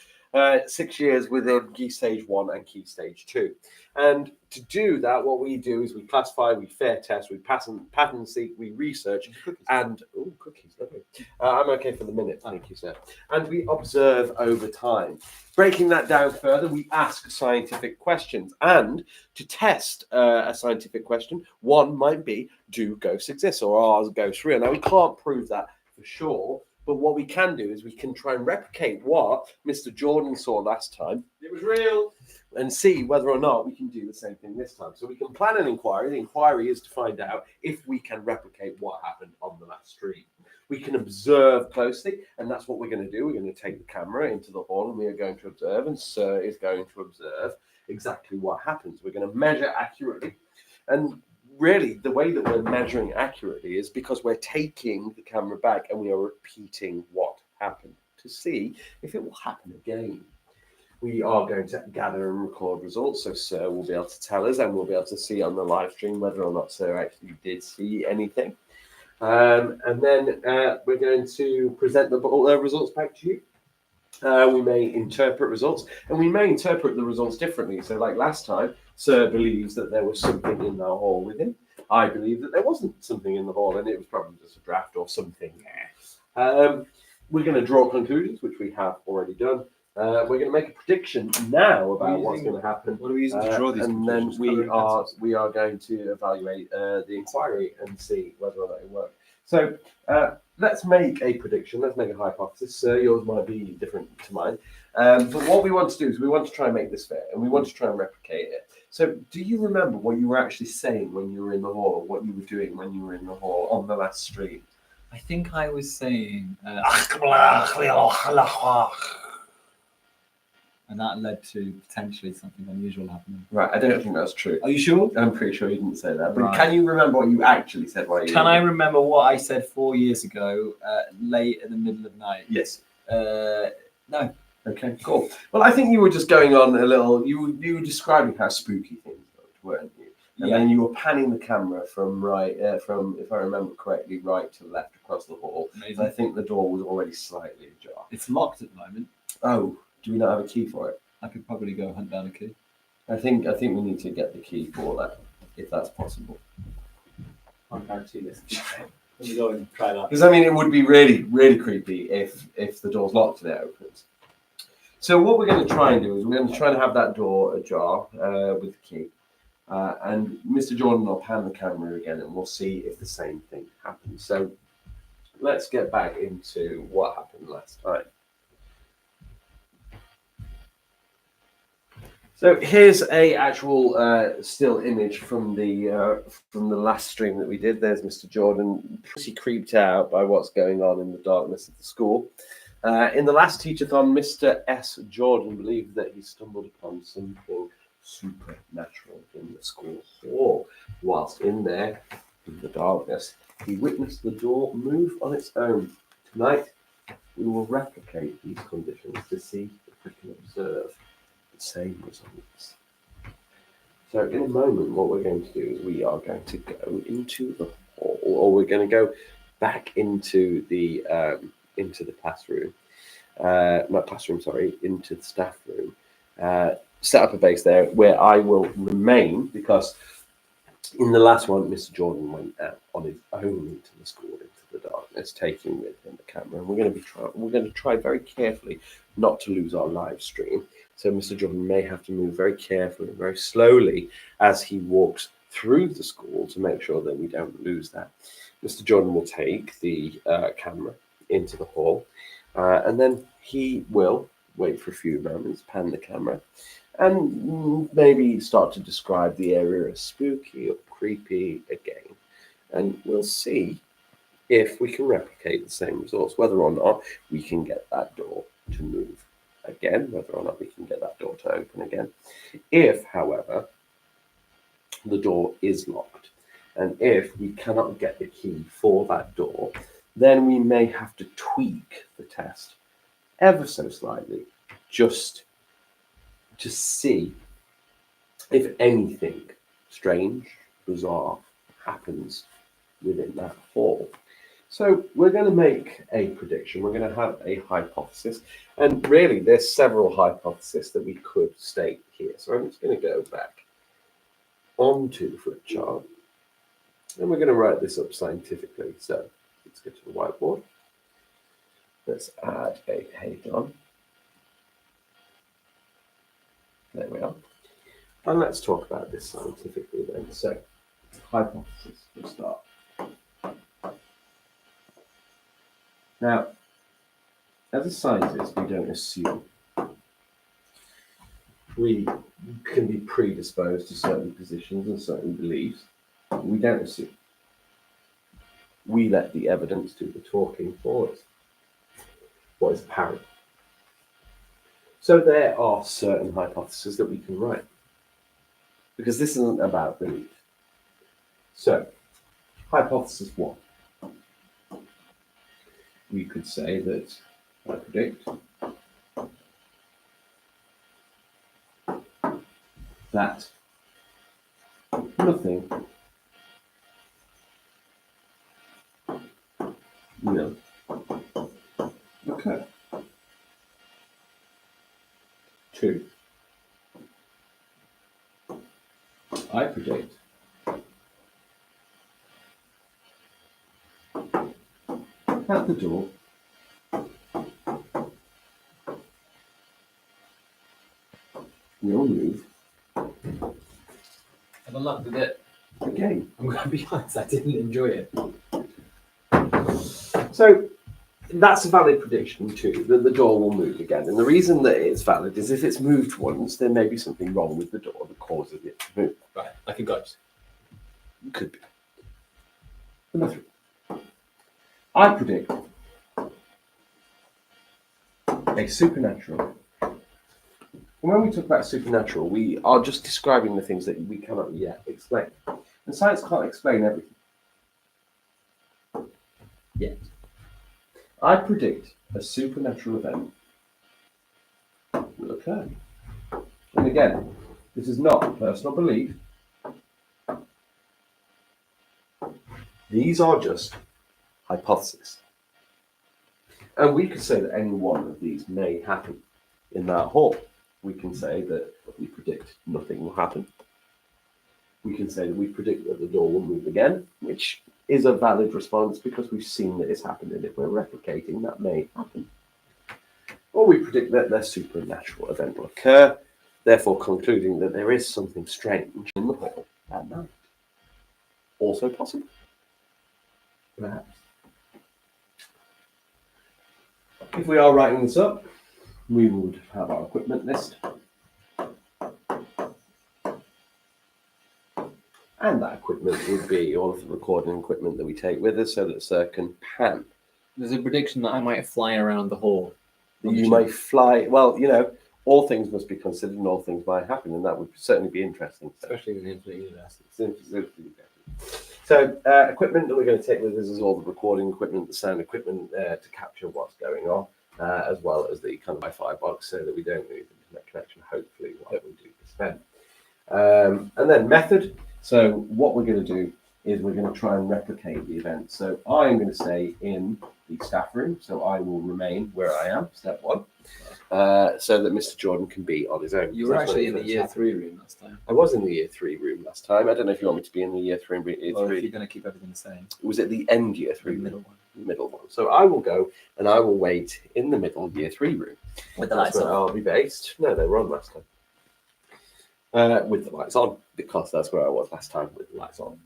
years within Key Stage 1 and Key Stage 2. And to do that, what we do is we classify, we fair test, we pattern seek, we research, and cookies, lovely. I'm okay for the minute, thank you, sir. And we observe over time. Breaking that down further, we ask scientific questions. And to test a scientific question, one might be, do ghosts exist or are ghosts real? Now, we can't prove that for sure, but what we can do is we can try and replicate what Mr. Jordan saw last time. It was real. And see whether or not we can do the same thing this time. So we can plan an inquiry. The inquiry is to find out if we can replicate what happened on the last stream. We can observe closely, and that's what we're going to do. We're going to take the camera into the hall, and we are going to observe, and Sir is going to observe exactly what happens. We're going to measure accurately. And really, the way that we're measuring accurately is because we're taking the camera back and we are repeating what happened to see if it will happen again. We are going to gather and record results, so Sir will be able to tell us, and we'll be able to see on the live stream whether or not Sir actually did see anything. And then we're going to present the results back to you. We may interpret results, and we may interpret the results differently. So like last time, Sir believes that there was something in the hall with him. I believe that there wasn't something in the hall, and it was probably just a draft or something. We're going to draw conclusions, which we have already done. We're going to make a prediction now about what's going to happen. What are we using to draw these and then conclusions? we are going to evaluate the inquiry and see whether or not it worked. So let's make a prediction. Let's make a hypothesis. Yours might be different to mine. But what we want to do is we want to try and make this fair, and we want to try and replicate it. So do you remember what you were actually saying when you were in the hall, or what you were doing when you were in the hall on the last stream? I think I was saying, and that led to potentially something unusual happening. Right, I don't think that's true. Are you sure? I'm pretty sure you didn't say that. But Right. Can you remember what you actually said while you Can were I remember what I said 4 years ago, late in the middle of the night? Yes. No. Okay, cool. Well, I think you were just going on a little. You were describing how spooky things looked, weren't you? And then you were panning the camera from from, if I remember correctly, right to left across the hall. Amazing. And I think the door was already slightly ajar. It's locked at the moment. Oh, do we not have a key for it? I could probably go hunt down a key. I think we need to get the key for that, if that's possible. I can't guarantee this. Let me go and try that. Because I mean, it would be really, really creepy if the door's locked and it opens. So what we're going to try and do is we're going to try and have that door ajar with the key. And Mr. Jordan will pan the camera again, and we'll see if the same thing happens. So let's get back into what happened last time. So here's a actual still image from the last stream that we did. There's Mr. Jordan, pretty creeped out by what's going on in the darkness of the school. In the last Teach-A-Thon, Mr. S. Jordan believed that he stumbled upon something supernatural in the school hall. Whilst in there, in the darkness, he witnessed the door move on its own. Tonight, we will replicate these conditions to see if we can observe the same results. So in a moment, what we're going to do is we are going to go into the hall, or we're going to go back into the classroom, into the staff room, set up a base there where I will remain, because In the last one, Mr. Jordan went out on his own into the school, into the darkness, taking with him the camera. And we're going to try very carefully not to lose our live stream. So Mr. Jordan may have to move very carefully and very slowly as he walks through the school to make sure that we don't lose that. Mr. Jordan will take the camera into the hall, and then he will wait for a few moments, pan the camera, and maybe start to describe the area as spooky or creepy again. And we'll see if we can replicate the same results, whether or not we can get that door to move again, whether or not we can get that door to open again. If, however, the door is locked, and if we cannot get the key for that door, then we may have to tweak the test ever so slightly, just to see if anything strange, bizarre happens within that hall. So we're going to make a prediction. We're going to have a hypothesis. And really, there's several hypotheses that we could state here. So I'm just going to go back onto the flip chart. And we're going to write this up scientifically. So let's go to the whiteboard. Let's add a page on. There we are. And let's talk about this scientifically then. So, hypothesis to start. Now, as a scientist, we don't assume. We can be predisposed to certain positions and certain beliefs. We don't assume. We let the evidence do the talking for us. What is apparent? So there are certain hypotheses that we can write, because this isn't about belief. So, hypothesis 1. We could say that I predict that nothing will occur. 2. I predict that the door will move Have a luck with it. again. I'm going to be honest, I didn't enjoy it. So that's a valid prediction too, that the door will move again. And the reason that it's valid is if it's moved once, there may be something wrong with the door that causes it to move. Right, like a ghost. Could be. Number 3. I predict a supernatural. When we talk about supernatural, we are just describing the things that we cannot yet explain. And science can't explain everything. Yet. I predict a supernatural event will occur. And again, this is not personal belief. These are just hypotheses. And we could say that any one of these may happen in that hall. We can say that we predict nothing will happen. We can say that we predict that the door will move again, which is a valid response because we've seen that it's happened, and if we're replicating, that may happen. Or we predict that a supernatural event will occur, therefore concluding that there is something strange in the hall at night. Also possible. Perhaps. If we are writing this up, we would have our equipment list. And that equipment would be all of the recording equipment that we take with us so that Sir can pan. There's a prediction that I might fly around the hall. You might fly, well, you know, all things must be considered and all things might happen, and that would certainly be interesting. Especially in the infinite universe. So, equipment that we're going to take with us is all the recording equipment, the sound equipment to capture what's going on, as well as the kind of Wi-Fi box so that we don't lose internet connection, hopefully, while we do this event. And then method. So what we're going to do is we're going to try and replicate the event. So I'm going to stay in the staff room, so I will remain where I am, step one, so that Mr. Jordan can be on his own. You were actually in the year 3 room last time. I was in the year 3 room last time. I don't know if you want me to be in the year 3 room. Or if you're going to keep everything the same. Was it the end year 3 room? Middle one. Middle one. So I will go and I will wait in the middle year 3 room. With the That's lights where on. I'll be based. No, they were on last time. With the lights on, because that's where I was last time with the lights on.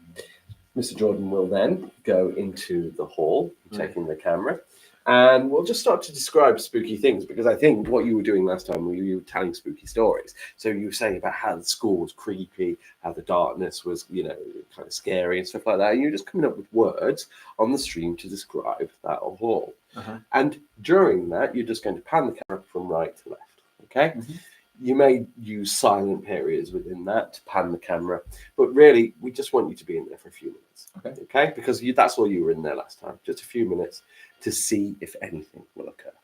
Mr. Jordan will then go into the hall, taking the camera, and we'll just start to describe spooky things, because I think what you were doing last time, you were telling spooky stories. So you were saying about how the school was creepy, how the darkness was, you know, kind of scary and stuff like that. And you're just coming up with words on the stream to describe that hall. And during that, you're just going to pan the camera from right to left, okay? You may use silent periods within that to pan the camera, but really, we just want you to be in there for a few minutes, okay? Because that's all you were in there last time, just a few minutes to see if anything will occur.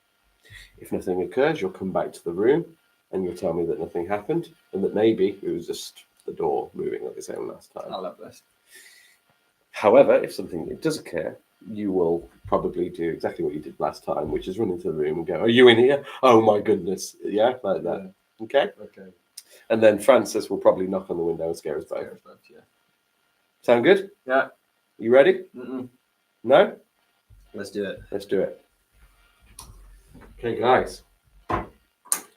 If nothing occurs, you'll come back to the room and you'll tell me that nothing happened and that maybe it was just the door moving like I said last time. I love this. However, if something does occur, you will probably do exactly what you did last time, which is run into the room and go, "Are you in here? Oh my goodness." Yeah, like that. Yeah. Okay. And then Francis will probably knock on the window and scare us both. Yeah. Sound good? Yeah. You ready? No? Let's do it. Let's do it. Okay, guys.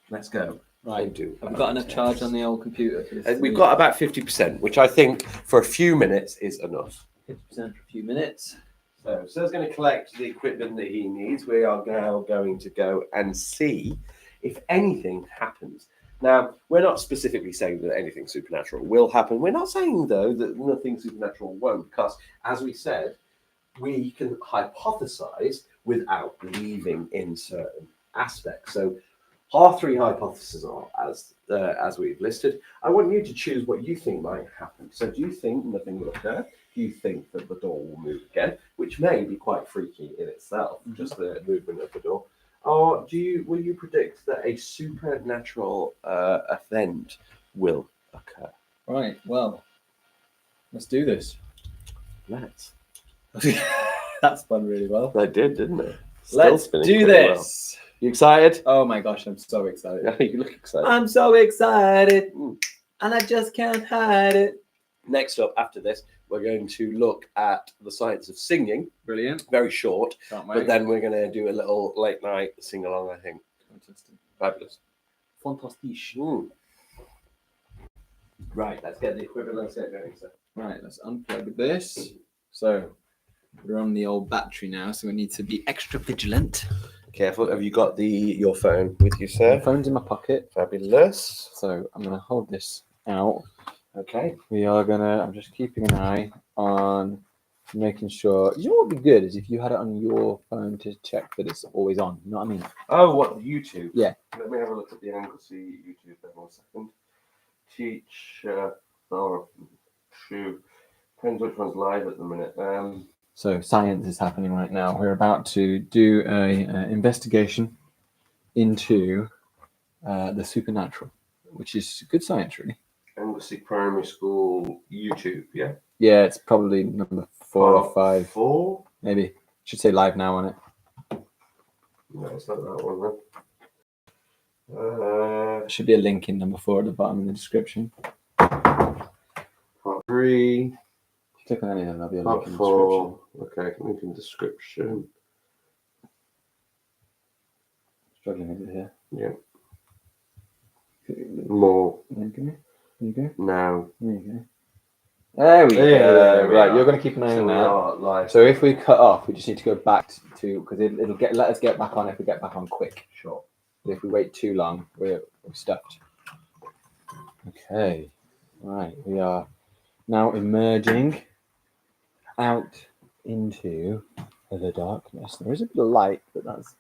Let's go. Right. I've got enough charge on the old computer. We've got about 50%, which I think for a few minutes is enough. 50% for a few minutes. So Sir's going to collect the equipment that he needs. We are now going to go and see if anything happens. Now, we're not specifically saying that anything supernatural will happen. We're not saying, though, that nothing supernatural won't, because, as we said, we can hypothesize without believing in certain aspects. So our 3 hypotheses are, as we've listed. I want you to choose what you think might happen. So do you think nothing will occur? Do you think that the door will move again, which may be quite freaky in itself, just the movement of the door? Or will you predict that a supernatural event will occur? Right, well, let's do this. Let's. That spun really well. They did, didn't it? Let's do this. Well. You excited? Oh my gosh, I'm so excited. Yeah, you look excited. I'm so excited, and I just can't hide it. Next up, after this, we're going to look at the science of singing. Brilliant. Very short. Can't wait. But then we're going to do a little late night sing along, I think. Fantastic. Fabulous. Fantastic. Right, let's get the equipment. Let's get going. So. Right, let's unplug this. So we're on the old battery now, so we need to be extra vigilant. Careful. Have you got your phone with you, sir? My phone's in my pocket. Fabulous. So I'm going to hold this out. Okay. I'm just keeping an eye on making sure. You know what would be good is if you had it on your phone to check that it's always on. You know what I mean? Oh, what, YouTube? Yeah. Let me have a look at the Anglesey YouTube for 1 second. Teach-A-Thon. Depends which one's live at the minute. So science is happening right now. We're about to do a investigation into the supernatural, which is good science, really. Anglesey Primary School YouTube, yeah? Yeah, it's probably number 4 or 5. 4? Maybe. Should say live now on it. No, it's not that one, There should be a link in number 4 at the bottom in the description. Part 3. Click on any of them, there'll be a link Part in the 4. Okay, link in description. Struggling with it here. Yeah. More. There you go. Now. There you go. There we go. we Right, are. you're going to keep an eye So on we that. are live. So if we cut off, we just need to go back to because it'll let us get back on if we get back on quick. Sure. But if we wait too long, we're stuffed. Okay. Right, we are now emerging out into the darkness. There is a bit of light, but that's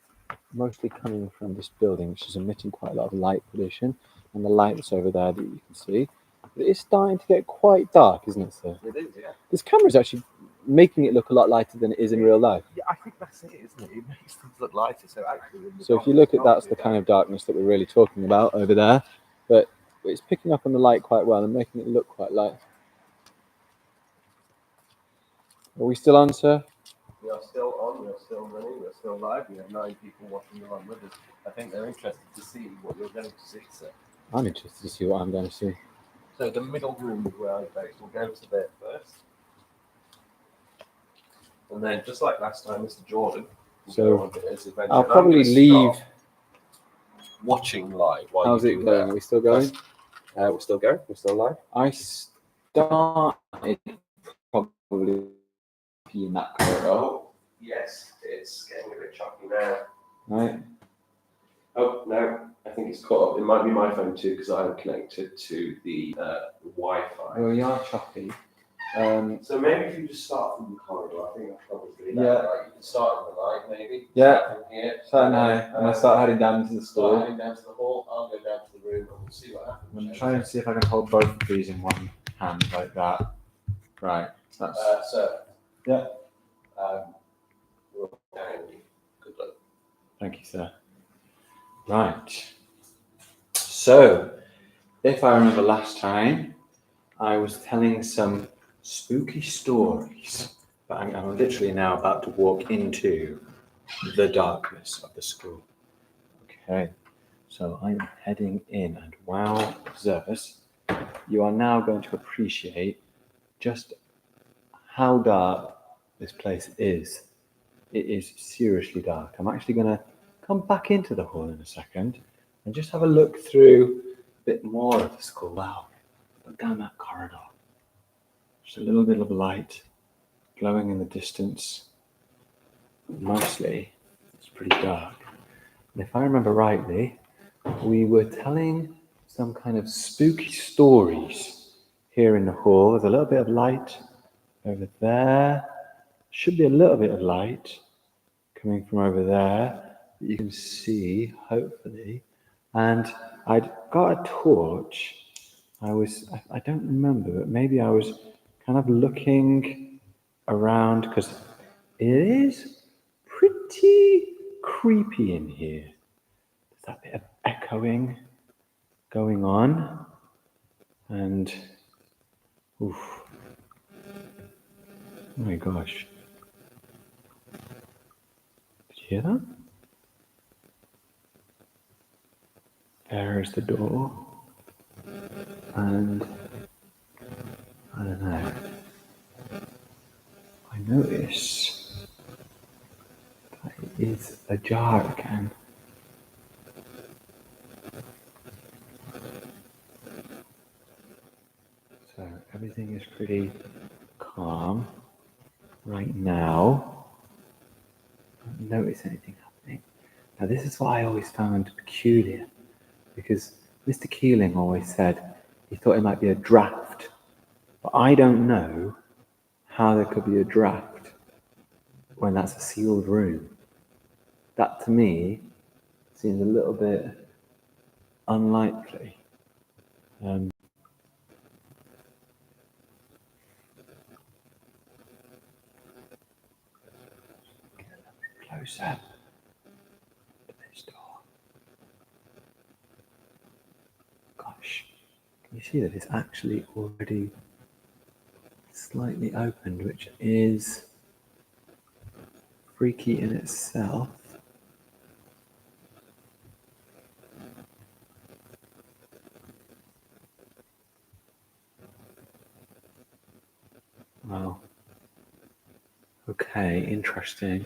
mostly coming from this building, which is emitting quite a lot of light pollution, and the light that's over there that you can see. But it's starting to get quite dark, isn't it, sir? It is, yeah. This camera is actually making it look a lot lighter than it is in real life. Yeah, I think that's it, isn't it? It makes things look lighter. So actually, So if you look at that's the kind of darkness that we're really talking about over there, but it's picking up on the light quite well and making it look quite light. Are we still on, sir? We are still on, we are still running, we're still live. We have 9 people watching along with us. I think they're interested to see what you're going to see, sir. I'm interested to see what I'm going to see. So the middle room is where I'm based. We'll go to there first. And then, just like last time, Mr. Jordan will So, go on to his adventure. I'll And I'm probably gonna leave. stop watching live while How's you it do going? that. Are we still going? We're still going. We're still live. I started probably in that corridor, Oh, yes, it's getting a bit choppy now. right? Oh, no, I think it's caught up. It might be my phone too, because I'm connected to the Wi-Fi. Well, we are choppy. So maybe if you just start from the corridor, I think that's probably Yeah. right. You can start in the light, maybe. Yeah. Start from here. So now, and I start heading down into the Start store. heading down to the hall. I'll go down to the room and we'll see what happens. I'm trying to see if I can hold both of these in one hand like that. Right. That's So, yeah. We're down. Good luck. Thank you, sir. Right. So, if I remember last time, I was telling some spooky stories, but I'm literally now about to walk into the darkness of the school. Okay. So I'm heading in, and wow, observers, you are now going to appreciate just how dark this place is. It is seriously dark. I'm actually going to come back into the hall in a second and just have a look through a bit more of the school. Wow, look down that corridor. Just a little bit of light glowing in the distance. Mostly, it's pretty dark. And if I remember rightly, we were telling some kind of spooky stories here in the hall. There's a little bit of light over there. Should be a little bit of light coming from over there that you can see, hopefully. And I'd got a torch. I don't remember, but maybe I was kind of looking around because it is pretty creepy in here. There's that bit of echoing going on. And, oof. Oh my gosh. Did you hear that? There's the door. And I don't know. I notice that it is ajar again. So everything is pretty calm right now. I don't notice anything happening. Now this is what I always found peculiar, because Mr. Keeling always said he thought it might be a draft, but I don't know how there could be a draft when that's a sealed room. That to me seems a little bit unlikely. Get a little bit closer to this door. Gosh, can you see that it's actually already slightly opened, which is freaky in itself. Wow. Okay, interesting.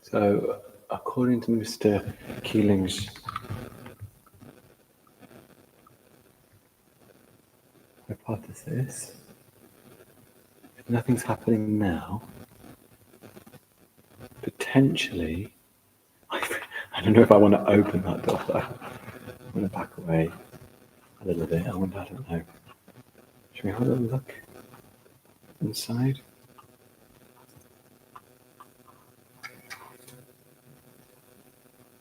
So, according to Mr. Keeling's hypothesis, if nothing's happening now, potentially, I don't know if I want to open that door though. I'm going to back away a little bit. I don't know. Should we have a little look inside?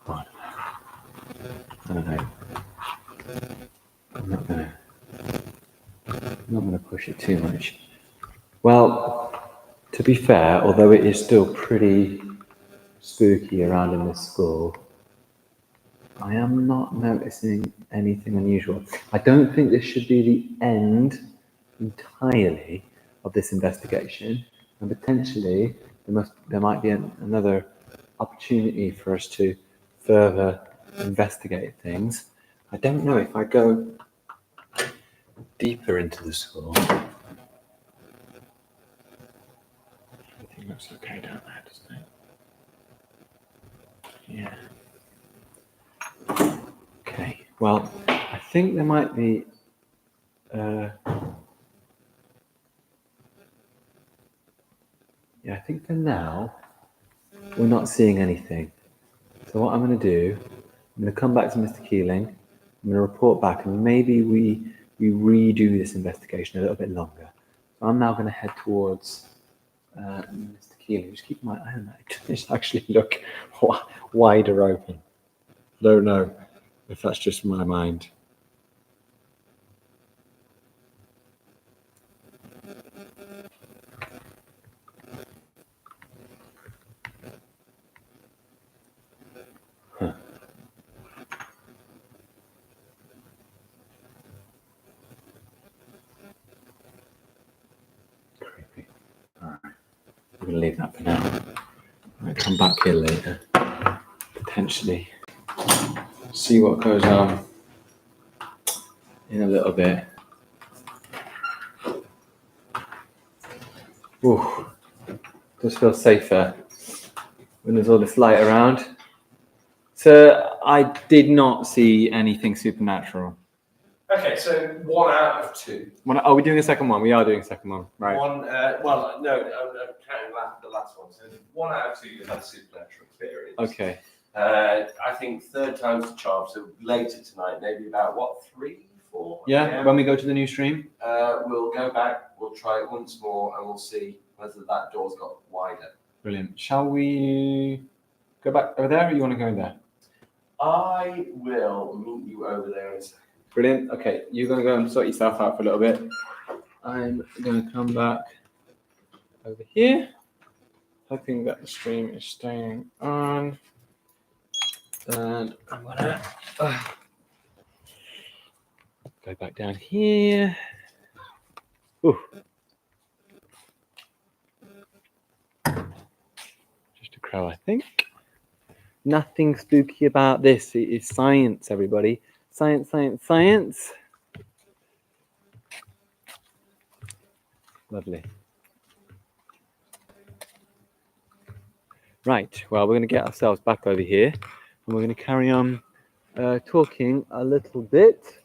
Oh, I don't know. I'm not gonna push it too much. Well, to be fair, although it is still pretty spooky around in this school, I am not noticing anything unusual. I don't think this should be the end entirely of this investigation. And potentially there might be another opportunity for us to further investigate things. I don't know if I go deeper into the skull. Everything looks okay down there, doesn't it? Yeah. Okay. Well, I think there might be. Yeah, I think for now we're not seeing anything. So what I'm going to do, I'm going to come back to Mr. Keeling. I'm going to report back, and maybe we redo this investigation a little bit longer. So I'm now going to head towards Mr. Keeling. Just keep my eye on that. Just actually look wider open. I don't know if that's just my mind. Creepy. All right. I'm going to leave that for now. I'm going to come back here later. Potentially see what goes on in a little bit. Ooh, just feel safer when there's all this light around. So I did not see anything supernatural. Okay, so 1 out of 2. Are we doing a second one? We are doing a second one, right? One, well, no, I'm counting the last one. So 1 out of 2, you had a supernatural experience. Okay. I think third time's the charm. So later tonight, maybe about what, 3, 4? Yeah, when we go to the new stream? We'll go back, we'll try it once more, and we'll see whether that door's got wider. Brilliant. Shall we go back over there, or you want to go in there? I will meet you over there in a second. Brilliant. Okay, you're going to go and sort yourself out for a little bit. I'm going to come back over here, hoping that the stream is staying on. And I'm going to go back down here. Ooh. Just a crow, I think. Nothing spooky about this. It is science, everybody. Science, science, science. Lovely. Right, well, we're going to get ourselves back over here, and we're going to carry on talking a little bit.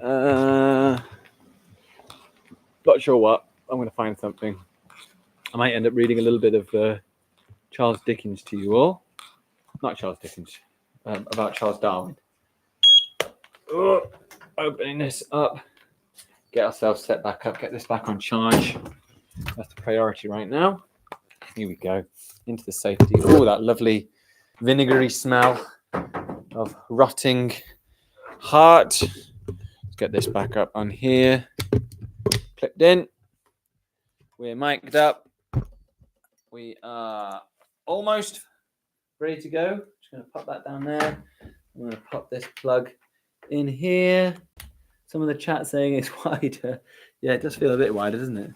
Not sure what. I'm going to find something. I might end up reading a little bit of Charles Dickens to you all. Not Charles Dickens, about Charles Darwin. Opening this up. Get ourselves set back up, get this back on charge. That's the priority right now. Here we go. Into the safety. Oh, that lovely vinegary smell of rotting heart. Let's get this back up on here. Clipped in. We're mic'd up. We are almost ready to go. Just going to pop that down there. I'm going to pop this plug in here. Some of the chat saying it's wider. Yeah, it does feel a bit wider, doesn't it?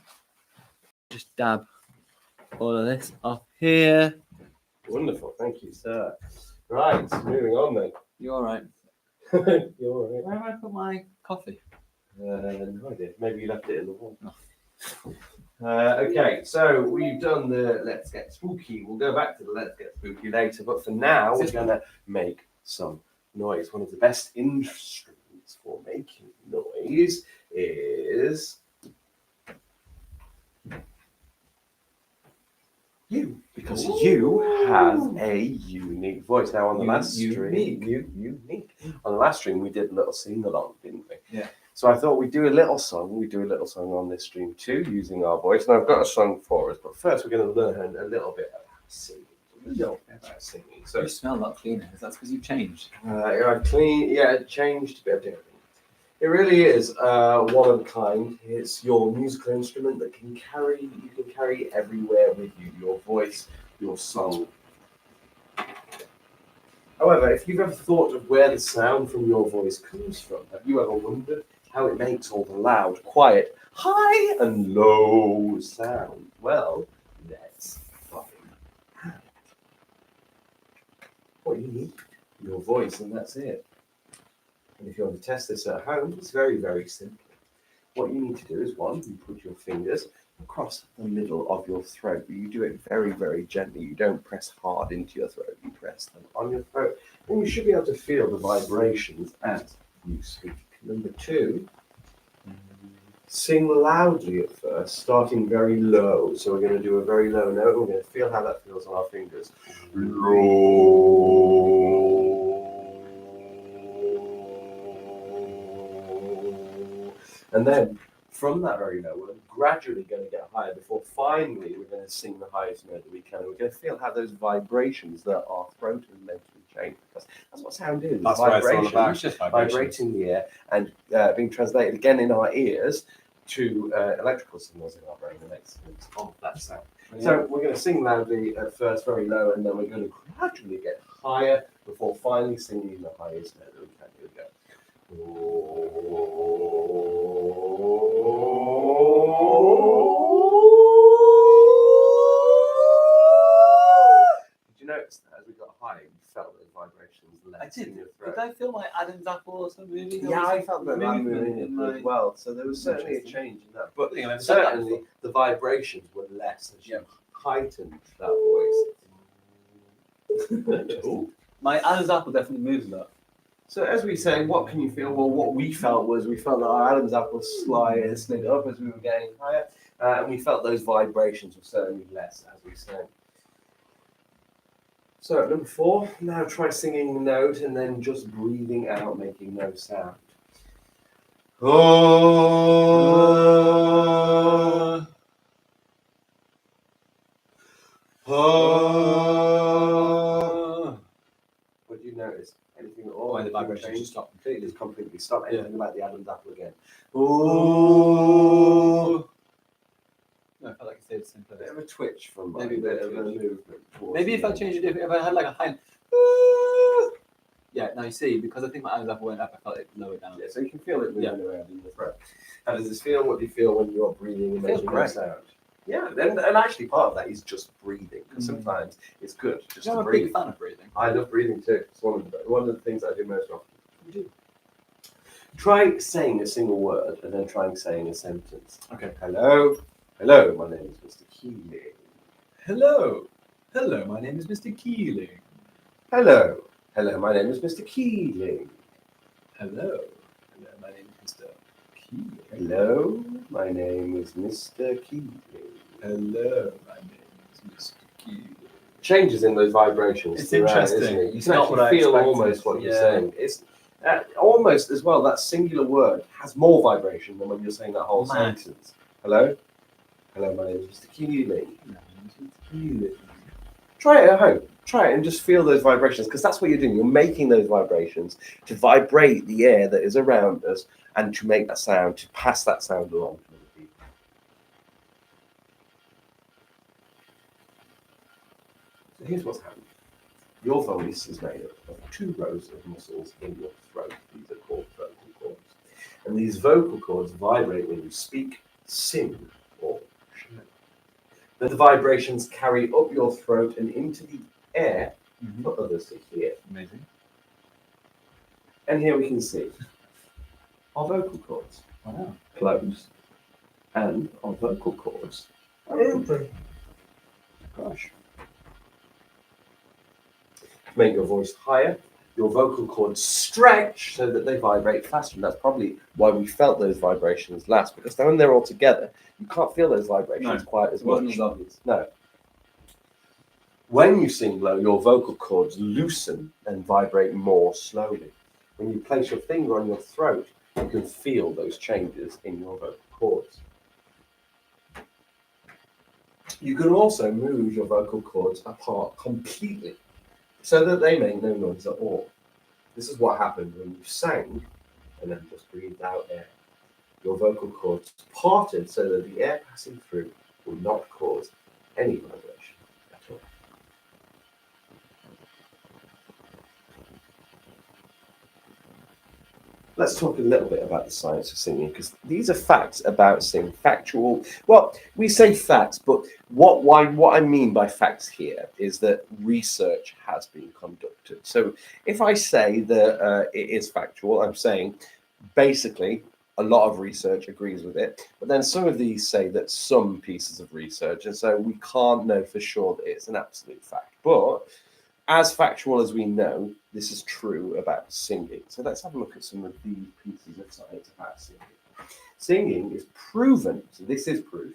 Just dab all of this off here. Wonderful, thank you, sir. Right, moving on then. You all right? You're all right. Where have I put my coffee? No idea. Maybe you left it in the wall. Okay, so we've done the Let's Get Spooky. We'll go back to the Let's Get Spooky later, but for now, we're going to make some noise. One of the best instruments for making noise is you, because you have a unique voice. Now, on the last stream, unique. On the last stream, we did a little sing-along, didn't we? Yeah. So I thought we'd do a little song. We do a little song on this stream too, using our voice. And I've got a song for us, but first we're going to learn a little bit about singing. So You smell a lot cleaner. That's because you've changed. I've changed a bit of everything. It really is one of a kind. It's your musical instrument that you can carry everywhere with you. Your voice, your song. However, if you've ever thought of where the sound from your voice comes from, have you ever wondered how it makes all the loud, quiet, high and low sound? Well, let's find out. What you need, your voice, and that's it. And if you want to test this at home, it's very, very simple. What you need to do is, one, you put your fingers across the middle of your throat, but you do it very, very gently. You don't press hard into your throat, you press them on your throat. And you should be able to feel the vibrations as you speak. Number two, sing loudly at first, starting very low. So we're going to do a very low note, and we're going to feel how that feels on our fingers. Low. And then from that very low, we're gradually going to get higher before finally we're going to sing the highest note that we can. And we're going to feel how those vibrations that our throat and mentally change. Because that's what sound is. That's what it's all about. It's just Vibrating the air and being translated again in our ears to electrical signals in our brain. And makes of that sound. So we're going to sing loudly at first, very low, and then we're going to gradually get higher before finally singing the highest note that we can. Here we go. Did you notice that as we got higher, you felt those vibrations less in your throat? Did I feel my Adam's apple or something moving? Yeah, I felt that moving in my... as well. So there was certainly a change in that. But I've certainly the vibrations were less as you heightened that voice. My Adam's apple definitely moves a lot. So as we say, what can you feel? Well, what we felt was we felt that our Adam's apple slid up as we were getting higher, and we felt those vibrations were certainly less as we sang. So number 4, now try singing the note and then just breathing out, making no sound. Oh. Oh. What do you notice? Anything at all? Why the vibrations just stop completely. Just completely stop. Anything about the Adam's apple again? Oh. No, I felt like it stayed the same place. Bit of a twitch from Maybe a bit of a movement. Maybe if I changed it, if I had like a high. Yeah, now you see, because I think my Adam's apple went up, I felt it lower down. Yeah, so you can feel it moving around in the throat. How does this feel? What do you feel when you're breathing and making no sound? Yeah, and actually part of that is just breathing. Because sometimes it's good just to breathe. I'm a big fan of breathing. I love breathing too. It's one of the things I do most often. You do. Try saying a single word and then trying saying a sentence. Okay. Hello. Hello, my name is Mr. Keeling. Hello. Hello, my name is Mr. Keeling. Hello. Hello, my name is Mr. Keeling. Hello. Hello, my name is Mr. Keeling. Hello, my name is Mr. Keeling. Hello, my name is Mr. Keeling. Changes in those vibrations. It's interesting. Isn't it? You It's can not actually what I feel expected. almost what you're saying. It's almost as well, that singular word has more vibration than when you're saying that whole sentence. Hello? Hello, my name is Mr. Keeling. Try it at home. Try it and just feel those vibrations, because that's what you're doing. You're making those vibrations to vibrate the air that is around us and to make that sound, to pass that sound along to other people. So here's what's happening. Your voice is made up of 2 rows of muscles in your throat. These are called vocal cords. And these vocal cords vibrate when you speak, sing, or shout. Then the vibrations carry up your throat and into the air for others to hear. Amazing. And here we can see our vocal cords closed and our vocal cords are open. Gosh. To make your voice higher, your vocal cords stretch so that they vibrate faster. And that's probably why we felt those vibrations last, because when they're all together, you can't feel those vibrations quite as much. No. When you sing low, your vocal cords loosen and vibrate more slowly. When you place your finger on your throat, you can feel those changes in your vocal cords. You can also move your vocal cords apart completely so that they make no noise at all. This is what happened when you sang and then just breathed out air. Your vocal cords parted so that the air passing through will not cause any vibration at all. Let's talk a little bit about the science of singing, because these are facts about singing, factual. Well, we say facts, but what I mean by facts here is that research has been conducted. So if I say that it is factual, I'm saying basically a lot of research agrees with it, but then some of these say that some pieces of research, and so we can't know for sure that it's an absolute fact. But as factual as we know, this is true about singing. So let's have a look at some of these pieces of science about singing. Singing is proven, so this is proof,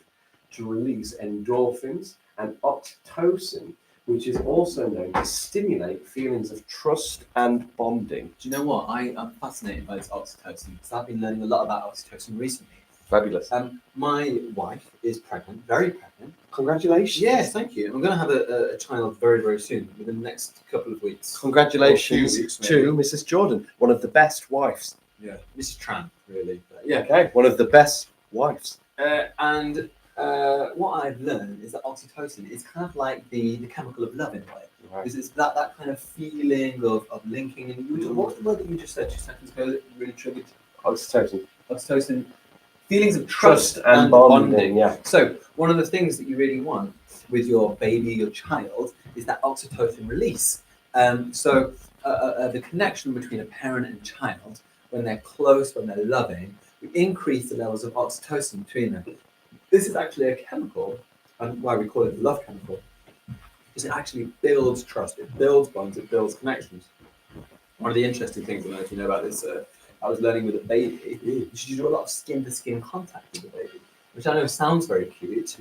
to release endorphins and oxytocin, which is also known to stimulate feelings of trust and bonding. Do you know what? I am fascinated by this oxytocin because I've been learning a lot about oxytocin recently. Fabulous. My wife is pregnant, very pregnant. Congratulations. Yes, thank you. I'm going to have a child very, very soon, within the next couple of weeks. Congratulations Or a few weeks, to maybe. Mrs. Jordan, one of the best wives. Yeah, Mrs. Tran, really. But yeah. Okay, one of the best wives. And what I've learned is that oxytocin is kind of like the chemical of love in a way. Right. Because it's that kind of feeling of linking. And what was the word that you just said 2 seconds ago that really triggered? Oxytocin. Oxytocin. Feelings of trust and bonding. Yeah. So one of the things that you really want with your baby, your child, is that oxytocin release. So the connection between a parent and child, when they're close, when they're loving, we increase the levels of oxytocin between them. This is actually a chemical, and why we call it the love chemical, is it actually builds trust, it builds bonds, it builds connections. One of the interesting things, I don't know if you know about this, I was learning with a baby, you should do a lot of skin-to-skin contact with the baby, which I know sounds very cute,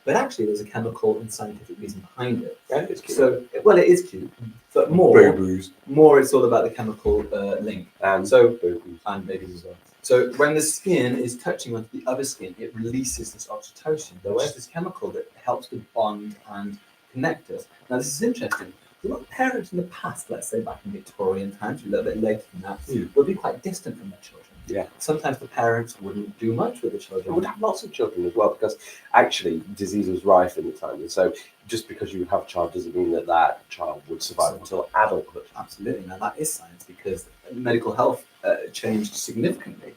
but actually there's a chemical and scientific reason behind it. Yeah, it's cute. So, well, it is cute, but more it's all about the chemical link. And And babies as well. So when the skin is touching onto the other skin, it releases this oxytocin, which is this chemical that helps to bond and connect us. Now, this is interesting. A lot of parents in the past, let's say back in Victorian times, a little bit later than that, would be quite distant from their children. Yeah. Sometimes the parents wouldn't do much with the children. We would have lots of children as well, because actually disease was rife in the time, and so just because you would have a child doesn't mean that that child would survive until adulthood. Absolutely. Now that is science, because medical health changed significantly.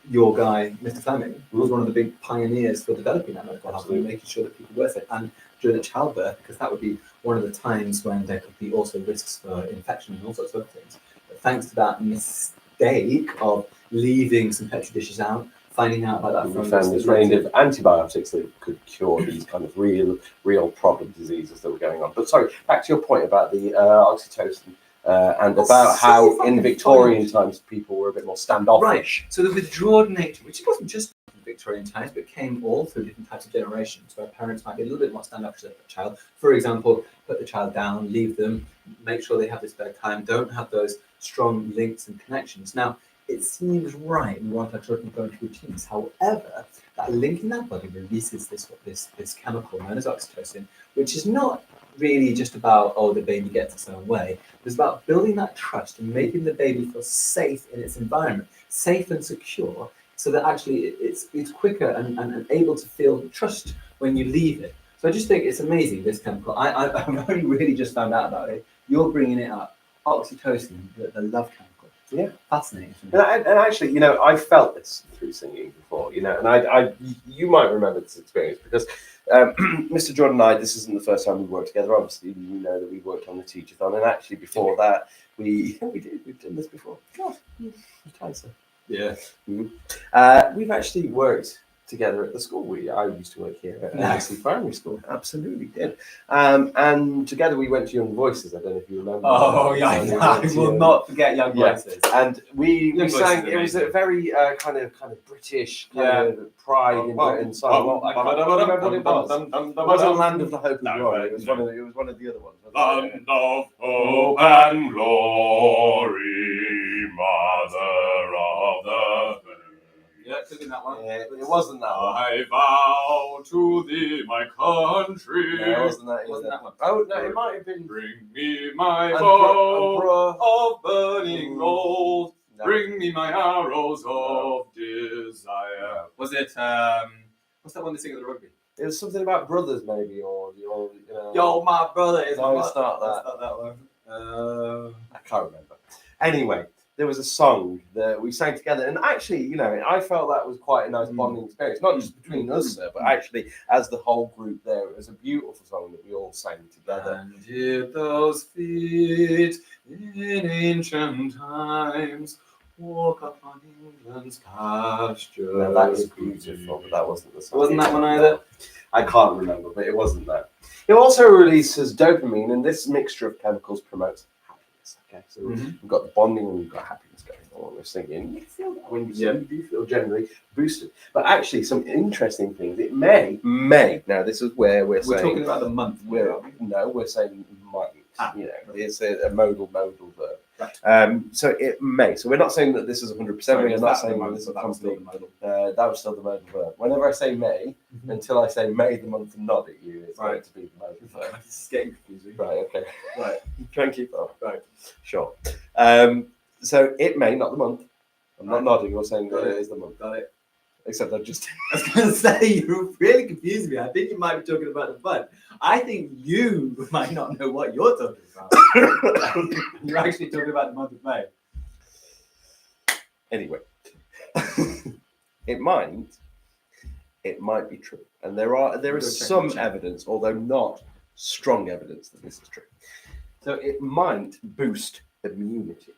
Your guy, Mr. Fleming, was one of the big pioneers for developing that medical health and making sure that people were safe. And during the childbirth, because that would be one of the times when there could be also risks for infection and all sorts of other things. But thanks to that mistake of leaving some petri dishes out, finding out about that We found this range of antibiotics that could cure these kind of real problem diseases that were going on. But sorry, back to your point about the oxytocin and about how in Victorian times people were a bit more standoffish. Right. So the withdrawn nature, which wasn't just in Victorian times, but came all through different types of generations, where parents might be a little bit more standoffish with the child. For example, put the child down, leave them, make sure they have this bedtime, don't have those strong links and connections. Now, it seems right, we want our children to go into routines. However, that link in that body releases this chemical known as oxytocin, which is not really just about, oh, the baby gets its own way. It's about building that trust and making the baby feel safe in its environment, safe and secure, so that actually it's quicker and able to feel trust when you leave it. So I just think it's amazing, this chemical. I've only really just found out about it. You're bringing it up. Oxytocin, the love chemical. Yeah, fascinating. And actually, I felt this through singing before, and you might remember this experience because Mr. Jordan and I, this isn't the first time we worked together. Obviously, you know that we worked on the Teach-A-Thon, and actually before that, we've done this before. God, Yeah. We've actually worked together at the school. I used to work here at Anglesey Primary School. Absolutely did. And together we went to Young Voices. I don't know if you remember. Oh yeah, I will not forget Young Voices. And we Young sang. Voices It was a very kind of British of pride in Britain. I can't remember what it was. It wasn't Land of the Hope and Glory. It was one of the other ones. Land of hope and glory, mother of the fair. Yeah, it could be that one. It wasn't that one. I vow to thee, my country. No, it wasn't that. It wasn't that one. Oh no, it might have been. Bring me my And bow of burning gold. No. Bring me my arrows of desire. Was it what's that one they sing at the rugby? It was something about brothers, maybe, or Yo, my brother is No, it's not that. That's not that one. I can't remember. Anyway, there was a song that we sang together, and actually, you know, I felt that was quite a nice bonding experience, not just between us, but actually as the whole group there. It was a beautiful song that we all sang together. And hear those feet in ancient times walk upon England's pasture. No, that is beautiful, but that wasn't the song. Wasn't that one either? I can't remember, but it wasn't that. It also releases dopamine, and this mixture of chemicals promotes happiness. Okay, so we've got the bonding and we've got happiness going on. We're singing. You feel that when you sing, you do feel generally boosted. But actually, some interesting things. It may. Now, this is where we're saying. We're talking about the month. We're saying might. You know, it's a modal verb. Right. So it may. So we're not saying that this is 100%. We're not saying that this is complete. That was still the modal verb. Whenever I say may, until I say may the month and nod at you, it's going to be the modal verb. This is getting confusing. Right, okay. Right. Try and keep up. Right. Sure. So it may, not the month. I'm not nodding, you're saying that it is the month. Got it. Except I've just... I was going to say, you're really confusing me. I think you might be talking about the month. I think you might not know what you're talking about. You're actually talking about the month of May. Anyway. It might be true. And there is some evidence, although not strong evidence, that this is true. So it might boost immunity.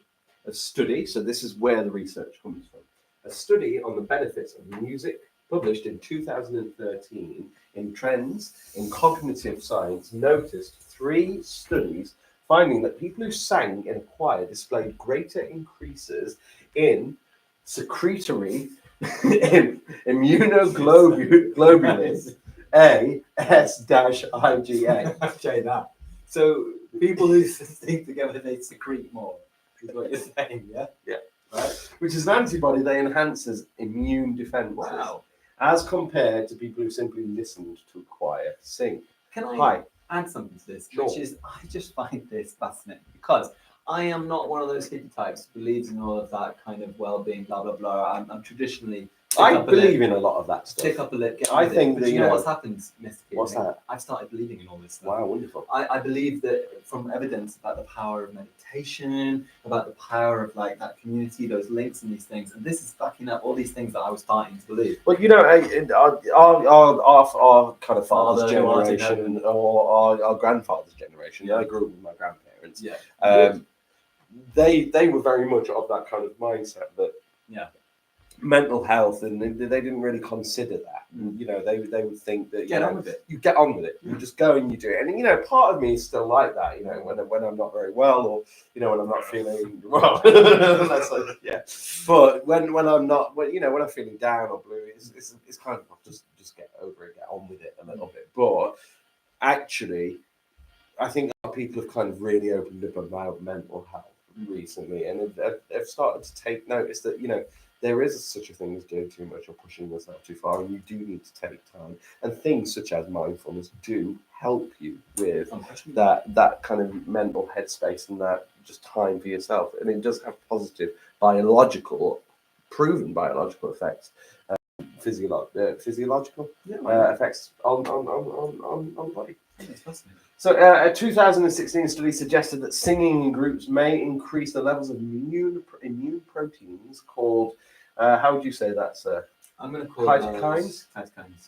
A study, so this is where the research comes from. A study on the benefits of music, published in 2013 in Trends in Cognitive Science, noticed 3 studies finding that people who sang in a choir displayed greater increases in secretory immunoglobulins A/S-IgA. Okay, that. So people who sing together, they secrete more, is what you're saying, yeah? Yeah. Right? Which is an antibody that enhances immune defense. Wow. As compared to people who simply listened to a choir sing. Can I Hi. add something to this? Sure. Which is, I just find this fascinating because I am not one of those hippie types who believes in all of that kind of well-being, blah, blah, blah. I'm traditionally... I believe in a lot of that stuff. Tick up a lip, get on I with think it. But that, you know what's happened, Mr. Keeling? What's that? I've started believing in all this stuff. Wow, wonderful. I believe that from evidence about the power of meditation, about the power of like that community, those links and these things, and this is backing up all these things that I was starting to believe. Well, you know, our kind of father's generation or our grandfather's generation. Yeah. I grew up with my grandparents. Yeah. They were very much of that kind of mindset that mental health, and they didn't really consider that. You know, they would think that Get on with it. You get on with it. You just go and you do it. And you know, part of me is still like that. You know, when I'm not very well, or you know, when I'm not feeling well. That's like, yeah. But when I'm not, when I'm feeling down or blue, it's kind of just get over it, get on with it a little bit. But actually, I think our people have kind of really opened up about mental health recently, and they've started to take notice that, you know, there is such a thing as doing too much or pushing yourself too far, and you do need to take time. And things such as mindfulness do help you with that kind of mental headspace and that just time for yourself. And it does have positive proven biological effects, physiological effects on the body. It's fascinating. So a 2016 study suggested that singing in groups may increase the levels of immune proteins called, how would you say that, sir? I'm going to call Cytokines?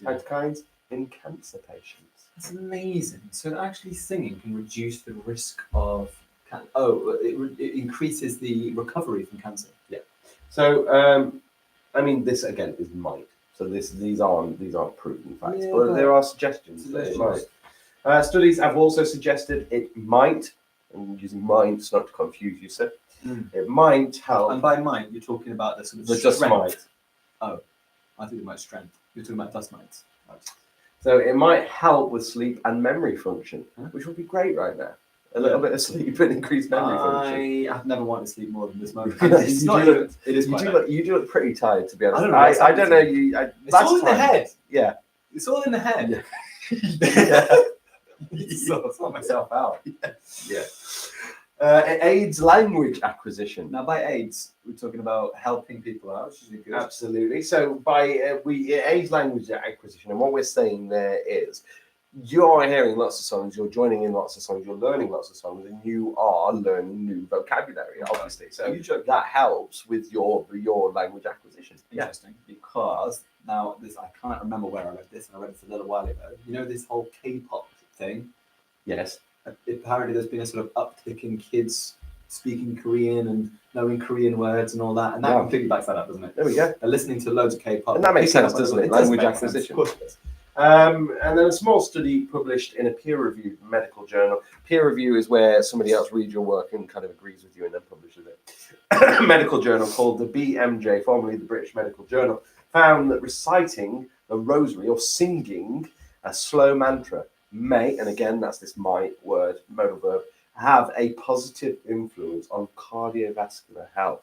Cytokines in cancer patients. That's amazing. So actually singing can reduce the risk of it increases the recovery from cancer. Yeah. So I mean, this again is might. So these aren't proven facts, but there are suggestions that it might. Studies have also suggested it might, I'm using might not to confuse you, sir. It might help. And by might, you're talking about the sort of Just strength. might. Oh, I think it might strength. You're talking about dust mites. Right. So it might help with sleep and memory function, which would be great right now. A little bit of sleep and increased memory function. I've never wanted to sleep more than this moment. You do look pretty tired, to be honest. I don't know you. It's all in the head. Yeah. It's all in the head. Yeah. Sort myself out. Yeah. It aids language acquisition. Now, by aids, we're talking about helping people out, which is good. Absolutely. So it aids language acquisition, and what we're saying there is, you're hearing lots of songs, you're joining in lots of songs, you're learning lots of songs, and you are learning new vocabulary, obviously. So that helps with your language acquisition. Interesting, because now this I can't remember where I read this, and I read this a little while ago. You know this whole K-pop thing? Yes. Apparently there's been a sort of uptick in kids speaking Korean and knowing Korean words and all that, and that completely backs that up, doesn't it? There we go. They're listening to loads of K-pop. And that makes sense, doesn't it? Language does make sense. acquisition. Of course it does. And then a small study published in a peer-reviewed medical journal. Peer review is where somebody else reads your work and kind of agrees with you and then publishes it. Medical journal called the BMJ, formerly the British Medical Journal, found that reciting a rosary or singing a slow mantra may, and again, that's this might word, modal verb, have a positive influence on cardiovascular health,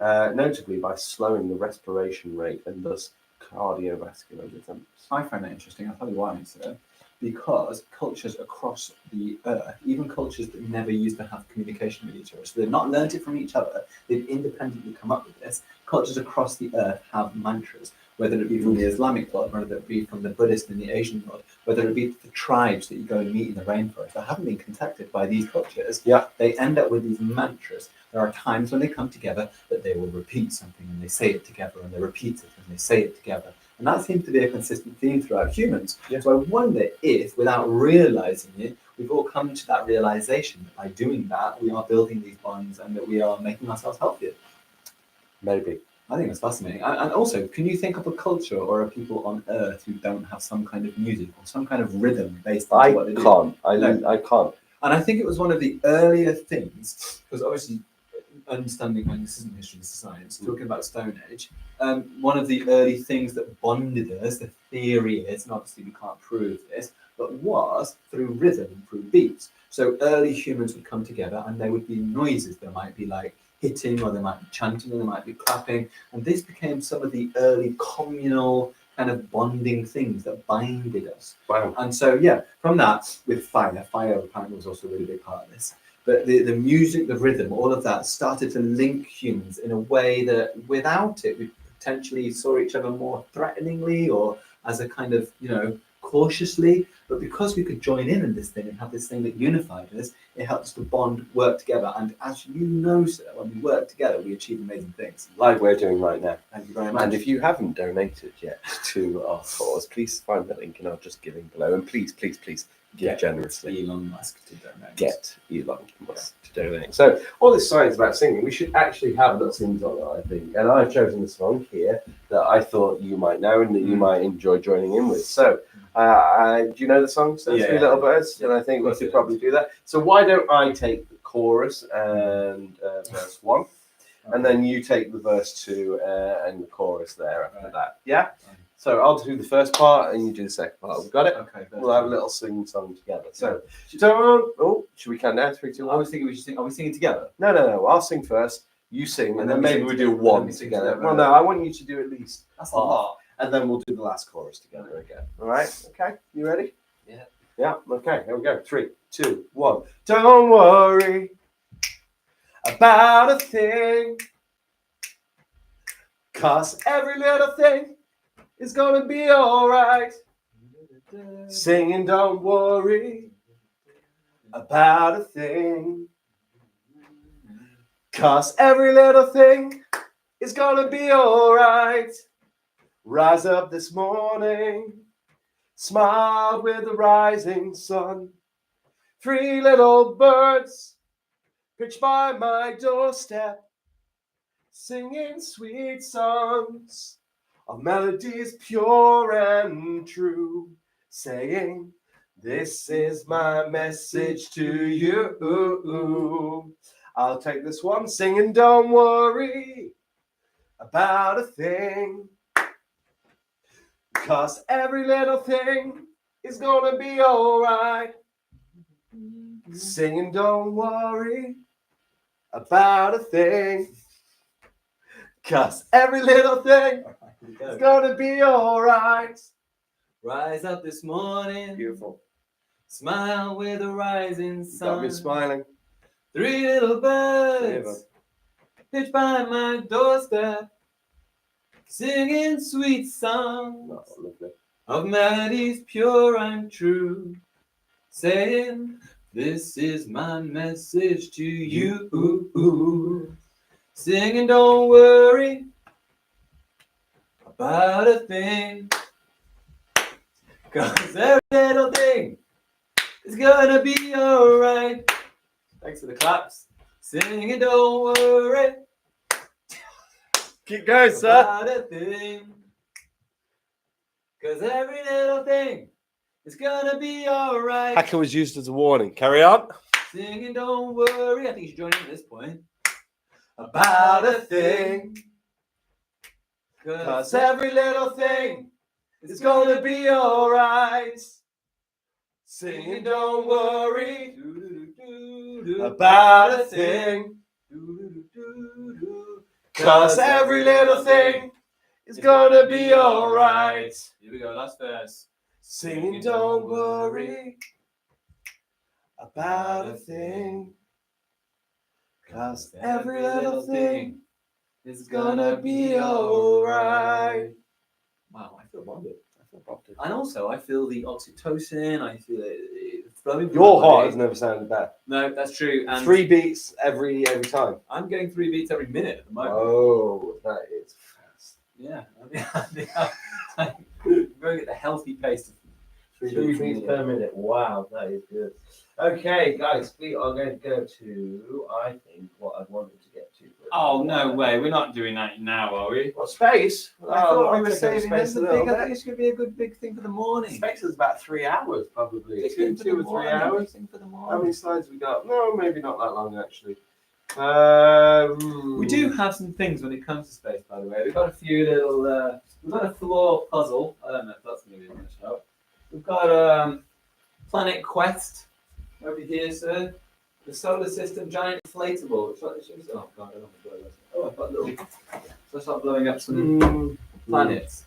notably by slowing the respiration rate and thus cardiovascular rhythms. I find that interesting. I'll tell you why, sir. Because cultures across the earth, even cultures that never used to have communication with each other, so they've not learned it from each other, they've independently come up with this. Cultures across the earth have mantras, whether it be from the Islamic world, whether it be from the Buddhist and the Asian world, whether it be the tribes that you go and meet in the rainforest that haven't been contacted by these cultures. Yeah. They end up with these mantras. There are times when they come together that they will repeat something and they say it together, and they repeat it and they say it together. And that seems to be a consistent theme throughout humans. Yeah. So I wonder if, without realizing it, we've all come to that realization that by doing that, we are building these bonds and that we are making ourselves healthier. Maybe. I think that's fascinating. And also, can you think of a culture or a people on Earth who don't have some kind of music or some kind of rhythm based on what they do? I can't. And I think it was one of the earlier things, because obviously understanding, and this isn't history, this is science, talking about Stone Age, one of the early things that bonded us, the theory is, and obviously we can't prove this, but was through rhythm, through beats. So early humans would come together and there would be noises. There might be like hitting, or they might be chanting, or they might be clapping. And this became some of the early communal kind of bonding things that binded us. Wow. And so, yeah, from that, with fire apparently was also a really big part of this. But the music, the rhythm, all of that started to link humans in a way that without it, we potentially saw each other more threateningly or as a kind of, cautiously. But because we could join in this thing and have this thing that unified us, it helped us to bond, work together. And as you know, sir, when we work together, we achieve amazing things. Like we're doing right now. Thank you very much. And if you haven't donated yet to our cause, please find the link in our Just Giving below. And please give generously. Elon Musk to donate. Get Elon Musk to donate. So all this science about singing, we should actually have little things on it, I think. And I've chosen a song here that I thought you might know and that you might enjoy joining in with. So do you know the song? So Three Little Birds? And I think we should probably do that. So why don't I take the chorus and verse 1, and then you take the verse 2 and the chorus there after that. Yeah? So I'll do the first part and you do the second part. We've got it? Okay. We'll have a little sing song together. So, should we count down? 3, 2, 1? I was thinking we should sing. Are we singing together? No. I'll sing first. You sing, and then maybe we do one together. Well, no, I want you to do at least That's a lot. and then we'll do the last chorus together again. All right? Okay. You ready? Yeah. Yeah. Okay. Here we go. 3, 2, 1. Don't worry about a thing, 'cause every little thing is gonna be all right. Singing, don't worry about a thing, 'cause every little thing is gonna be all right. Rise up this morning, smiled with the rising sun. 3 little birds pitched by my doorstep, singing sweet songs of melodies pure and true, saying, this is my message to you. I'll take this one, singing, don't worry about a thing, 'cause every little thing is gonna be all right. Singing, don't worry about a thing, 'cause every little thing is gonna be all right. Rise up this morning. Beautiful. Smile with the rising sun. Got me smiling. 3 little birds pitched by my doorstep, singing sweet songs Oh, lovely. of melodies pure and true, saying, this is my message to you. Singing, don't worry about a thing, 'cause every little thing is gonna be alright. Thanks for the claps. Singing, don't worry Keep going, sir. about a thing, 'cause every little thing is gonna be alright. Hacker was used as a warning. Carry on. Singing, don't worry. I think you should join in at this point. About a thing, 'cause every little thing is gonna be alright. Singing, don't worry about a thing, 'cause every little thing is gonna be alright. Here we go, last verse. Singing, don't worry about a thing, 'cause every little thing is gonna be alright. Wow, I feel bonded. I feel bonded. And also, I feel the oxytocin. I feel it flowing. through Your my heart body. has never sounded better. No, that's true. And 3 beats every time. I'm getting 3 beats every minute at the moment. Oh, that is fast. Yeah, I'm going at the healthy pace of 3 beats per minute. Wow, that is good. Okay, guys, we are going to go to, I think, what I wanted to get to. Oh no way! We're not doing that now, are we? What, space? I thought I'll we were take up saving space this. a I little think bit. it's going to be a good big thing for the morning. Space is about 3 hours, probably. Big thing for 2 the or 3 morning, hours. big thing for the How morning. many slides we got? No, maybe not that long, actually. We do have some things when it comes to space, by the way. We've got a few little. We've got a floor puzzle. I don't know if that's going to be much help. We've got Planet Quest over here, sir. The solar system giant inflatable. Oh god, I don't know. Oh, I've got little. So I start blowing up some planets.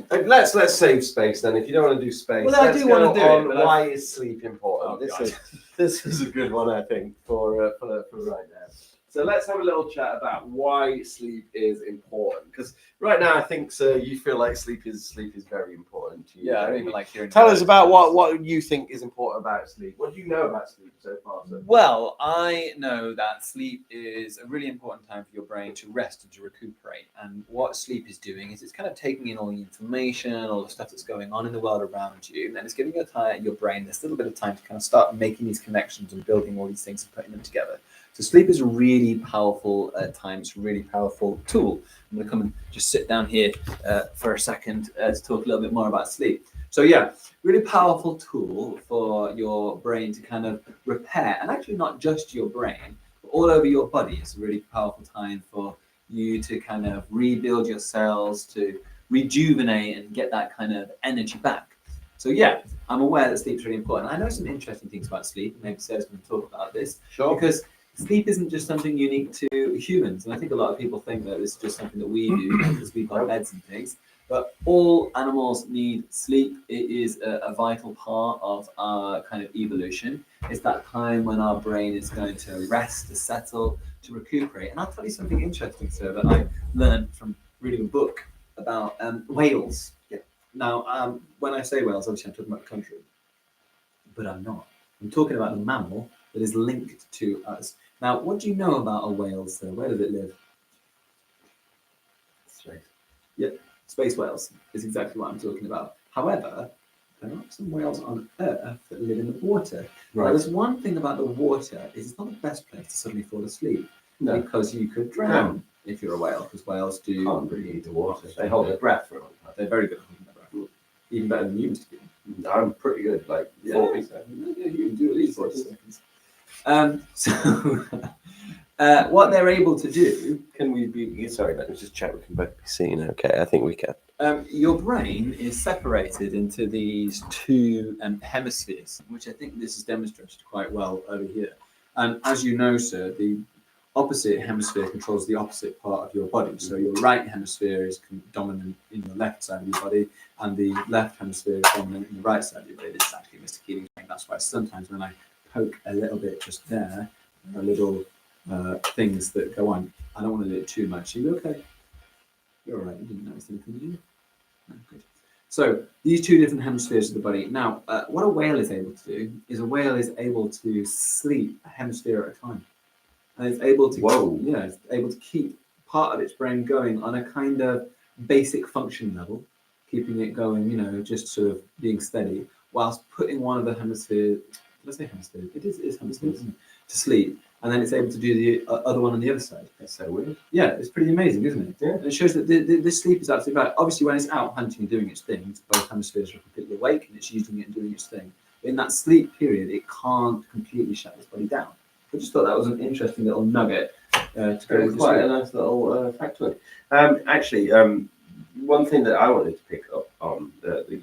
Let's save space then. If you don't want to do space, Well, I let's do go want to do on it, but why is sleep important? Oh, This is a good one, I think, for right now. So let's have a little chat about why sleep is important. Because right now, I think, sir, you feel like sleep is very important to you. Yeah, I don't don't you? even like hearing. Tell us about what you think is important about sleep. What do you know about sleep so far, sir? Well, I know that sleep is a really important time for your brain to rest and to recuperate. And what sleep is doing is it's kind of taking in all the information, all the stuff that's going on in the world around you, and it's giving your brain this little bit of time to kind of start making these connections and building all these things and putting them together. So sleep is a really powerful time. It's a really powerful tool. I'm going to come and just sit down here for a second to talk a little bit more about sleep. So yeah, really powerful tool for your brain to kind of repair, and actually not just your brain, but all over your body. It's a really powerful time for you to kind of rebuild your cells, to rejuvenate and get that kind of energy back. So yeah, I'm aware that sleep's really important. I know some interesting things about sleep. Maybe Sarah's going to talk about this. Sure. Because sleep isn't just something unique to humans, and I think a lot of people think that it's just something that we do because we've got beds and things. But all animals need sleep. It is a vital part of our kind of evolution. It's that time when our brain is going to rest, to settle, to recuperate. And I'll tell you something interesting, sir, that I learned from reading a book about whales. Yeah. Now, when I say whales, obviously I'm talking about the country, but I'm not. I'm talking about the mammal that is linked to us. Now, what do you know about a whale, sir? Where does it live? Space. Yeah, space whales is exactly what I'm talking about. However, there are some whales on Earth that live in the water. Now, there's one thing about the water is it's not the best place to suddenly fall asleep. No. Because you could drown if you're a whale, because whales do Can't breathe the water. They hold their breath for a long time. They're very good at holding their breath. Even better than humans do. I'm pretty good, like 40 seconds. Yeah, you can do at least 40 seconds. What they're able to do, Can we be? Sorry, let me just check. We can both be seen. Okay, I think we can. your brain is separated into these two hemispheres, which I think this is demonstrated quite well over here. And as you know, sir, the opposite hemisphere controls the opposite part of your body. So your right hemisphere is dominant in the left side of your body, and the left hemisphere is dominant in the right side of your body. This is actually Mr. Keeling saying that's why sometimes when I poke a little bit just there are little things that go on. I don't want to do it too much. Are you okay? You're all right. You didn't notice anything, did you? No, good. So these two different hemispheres of the body. Now, what a whale is able to do is a whale is able to sleep a hemisphere at a time, and it's able to it's able to keep part of its brain going on a kind of basic function level, keeping it going, just sort of being steady, whilst putting one of the hemispheres. Did I say hemisphere? It is hemispheres, isn't it? To sleep, and then it's able to do the other one on the other side. That's so weird. Yeah, it's pretty amazing, isn't it? Yeah. And it shows that this sleep is absolutely right. Obviously, when it's out hunting and doing its thing, both hemispheres are completely awake and it's using it and doing its thing. In that sleep period, it can't completely shut its body down. I just thought that was an interesting little nugget to go with Quite sleep. a nice little factoid. Actually, one thing that I wanted to pick up on that you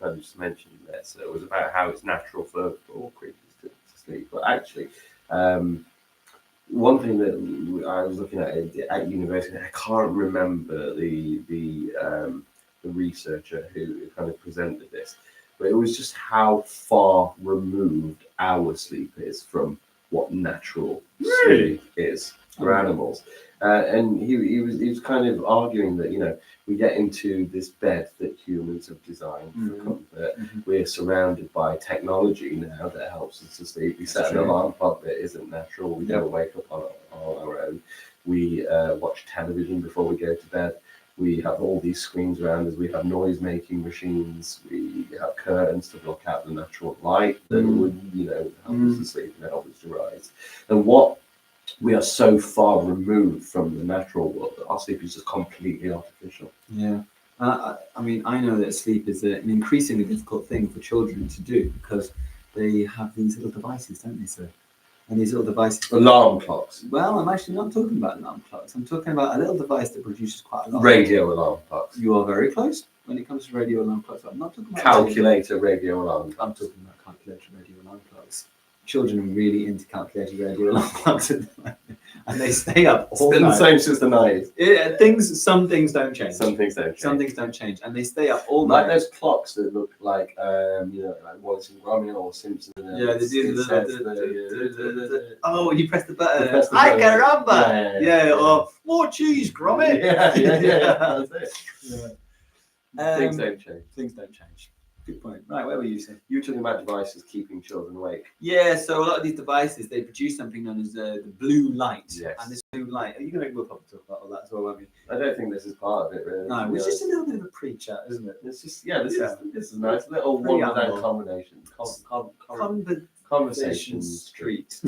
kind of just mentioned there, so was about how it's natural for all creatures to sleep. But actually, one thing that I was looking at university, I can't remember the researcher who kind of presented this, but it was just how far removed our sleep is from what natural sleep is for animals. And he was kind of arguing that we get into this bed that humans have designed for comfort. We're surrounded by technology now that helps us to sleep. We set an alarm clock that isn't natural. We don't wake up on our own. We watch television before we go to bed. We have all these screens around us. We have noise-making machines. We have curtains to block out the natural light that would, help us to sleep and help us to rise. And we are so far removed from the natural world that our sleep is just completely artificial. Yeah. I mean, I know that sleep is an increasingly difficult thing for children to do because they have these little devices, don't they, sir? And these little devices. Alarm clocks. Well, I'm actually not talking about alarm clocks. I'm talking about a little device that produces quite a lot. Radio alarm clocks. You are very close when it comes to radio alarm clocks. I'm not talking about Calculator radio alarm clocks. I'm talking about calculator radio alarm clocks. Children are really into calculator radio alarm clocks at the moment. And they stay up all It's been night. the same since the 90s. Some things don't change. Some things don't change. Some things don't change, and they stay up all Like night. those clocks that look like, like Wallace and Gromit or Simpson. Yeah, they do. Oh, you press the button. You press the I button. caramba! Yeah. Or more cheese, Gromit. Yeah. That's it. Things don't change. Things don't change. Good point. Right, where were you, sir? You were talking about devices keeping children awake. Yeah, so a lot of these devices, they produce something known as the blue light. Yes. And this blue light, we'll probably talk about all that as well, won't we? I don't think this is part of it, really. No, it's just a little bit of a pre-chat, isn't it? It's just, this is a nice little one-without combination. Conversation Street.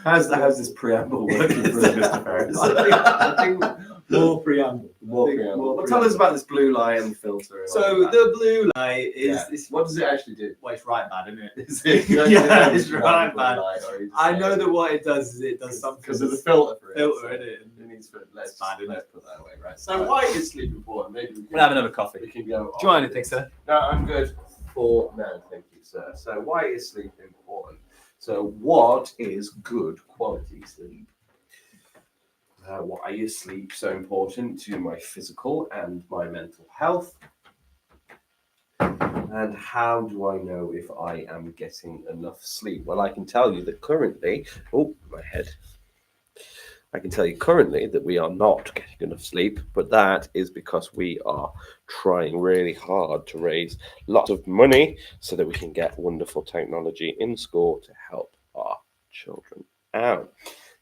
How's this preamble working for Mr. Ferris? I think more preamble. Well, tell us about this blue light and filter. And So all that. the blue light is What does it actually do? well, it's right bad, isn't it? Is it, Yeah, it's right bad. Light, or you just I say know that what it does is it does something because of the filter for it. filter in it. It needs for let's bad, isn't put that away, right? So why is sleep important? Maybe we can, We'll have another coffee. we can go. Do you want anything, sir? No, I'm good for now. Thank you, sir. So why is sleep important? So what is good quality sleep? Why is sleep so important to my physical and my mental health? And how do I know if I am getting enough sleep? Well, I can tell you that currently, I can tell you currently that we are not getting enough sleep, but that is because we are trying really hard to raise lots of money so that we can get wonderful technology in school to help our children out.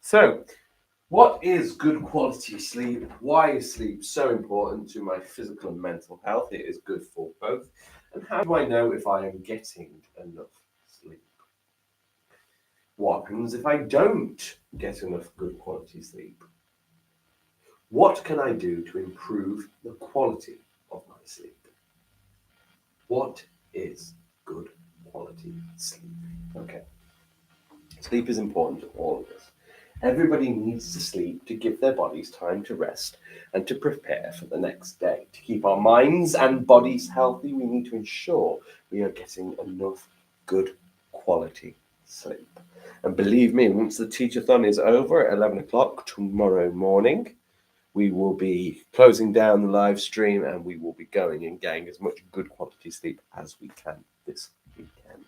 So, what is good quality sleep? Why is sleep so important to my physical and mental health? It is good for both. And how do I know if I am getting enough sleep? What happens if I don't get enough good quality sleep? What can I do to improve the quality of my sleep? What is good quality sleep? Okay. Sleep is important to all of us. Everybody needs to sleep to give their bodies time to rest and to prepare for the next day. To keep our minds and bodies healthy, we need to ensure we are getting enough good quality sleep. And believe me, once the Teach-A-Thon is over at 11 o'clock tomorrow morning, we will be closing down the live stream and we will be going and getting as much good quality sleep as we can this weekend.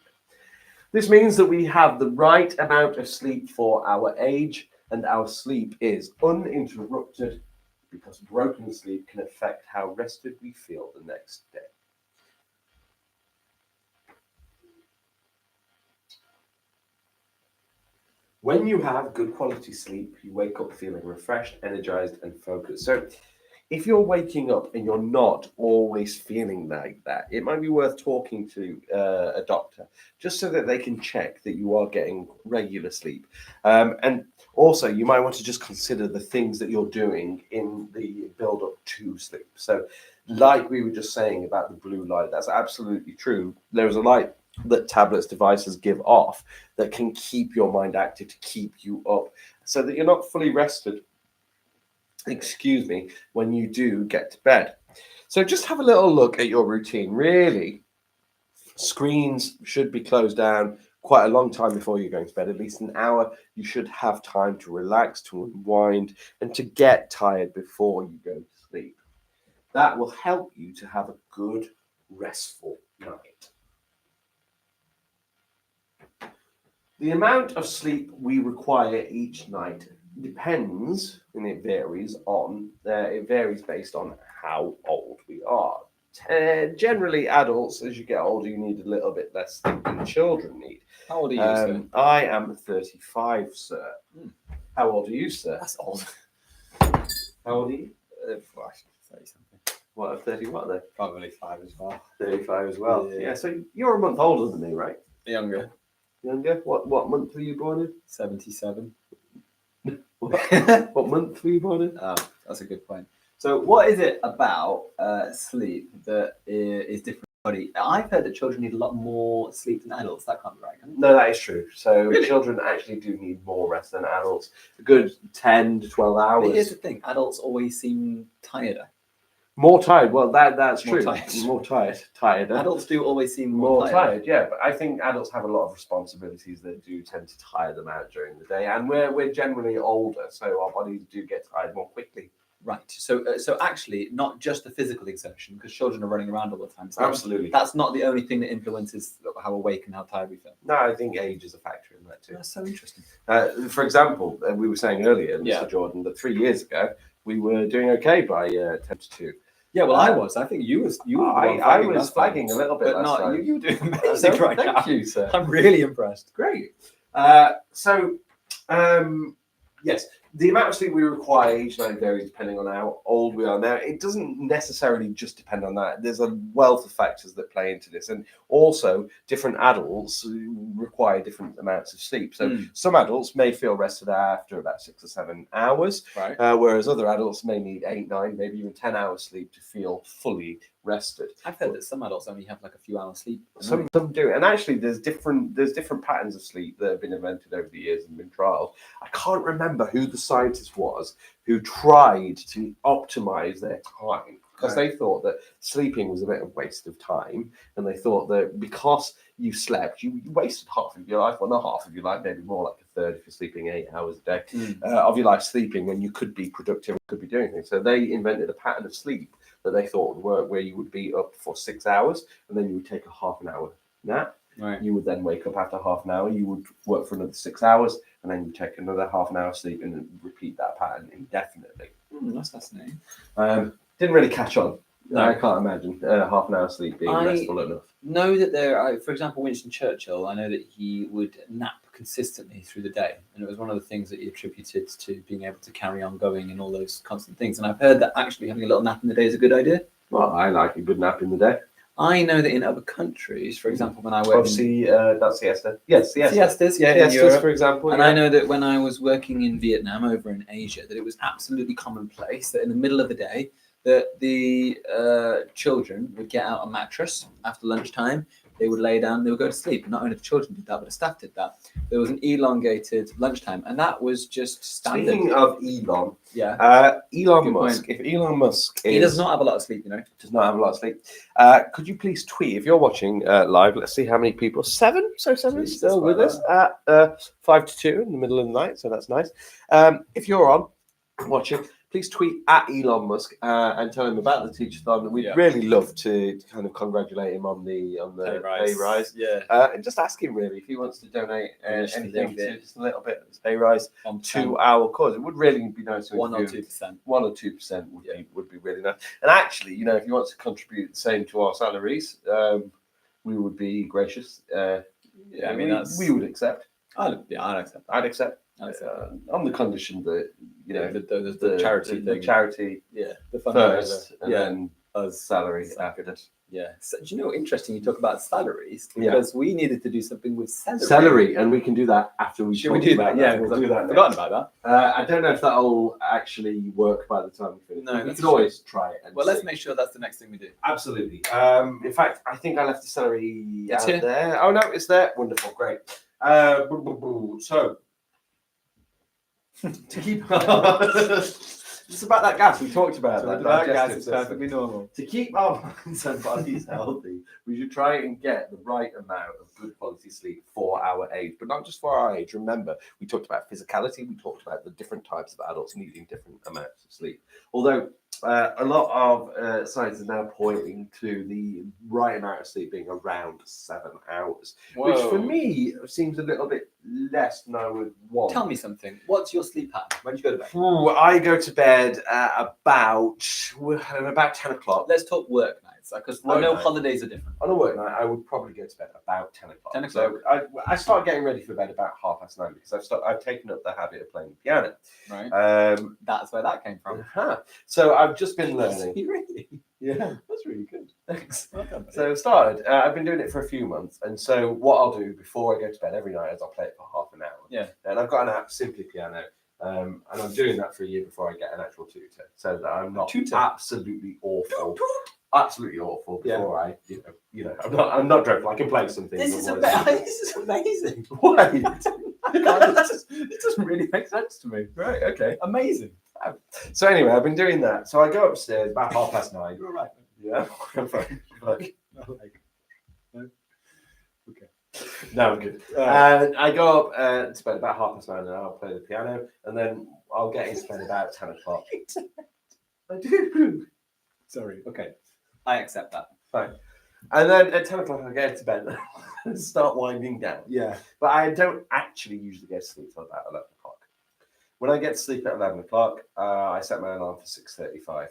This means that we have the right amount of sleep for our age, and our sleep is uninterrupted because broken sleep can affect how rested we feel the next day. When you have good quality sleep, you wake up feeling refreshed, energized, and focused. So if you're waking up and you're not always feeling like that, it might be worth talking to a doctor just so that they can check that you are getting regular sleep. And also, you might want to just consider the things that you're doing in the build up to sleep. So like we were just saying about the blue light, that's absolutely true. There's a light that tablets, devices give off that can keep your mind active, to keep you up so that you're not fully rested, when you do get to bed. So just have a little look at your routine. Really, screens should be closed down quite a long time before you're going to bed, at least an hour. You should have time to relax, to unwind, and to get tired before you go to sleep. That will help you to have a good, restful night. The amount of sleep we require each night depends, and it varies based on how old we are. Generally, adults, as you get older, you need a little bit less sleep than children need. How old are you, sir? I am 35, sir. How old are you, sir? That's old. How old are you? 30 something. What, 30 what then? Probably 5 as well. 35 as well. Yeah. Yeah, so you're a month older than me, right? Younger. Younger? What month were you born in? 77. What month were you born in? Oh, that's a good point. So, what is it about sleep that is different? I've heard that children need a lot more sleep than adults. That can't be right, can it? No, that is true. So Really? children actually do need more rest than adults. A good 10 to 12 hours. But here's the thing: adults always seem tireder. More tired. Well, that's More true. tired. More tired. Tired. Adults do always seem More tired. tired, yeah. But I think adults have a lot of responsibilities that do tend to tire them out during the day, and we're generally older, so our bodies do get tired more quickly. Right. So actually, not just the physical exertion, because children are running around all the time. So Absolutely. that's not the only thing that influences how awake and how tired we feel. No, I think age is a factor in that too. That's so interesting. For example, we were saying earlier, Mr. Yeah. Jordan, that 3 years ago we were doing okay by 10 to 2. Yeah, well, I was. I think you was. You were the one I flagging was last time. flagging a little bit But last not time. you. You were doing amazing right now. Thank you, sir. I'm really impressed. Great. Yes, the amount of sleep we require each night varies depending on how old we are. Now, it doesn't necessarily just depend on that. There's a wealth of factors that play into this. And also, different adults require different amounts of sleep. So some adults may feel rested after about 6 or 7 hours, Right. Whereas other adults may need 8, 9, maybe even 10 hours sleep to feel fully rested. I've heard that some adults only have like a few hours sleep. Some do, and actually, there's different patterns of sleep that have been invented over the years and been trialed. I can't remember who the scientist was who tried to optimize their time because they thought that sleeping was a bit of a waste of time, and they thought that because you slept, you wasted half of your life. Well, not half of your life, maybe more like a third if you're sleeping 8 hours a day of your life sleeping when you could be productive, could be doing things. So they invented a pattern of sleep that they thought would work, where you would be up for 6 hours and then you would take a half an hour nap. Right. You would then wake up after half an hour, you would work for another 6 hours, and then you take another half an hour sleep and then repeat that pattern indefinitely. That's fascinating. Didn't really catch on. No. I can't imagine half an hour sleep being restful enough. Know that there, for example, Winston Churchill, I know that he would nap consistently through the day. And it was one of the things that he attributed to being able to carry on going and all those constant things. And I've heard that actually having a little nap in the day is a good idea. Well, I like a good nap in the day. I know that in other countries, for example, when I work Obviously, that's siesta. Yes, siesta. siestas, yeah, in Siestas, Europe. for example. And I know that when I was working in Vietnam over in Asia, that it was absolutely commonplace that in the middle of the day, that the children would get out a mattress after lunchtime, they would lay down, they would go to sleep. And not only the children did that, but the staff did that. There was an elongated lunchtime, and that was just standard. Speaking of Elon, Yeah. Elon Good Musk. point. If Elon Musk He does not have a lot of sleep, you know. does not have a lot of sleep, could you please tweet if you're watching live? Let's see how many people. 7, so 7 is Jesus, still with wow. us at 5 to 2 in the middle of the night, so that's nice. If you're on watching, please tweet at Elon Musk and tell him about the Teach-A-Thon. We'd Yeah. really love to kind of congratulate him on the pay rise. Yeah. And just ask him really if he wants to donate Just a anything little bit. to just a little bit of his pay rise On to our cause. It would really be nice. If 1 or you- 2%. 1 or 2% would be really nice. And actually, you know, if you want to contribute the same to our salaries, we would be gracious. Yeah, I mean, we would accept. I'd accept that. I'd accept. I'd accept On the condition that you know the charity the thing. charity Yeah, the first, and yeah, then us. salary Exactly. after. Yeah. So, do you know, interesting you talk about salaries Yeah. because we needed to do something with celery. Celery, and we can do that after we. Should we talk do about that? Yeah, we'll because do I've that. forgotten about that. I don't know if that'll actually work by the time we finish. No, we that's can always try it. And Well, let's see. make sure that's the next thing we do. Absolutely. In fact, I think I left the celery It's out here. there. Oh no, it's there. Wonderful, great. So to keep it's about that gas we talked about. that digestive system. normal. To keep our minds and bodies healthy, we should try and get the right amount of good quality sleep for our age, but not just for our age. Remember, we talked about physicality, we talked about the different types of adults needing different amounts of sleep. Although a lot of science is now pointing to the right amount of sleep being around 7 hours, which for me seems a little bit less than I would want. Tell me something. What's your sleep pattern? When do you go to bed? Ooh, I go to bed at about 10 o'clock. Let's talk work nights, because I Work know night. holidays are different. On a work night, I would probably go to bed about 10 o'clock. 10 So I start getting ready for bed about 9:30 because I've taken up the habit of playing the piano. Right. That's where that came from. So I've just been learning. Really? Yeah. That's really good. Thanks. Well done, buddy. So I started. I've been doing it for a few months, and so what I'll do before I go to bed every night is I'll play it for half an hour. Yeah. And I've got an app, Simply Piano, and I'm doing that for a year before I get an actual tutor, so that I'm not Tutor? absolutely awful. Absolutely awful before I, I'm not dreadful. I can play some things. This is amazing. Why? It doesn't really make sense to me. Right. Okay. Amazing. So anyway, I've been doing that. So I go upstairs about 9:30. You're right. Yeah. Like, Okay. no, I'm good. And I go up to bed about 9:30 and I'll play the piano, and then I'll get into bed about 10 o'clock. I do. Sorry. Okay. I accept that. Fine. And then at 10 o'clock, I get into bed and start winding down. Yeah. But I don't actually usually get to sleep till about 11 o'clock. When I get to sleep at 11 o'clock, I set my alarm for 6:35.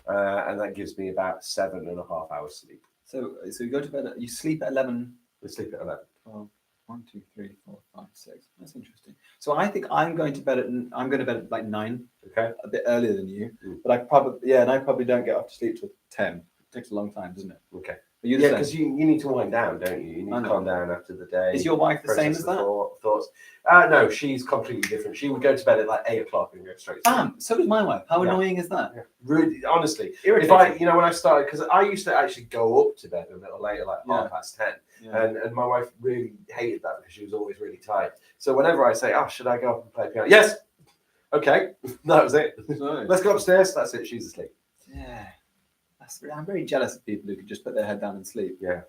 And that gives me about 7.5 hours sleep. So you go to bed. You sleep at 11. I sleep at 11. 12, 1, 2, 3, 4, 5, 6. That's interesting. So I think I'm going to bed at like 9. Okay. A bit earlier than you. Mm. But I probably don't get off to sleep till 10. It takes a long time, doesn't it? Okay. Are you the Yeah, same? because you need to wind down, don't you? You need I to know. calm down after the day. Is your wife the same process as the that? Thoughts. No, she's completely different. She would go to bed at like 8 o'clock and go straight to sleep. Bam! So does my wife. How Yeah. annoying is that? Yeah. Really, honestly, if Irritating. when I started, because I used to actually go up to bed a little later, like Yeah. 10:30, Yeah. and my wife really hated that because she was always really tired. So whenever I say, "Oh, should I go up and play piano?" Yes. Okay, that was it. Let's go upstairs. That's it. She's asleep. Yeah. I'm very jealous of people who can just put their head down and sleep. Yeah,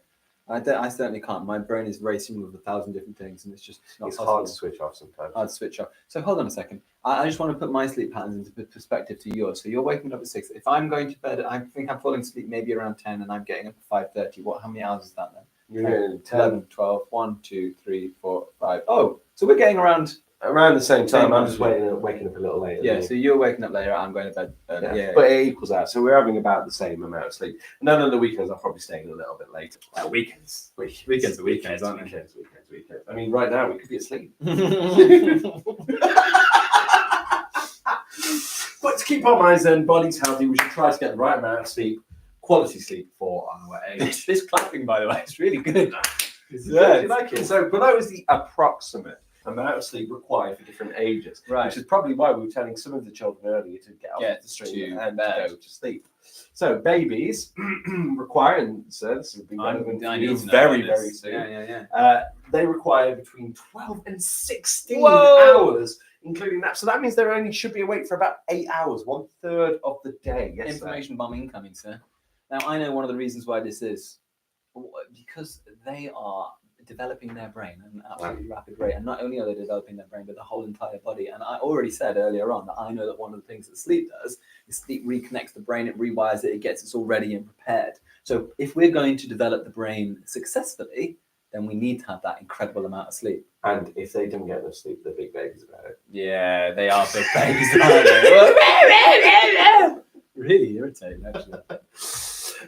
I certainly can't. My brain is racing with 1,000 different things, and it's just not it's possible. hard to switch off sometimes. I'd switch off. So hold on a second. I just want to put my sleep patterns into perspective to yours. So you're waking up at 6. If I'm going to bed, I think I'm falling asleep maybe around 10, and I'm getting up at 5:30. How many hours is that then? You're getting 11, 12, 1, 2, 3, 4, 5. Oh, so we're getting around. around the same time. Same I'm just time. waking up a little later. Yeah, than you. so you're waking up later. I'm going to bed early. Yeah. But it equals out. So we're having about the same amount of sleep. And then on the weekends, I'm probably staying a little bit later. Weekends are weekends, aren't they? Weekends. I mean, right now we could be asleep. But to keep our minds and bodies healthy, we should try to get the right amount of sleep, quality sleep for our age. This clapping, by the way, it's really good. Yeah, you like it? So below is the approximate amount of sleep required for different ages, Right. which is probably why we were telling some of the children earlier to get off Get the stream to and bed. go to sleep. So babies require, and so this will be relevant for you very, very soon. Yeah. They require between 12 and 16 Whoa! hours, including that. So that means they only should be awake for about 8 hours, 1/3 of the day. Yes, Information bomb incoming, sir. Now, I know one of the reasons why this is because they are developing their brain at an absolutely rapid rate. And not only are they developing their brain, but the whole entire body. And I already said earlier on that I know that one of the things that sleep does is sleep reconnects the brain, it rewires it, it gets us all ready and prepared. So if we're going to develop the brain successfully, then we need to have that incredible amount of sleep. And if they don't get enough sleep, they're big babies about it. Yeah, they are big babies, aren't they? Really irritating, actually.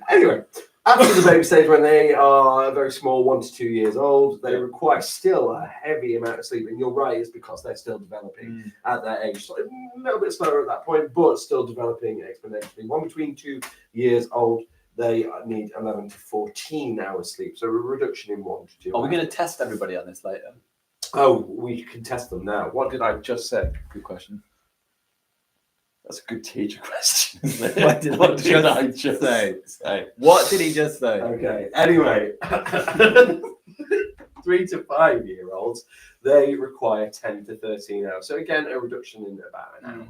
Anyway, after the baby stage, when they are very small, 1 to 2 years old, they require still a heavy amount of sleep. And you're right, it's because they're still developing at that age. So a little bit slower at that point, but still developing exponentially. 1 between 2 years old, they need 11 to 14 hours sleep. So a reduction in 1 to 2 Are we hours. going to test everybody on this later? Oh, we can test them now. What did I just say? Good question. That's a good teacher question, isn't it? What did I just say? What did he just say? Okay, anyway, 3 to 5 year olds, they require 10 to 13 hours. So again, a reduction in about an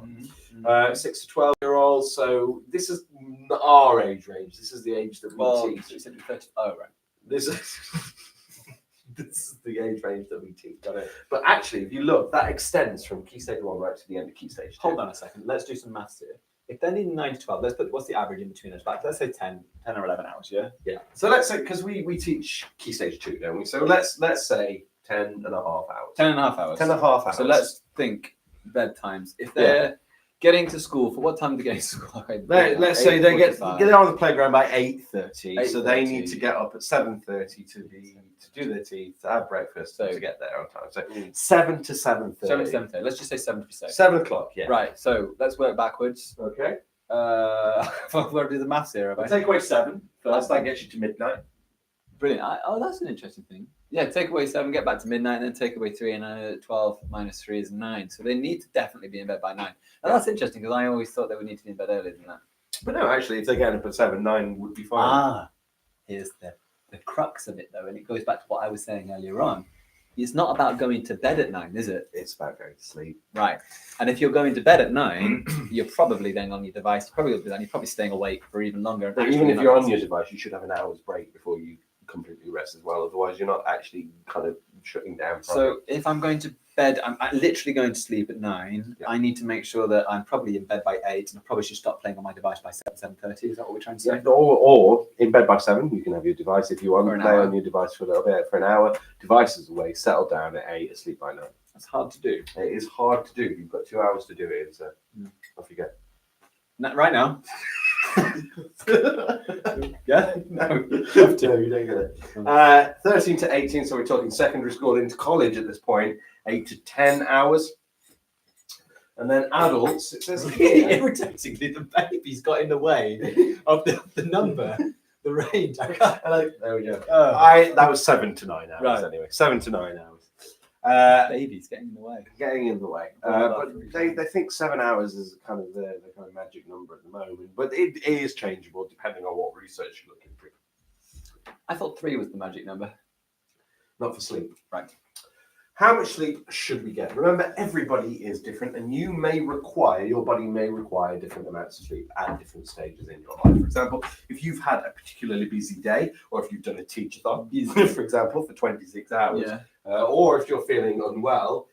hour. 6 to 12 year olds, so this is our age range. This is the age that we teach. So you said you're 30. Oh, right. This is this is the age range that we teach. Got it. But actually, if you look, that extends from key stage 1 right to the end of key stage 2. Hold on a second. Let's do some maths here. If they're needing 9 to 12, let's put what's the average in between those? Let's say 10 or 11 hours, yeah? Yeah. So let's say, because we teach key stage 2, don't we? So let's say 10 and a half hours. 10 and a half hours. 10 and a half hours. So let's think bedtimes. If they're getting to school, for what time do they get to school? Okay, let's say they get on the playground by 8:30, so they 8:30. need to get up at 7:30 to do their teeth, to have breakfast, to get there on time. So 7 to 7:30. 7 to 7:30. Let's just say 7 to be safe. 7 o'clock, yeah. Right, so let's work backwards. Okay. We'll do the maths here. We'll take away 7 first. That gets you to midnight. Brilliant. That's an interesting thing. Yeah, take away 7, get back to midnight, and then take away 3, and 12 minus 3 is 9. So they need to definitely be in bed by 9. Now that's interesting because I always thought they would need to be in bed earlier than that. But no, actually, if they get up at 7, 9 would be fine. Here's the crux of it though, and it goes back to what I was saying earlier on. It's not about going to bed at 9, is it? It's about going to sleep. Right. And if you're going to bed at 9, you're probably then on your device. You're probably staying awake for even longer. But even if you're on your device, you should have an hour's break before you completely rest as well. Otherwise, you're not actually kind of shutting down. So if I'm going to bed, I'm literally going to sleep at 9. Yeah. I need to make sure that I'm probably in bed by 8, and I probably should stop playing on my device by 7:30. Is that what we're trying to say? Yeah, or in bed by 7, you can have your device if you want For to an play hour. on your device for a little bit, for an hour. Devices away, settle down at 8, asleep by 9. That's hard to do. It is hard to do. You've got 2 hours to do it, so off you go. Not right now. Yeah? No, you don't get it. 13 to 18, so we're talking secondary school into college at this point, 8 to 10 hours. And then adults, it says here. Irritatingly, the baby's got in the way of the number, the range. There we go. Oh. That was 7 to 9 hours Right. anyway. 7 to 9 hours. Baby's getting in the way. Getting in the way. But they think 7 hours is kind of the kind of magic number at the moment. But it is changeable depending on what research you're looking for. I thought 3 was the magic number. Not for sleep. Right. How much sleep should we get? Remember, everybody is different, and your body may require different amounts of sleep at different stages in your life. For example, if you've had a particularly busy day, or if you've done a Teach-A-Thon, for example, for 26 hours, or if you're feeling unwell,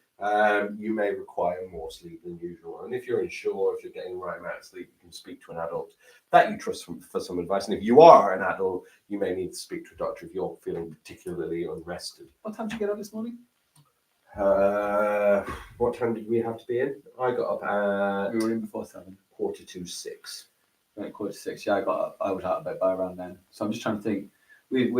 you may require more sleep than usual. And if you're unsure, if you're getting the right amount of sleep, you can speak to an adult that you trust for some advice. And if you are an adult, you may need to speak to a doctor if you're feeling particularly unrested. What time did you get up this morning? What time did we have to be in? I got up at We were in before 7. 5:45. Right, 5:45. Yeah, I was out of bed by around then. So I'm just trying to think. We've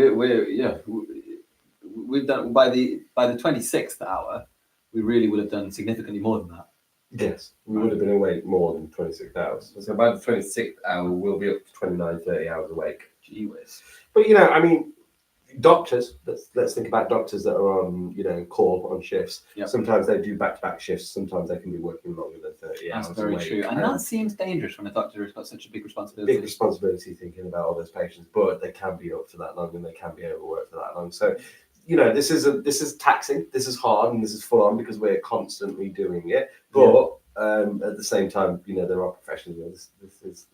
done by the 26th hour. We really would have done significantly more than that. Yes, we would have been awake more than 26 hours. So by the 26th hour, we'll be up to 29, 30 hours awake. Gee whiz. But, I mean, doctors, let's think about doctors that are on, call on shifts. Yep. Sometimes they do back-to-back shifts. Sometimes they can be working longer than 30 hours That's very awake. true. And that seems dangerous when a doctor has got such a big responsibility. Big responsibility thinking about all those patients, but they can be up for that long and they can be overworked for that long. So, this is taxing, this is hard, and this is full on because we're constantly doing it. But at the same time, there are professionals. This is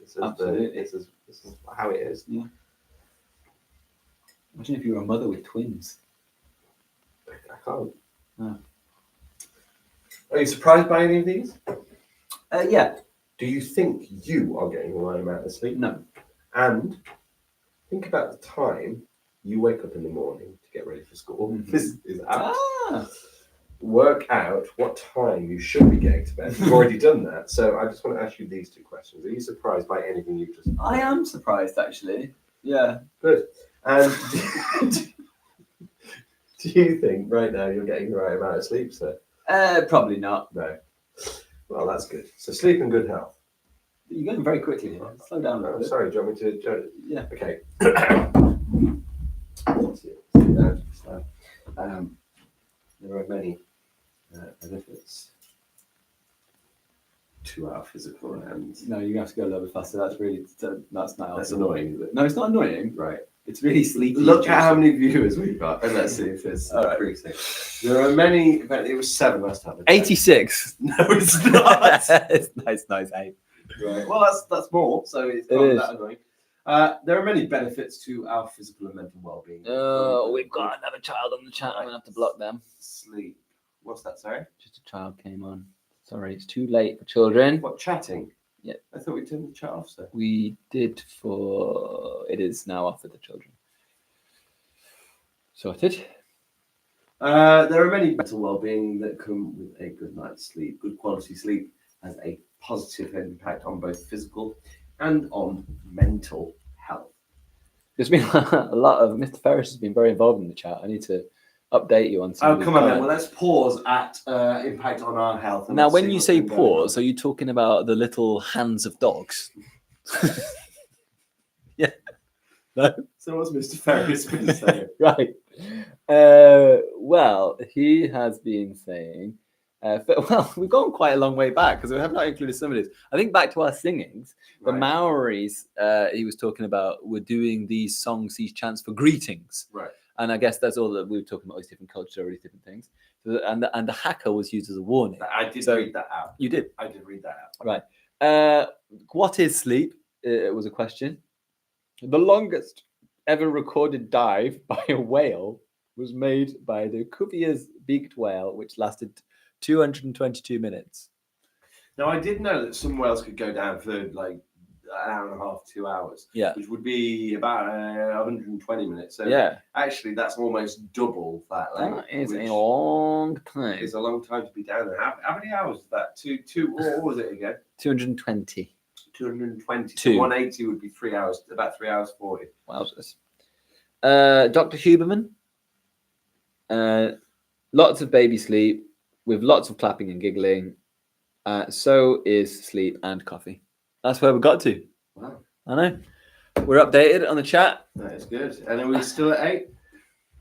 how it is. Yeah. Imagine if you were a mother with twins. I can't. No. Are you surprised by any of these? Yeah. Do you think you are getting the right amount of sleep? No. And think about the time you wake up in the morning to get ready for school. Mhm. This is out. Ah. Work out what time you should be getting to bed. You've already done that. So I just want to ask you these two questions. Are you surprised by anything you've just I am surprised, actually. Yeah. Good. And do you think right now you're getting the right amount of sleep, sir? Probably not. No. Well, that's good. So sleep and good health. You're going very quickly here. Slow down a little Oh, bit. sorry, do you want me to? Yeah. Okay. There are many benefits to our physical and No, you have to go a little bit faster. That's not that's annoying, is it? No, it's not annoying. Right. It's really sleepy. Look at how many viewers we've got, and let's see if it's All right. increasing. There are many. It was 7 last time. 86. No, it's not. it's nice, 8. Right. Well, that's more. So it's It not is. that annoying. There are many benefits to our physical and mental well-being. We've got another child on the chat. I'm going to have to block them. Sleep. What's that? Sorry. Just a child came on. Sorry, it's too late for children. What, chatting? Yeah. I thought we turned the chat off, sir. We did for... It is now off for the children. Sorted. There are many mental well-being that come with a good night's sleep. Good quality sleep has a positive impact on both physical and on mental health. There's been a lot of... Mr. Ferris has been very involved in the chat. I need to update you on some of these Come on then. comments. Well, let's pause at impact on our health. and Now, let's when see you what's say been going on. pause, are you talking about the little hands of dogs? Yeah. No. So what's Mr. Ferris been saying? Right. Well, he has been saying, well, we've gone quite a long way back because we have not included some of this. I think back to our singings, the Right. Maoris he was talking about were doing these songs, these chants for greetings. Right. And I guess that's all that we were talking about, all these different cultures, all these different things. So, and the haka was used as a warning. I did So- read that out. You did. I did read that out. What is sleep? It was a question. The longest ever recorded dive by a whale was made by the Cuvier's beaked whale, which lasted 222 minutes. Now, I did know that some whales could go down for like an hour and a half, 2 hours. Yeah. Which would be about 120 minutes. So Yeah, actually, that's almost double that length. that is which a long time. is a long time to be down there. How many hours is that? What was it again? 220. 220. So Two. 180 would be 3 hours, about 3 hours 40. Wowzers. Dr. Huberman. Lots of baby sleep with lots of clapping and giggling. So is sleep and coffee. That's where we got to. Wow. I know. We're updated on the chat. That is good. And are we still at 8?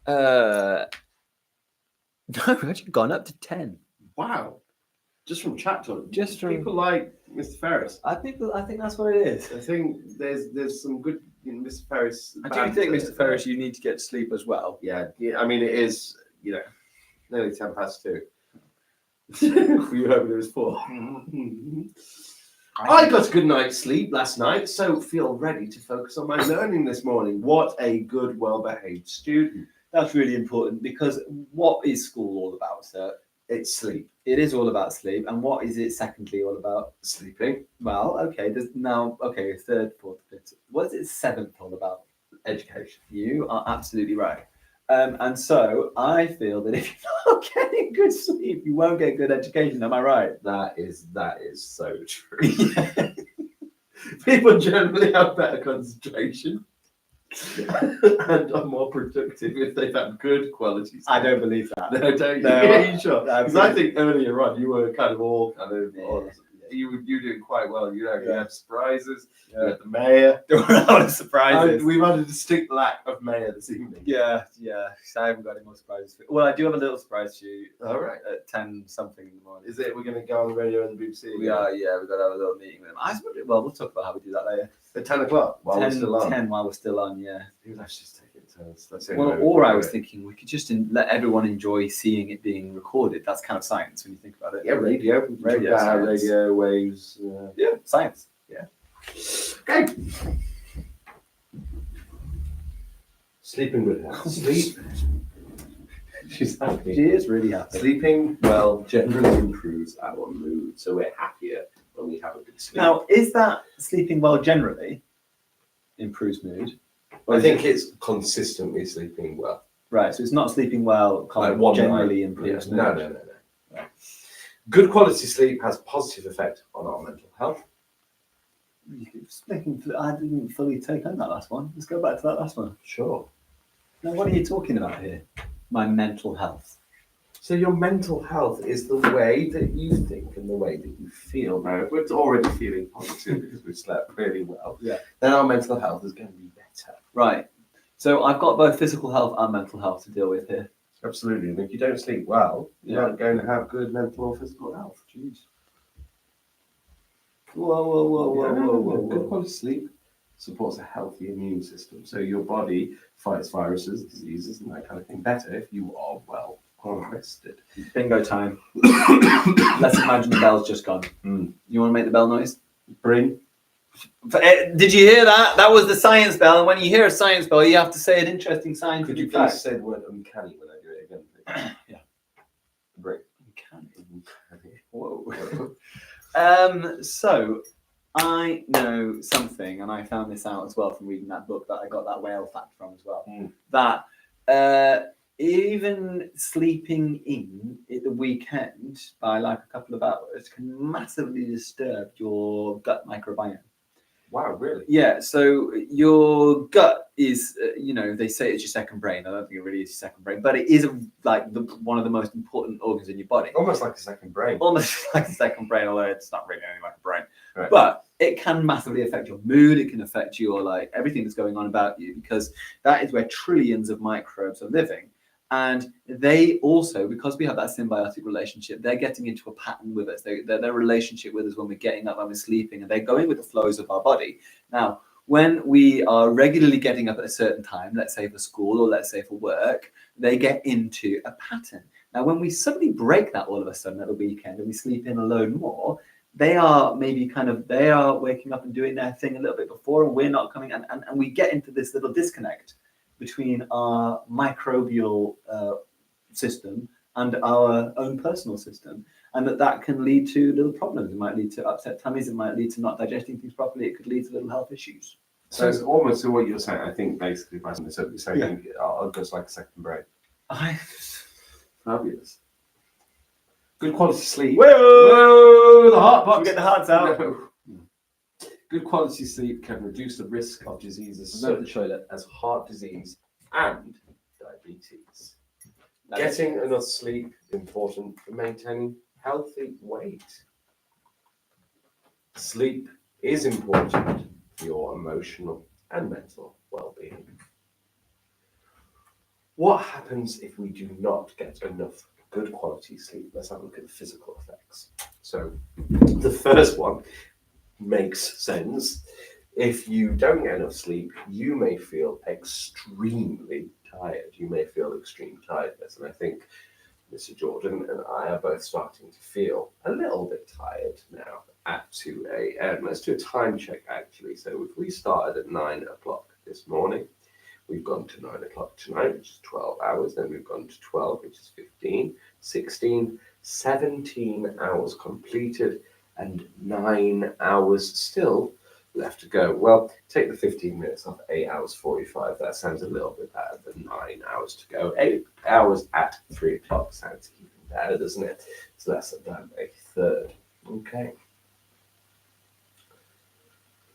No, we've actually gone up to 10. Wow. Just from chat talk. Just from- people like Mr. Ferris. I think that's what it is. I think there's some good Mr. Ferris. I do bands think, that- Mr. Ferris, you need to get sleep as well. Yeah, I mean, it is, nearly 10 past 2. You hoping it was 4. I got a good night's sleep last night, so feel ready to focus on my learning this morning. What a good, well-behaved student. That's really important because what is school all about, sir? It's sleep. It is all about sleep. And what is it secondly all about? Sleeping. Well, okay, third, fourth, fifth. What is it seventh all about? Education. You are absolutely right. And so I feel that if you're not getting good sleep, you won't get good education. Am I right? That is so true. People generally have better concentration and are more productive if they've had good quality sleep. I don't believe that. No, don't you? No, Are you sure? I Because I think earlier on you were kind of all kind of you were doing quite well. You had surprises. You had the mayor. There were a lot of surprises. We've had a distinct lack of mayor this evening. Yeah. I haven't got any more surprises. Well, I do have a little surprise for you All right. at 10 something in the morning. Is it? We're going to go on the radio and the BBC. We are, yeah. We've got to have a little meeting with them. We'll talk about how we do that later. At 10 o'clock while we're still on. 10 while we're still on, yeah. Let's just take it turns. That's it. Well, or I was thinking we could just let everyone enjoy seeing it being recorded. That's kind of science when you think about it. Yeah, radio. Radio science. Radio waves. Yeah, science. Yeah. Okay. Sleeping with health. Sleep. She's happy. She is really happy. Sleeping well generally improves our mood, so we're happier when we have a good sleep. Now, is that sleeping well generally improves mood? Or I is think it- it's consistently sleeping well. right. So it's not sleeping well Like one generally night. improves Yeah. mood. No. Right. Good quality sleep has positive effect on our mental health. I didn't fully take on that last one. Let's go back to that last one. Sure. Now, what are you talking about here? My mental health. So your mental health is the way that you think and the way that you feel. Now, if we're already feeling positive because we've slept really well, Yeah. then our mental health is going to be better. Right. So I've got both physical health and mental health to deal with here. Absolutely. And if you don't sleep well, you're Yeah. not going to have good mental or physical health. Jeez. Whoa. Good quality sleep supports a healthy immune system. So your body fights viruses, diseases, and that kind of thing better if you are well rested. Bingo time. Let's imagine the bell's just gone. You want to make the bell noise? Bring. Did you hear that? That was the science bell. And when you hear a science bell, you have to say an interesting scientific Could you fact. please say the word uncanny when I do it again, please? Yeah. Bring. Uncanny. Whoa. So I know something, and I found this out as well from reading that book that I got that whale fact from as well. That even sleeping in at the weekend by like a couple of hours can massively disturb your gut microbiome. Wow, really? Yeah, so your gut is, they say it's your second brain. I don't think it really is your second brain, but it is one of the most important organs in your body. Almost like a second brain. Almost like a second brain, although it's not really anything like a brain. Right. But it can massively affect your mood. It can affect your everything that's going on about you, because that is where trillions of microbes are living. And they also, because we have that symbiotic relationship, they're getting into a pattern with us. Their relationship with us when we're getting up, when we're sleeping, and they're going with the flows of our body. Now, when we are regularly getting up at a certain time, let's say for school or let's say for work, they get into a pattern. Now, when we suddenly break that all of a sudden at the weekend and we sleep in a load more, they are waking up and doing their thing a little bit before, and we're not coming, and we get into this little disconnect between our microbial system and our own personal system, and that can lead to little problems. It might lead to upset tummies. It might lead to not digesting things properly. It could lead to little health issues. So it's almost what you're saying. I think basically by something you're saying, I'll just like a second brain. Fabulous. Good quality sleep. Whoa! The heart box. Get the hearts out. No. Good quality sleep can reduce the risk of diseases such as heart disease and diabetes. Getting enough sleep is important for maintaining healthy weight. Sleep is important for your emotional and mental well-being. What happens if we do not get enough good quality sleep? Let's have a look at the physical effects. So the first one makes sense. If you don't get enough sleep, you may feel extremely tired. You may feel extreme tiredness. And I think Mr. Jordan and I are both starting to feel a little bit tired now at 2 a.m. Let's do a time check, actually. So if we started at 9 o'clock this morning, we've gone to 9 o'clock tonight, which is 12 hours. Then we've gone to 12, which is 15, 16, 17 hours completed, and 9 hours still left to go. Well, take the 15 minutes off, 8 hours 45. That sounds a little bit better than 9 hours to go. 8 hours at 3 o'clock sounds even better, doesn't it? It's less than a third. Okay.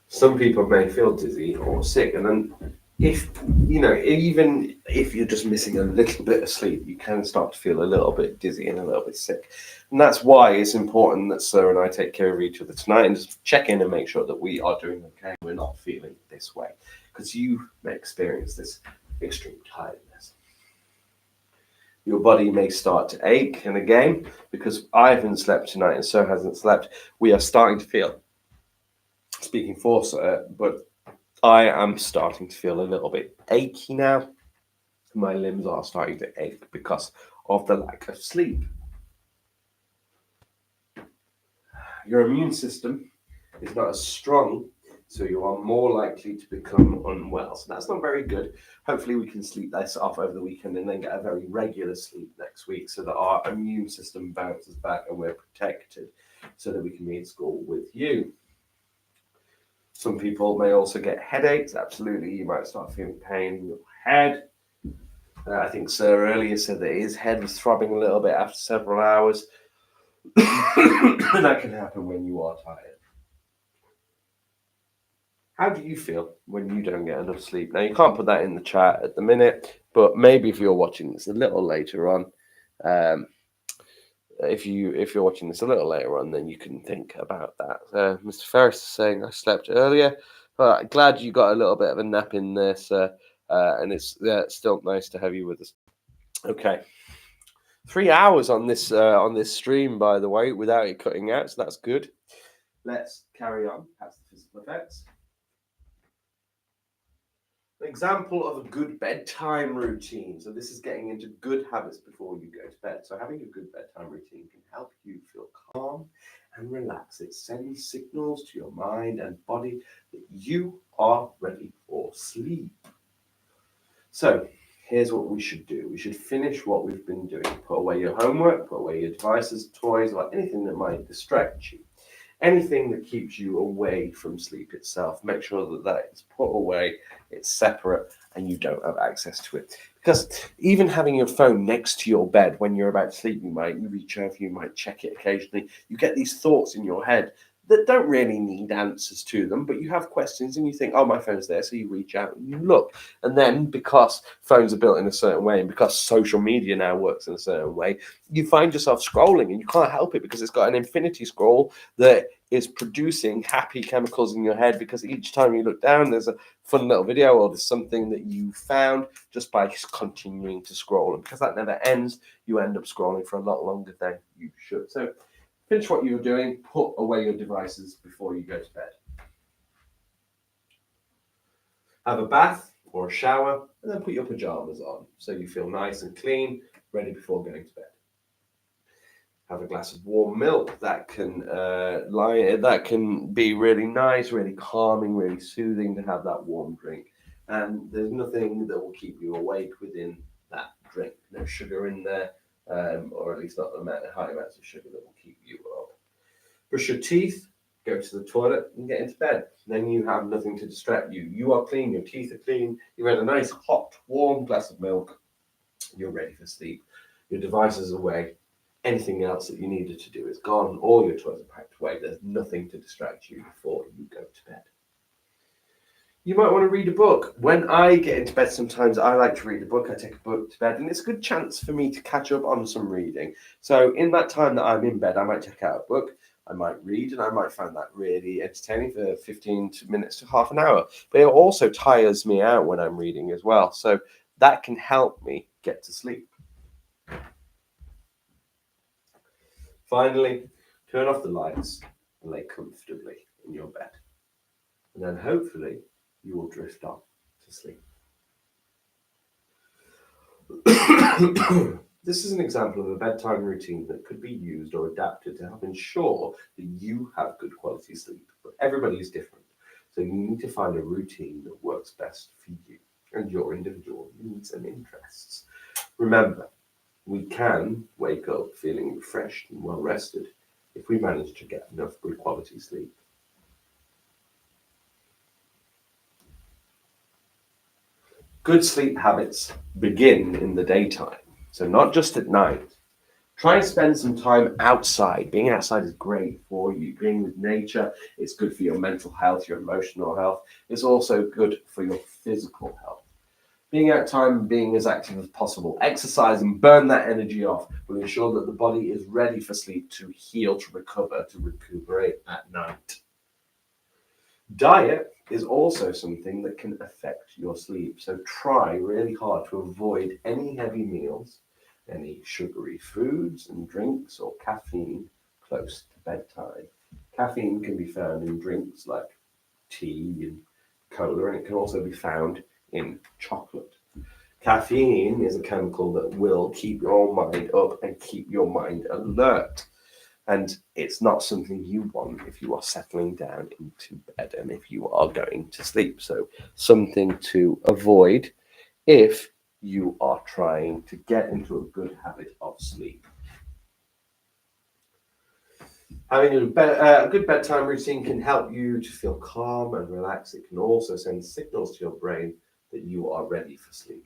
Some people may feel dizzy or sick, and then even if you're just missing a little bit of sleep, you can start to feel a little bit dizzy and a little bit sick. And that's why it's important that Sir and I take care of each other tonight and just check in and make sure that we are doing okay. We're not feeling this way, because you may experience this extreme tiredness. Your body may start to ache, and again, because I haven't slept tonight and Sir hasn't slept, we are starting to feel, speaking for Sir, but I am starting to feel a little bit achy now. My limbs are starting to ache because of the lack of sleep. Your immune system is not as strong So you are more likely to become unwell. So that's not very good. Hopefully we can sleep this off over the weekend and then get a very regular sleep next week so that our immune system bounces back and we're protected so that we can be in school with you. Some people may also get headaches. Absolutely, you might start feeling pain in your head. I think Sir earlier said that his head was throbbing a little bit after several hours. That can happen when you are tired. How do you feel when you don't get enough sleep? Now, you can't put that in the chat at the minute, but maybe if you're watching this a little later on, if you're watching this a little later on, then you can think about that. Mr. Ferris is saying, I slept earlier. Glad you got a little bit of a nap in there, sir. And it's still nice to have you with us. Okay. 3 hours on this stream, by the way, without it cutting out, so that's good. Let's carry on. That's the physical effects. An example of a good bedtime routine. So this is getting into good habits before you go to bed. So having a good bedtime routine can help you feel calm and relax. It sends signals to your mind and body that you are ready for sleep. So here's what we should do. We should finish what we've been doing. Put away your homework, put away your devices, toys, or anything that might distract you. Anything that keeps you away from sleep itself, make sure that that is put away, it's separate, and you don't have access to it. Because even having your phone next to your bed when you're about to sleep, you reach over, you might check it occasionally. You get these thoughts in your head that don't really need answers to them, but you have questions and you think, oh, my phone's there. So you reach out and you look. And then because phones are built in a certain way and because social media now works in a certain way, you find yourself scrolling and you can't help it because it's got an infinity scroll that is producing happy chemicals in your head because each time you look down, there's a fun little video or there's something that you found just by continuing to scroll. And because that never ends, you end up scrolling for a lot longer than you should. So finish what you're doing, put away your devices before you go to bed. Have a bath or a shower, and then put your pajamas on so you feel nice and clean, ready before going to bed. Have a glass of warm milk. That can be really nice, really calming, really soothing to have that warm drink. And there's nothing that will keep you awake within that drink. No sugar in there. Or at least not the high amounts of sugar that will keep you up. Brush your teeth, go to the toilet, and get into bed. Then you have nothing to distract you. You are clean, your teeth are clean, you've had a nice, hot, warm glass of milk, you're ready for sleep. Your devices are away. Anything else that you needed to do is gone. All your toys are packed away. There's nothing to distract you before you go to bed. You might want to read a book. When I get into bed, sometimes I like to read a book. I take a book to bed, and it's a good chance for me to catch up on some reading. So in that time that I'm in bed, I might check out a book, I might read, and I might find that really entertaining for 15 minutes to half an hour. But it also tires me out when I'm reading as well. So that can help me get to sleep. Finally, turn off the lights and lay comfortably in your bed. And then hopefully you will drift off to sleep. This is an example of a bedtime routine that could be used or adapted to help ensure that you have good quality sleep. But everybody is different. So you need to find a routine that works best for you and your individual needs and interests. Remember, we can wake up feeling refreshed and well rested if we manage to get enough good quality sleep. Good sleep habits begin in the daytime, so not just at night. Try and spend some time outside. Being outside is great for you. Being with nature, it's good for your mental health, your emotional health. It's also good for your physical health. Being out time and being as active as possible, exercise and burn that energy off will ensure that the body is ready for sleep to heal, to recover, to recuperate at night. Diet is also something that can affect your sleep. So try really hard to avoid any heavy meals, any sugary foods and drinks or caffeine close to bedtime. Caffeine can be found in drinks like tea and cola, and it can also be found in chocolate. Caffeine is a chemical that will keep your mind up and keep your mind alert. And it's not something you want if you are settling down into bed and if you are going to sleep. So something to avoid if you are trying to get into a good habit of sleep. Having a good bedtime routine can help you to feel calm and relaxed. It can also send signals to your brain that you are ready for sleep.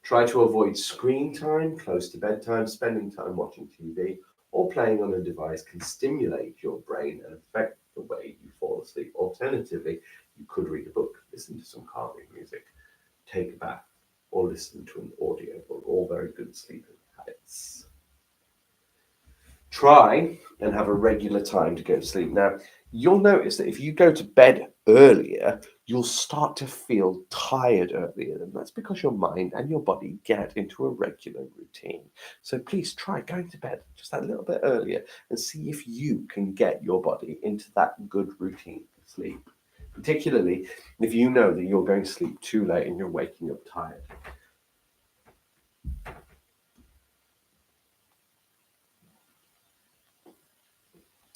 Try to avoid screen time close to bedtime. Spending time watching TV or playing on a device can stimulate your brain and affect the way you fall asleep. Alternatively, you could read a book, listen to some calming music, take a bath, or listen to an audiobook. All very good sleeping habits. Try and have a regular time to go to sleep. Now, you'll notice that if you go to bed earlier, you'll start to feel tired earlier, and that's because your mind and your body get into a regular routine. So please try going to bed just that little bit earlier and see if you can get your body into that good routine of sleep, particularly if you know that you're going to sleep too late and you're waking up tired.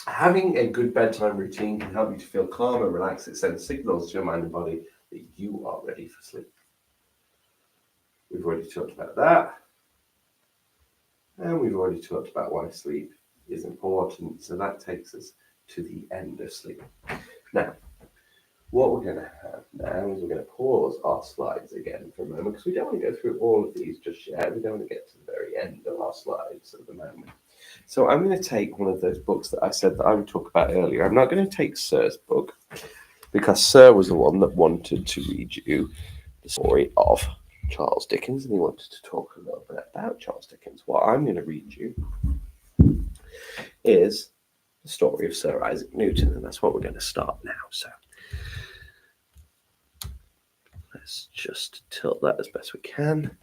Having a good bedtime routine can help you to feel calm and relaxed. It sends signals to your mind and body that you are ready for sleep. We've already talked about that. And we've already talked about why sleep is important. So that takes us to the end of sleep. Now, what we're going to have now is we're going to pause our slides again for a moment because we don't want to go through all of these just yet. We don't want to get to the very end of our slides at the moment. So I'm going to take one of those books that I said that I would talk about earlier. I'm not going to take Sir's book because Sir was the one that wanted to read you the story of Charles Dickens, and he wanted to talk a little bit about Charles Dickens. What I'm going to read you is the story of Sir Isaac Newton, and that's what we're going to start now. So let's just tilt that as best we can.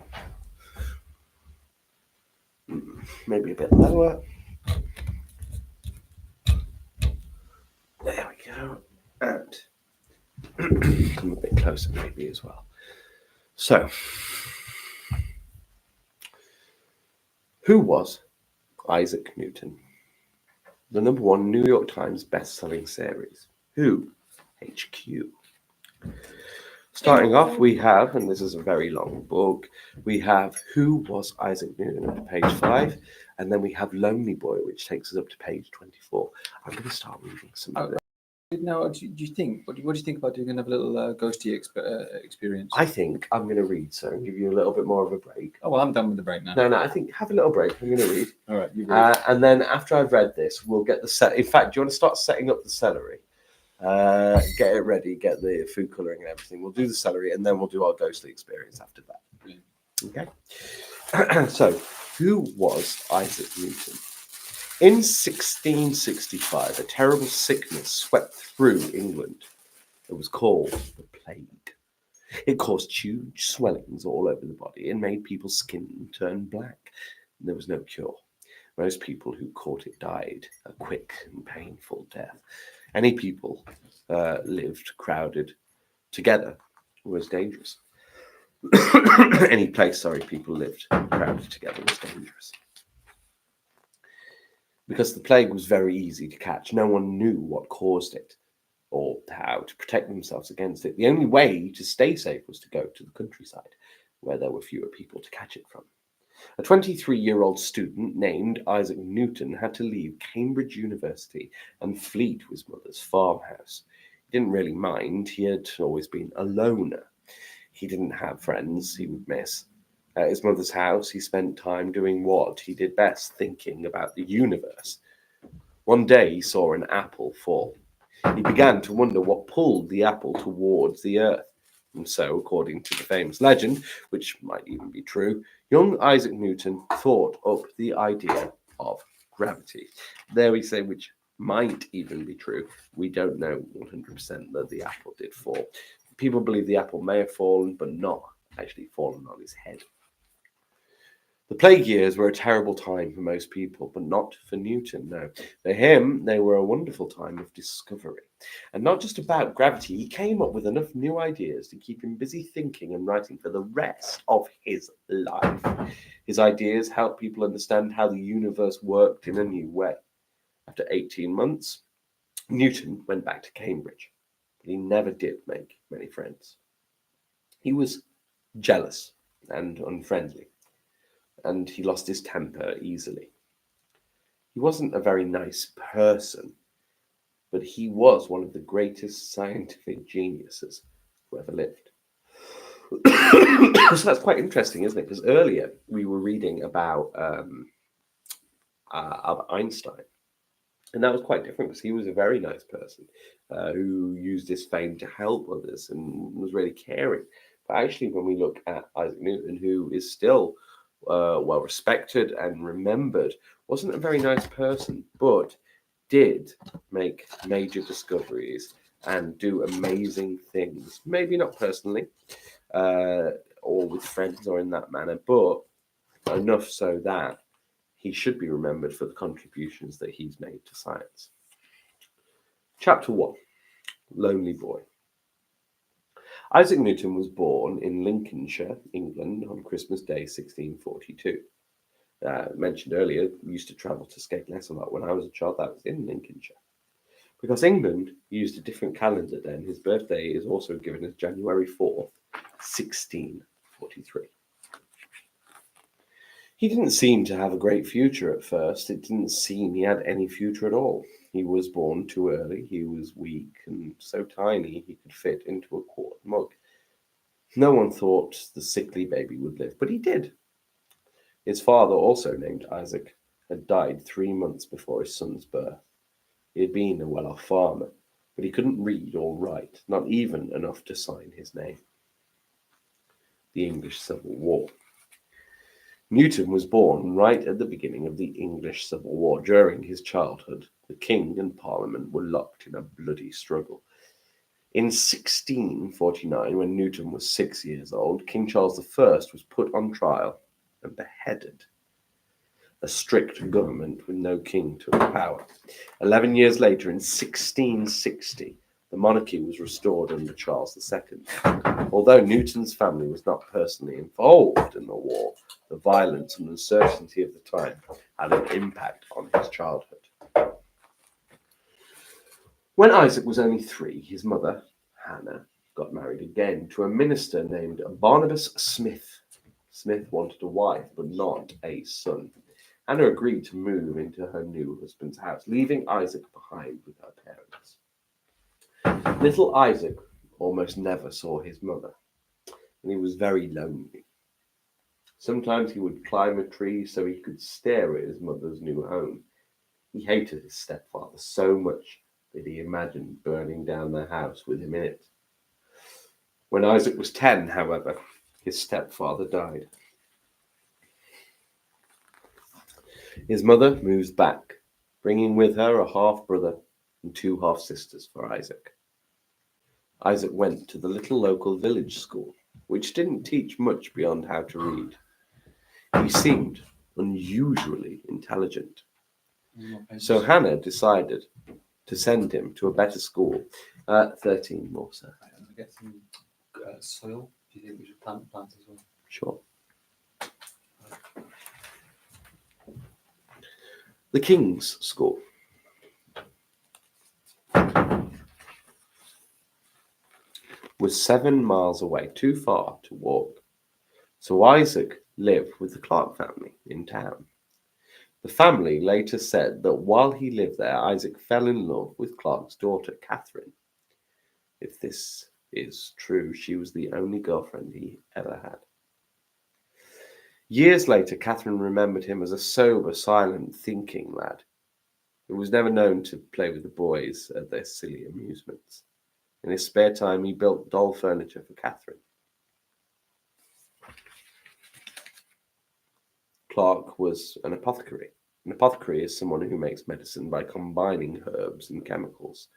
Maybe a bit lower. There we go. And come a bit closer maybe as well. So, who was Isaac Newton? The #1 New York Times best-selling series. Who? HQ. Starting off, we have, and this is a very long book, we have Who was Isaac Newton at page 5, and then we have Lonely Boy, which takes us up to page 24. I'm going to start reading some of this. Now, do you think? What do you think about doing another little ghosty experience? I think I'm going to read, so and give you a little bit more of a break. Oh well, I'm done with the break now. No, I think have a little break. I'm going to read. All right, you read. And then after I've read this, we'll get the set. In fact, do you want to start setting up the celery? Get it ready, get the food colouring and everything. We'll do the celery, and then we'll do our ghostly experience after that. Brilliant. Okay. So, who was Isaac Newton? In 1665, a terrible sickness swept through England. It was called the plague. It caused huge swellings all over the body and made people's skin turn black. There was no cure. Most people who caught it died a quick and painful death. Any people lived crowded together was dangerous. Any place, people lived crowded together was dangerous. Because the plague was very easy to catch. No one knew what caused it or how to protect themselves against it. The only way to stay safe was to go to the countryside, where there were fewer people to catch it from. A 23-year-old student named Isaac Newton had to leave Cambridge University and flee to his mother's farmhouse. He didn't really mind. He had always been a loner. He didn't have friends he would miss. At his mother's house, he spent time doing what he did best, thinking about the universe. One day, he saw an apple fall. He began to wonder what pulled the apple towards the earth. And so, according to the famous legend, which might even be true, young Isaac Newton thought up the idea of gravity. There we say, which might even be true. We don't know 100% that the apple did fall. People believe the apple may have fallen, but not actually fallen on his head. The plague years were a terrible time for most people, but not for Newton, no. For him, they were a wonderful time of discovery. And not just about gravity, he came up with enough new ideas to keep him busy thinking and writing for the rest of his life. His ideas helped people understand how the universe worked in a new way. After 18 months, Newton went back to Cambridge, but he never did make many friends. He was jealous and unfriendly, and he lost his temper easily. He wasn't a very nice person, but he was one of the greatest scientific geniuses who ever lived. So that's quite interesting, isn't it? Because earlier we were reading about Albert Einstein, and that was quite different because he was a very nice person who used his fame to help others and was really caring. But actually, when we look at Isaac Newton, who is still well respected and remembered, wasn't a very nice person, but did make major discoveries and do amazing things. Maybe not personally or with friends or in that manner, but enough so that he should be remembered for the contributions that he's made to science. Chapter 1, Lonely Boy. Isaac Newton was born in Lincolnshire, England, on Christmas Day, 1642. Mentioned earlier, we used to travel to Skegness a lot when I was a child. That was in Lincolnshire. Because England used a different calendar then, his birthday is also given as January 4th, 1643. He didn't seem to have a great future at first. It didn't seem he had any future at all. He was born too early. He was weak and so tiny he could fit into a quart mug. No one thought the sickly baby would live, but he did. His father, also named Isaac, had died 3 months before his son's birth. He had been a well-off farmer, but he couldn't read or write, not even enough to sign his name. The English Civil War. Newton was born right at the beginning of the English Civil War. During his childhood, the king and Parliament were locked in a bloody struggle. In 1649, when Newton was 6 years old, King Charles I was put on trial and beheaded. A strict government with no king took power. 11 years later, in 1660, the monarchy was restored under Charles II. Although Newton's family was not personally involved in the war, the violence and uncertainty of the time had an impact on his childhood. When Isaac was only 3, his mother, Hannah, got married again to a minister named Barnabas Smith. Smith wanted a wife, but not a son. Hannah agreed to move into her new husband's house, leaving Isaac behind with her parents. Little Isaac almost never saw his mother, and he was very lonely. Sometimes he would climb a tree so he could stare at his mother's new home. He hated his stepfather so much that he imagined burning down their house with him in it. When Isaac was 10, however, his stepfather died. His mother moves back, bringing with her a half-brother and 2 half-sisters for Isaac. Isaac went to the little local village school, which didn't teach much beyond how to read. He seemed unusually intelligent. So Hannah decided to send him to a better school. 13 more, sir. I'm going to get some soil. Do you think we should plant plants as well? Sure. The King's School. Was 7 miles away, too far to walk. So Isaac lived with the Clark family in town. The family later said that while he lived there, Isaac fell in love with Clark's daughter, Catherine. If this is true, she was the only girlfriend he ever had. Years later, Catherine remembered him as a sober, silent, thinking lad who was never known to play with the boys at their silly amusements. In his spare time, he built doll furniture for Catherine. Clark was an apothecary. An apothecary is someone who makes medicine by combining herbs and chemicals.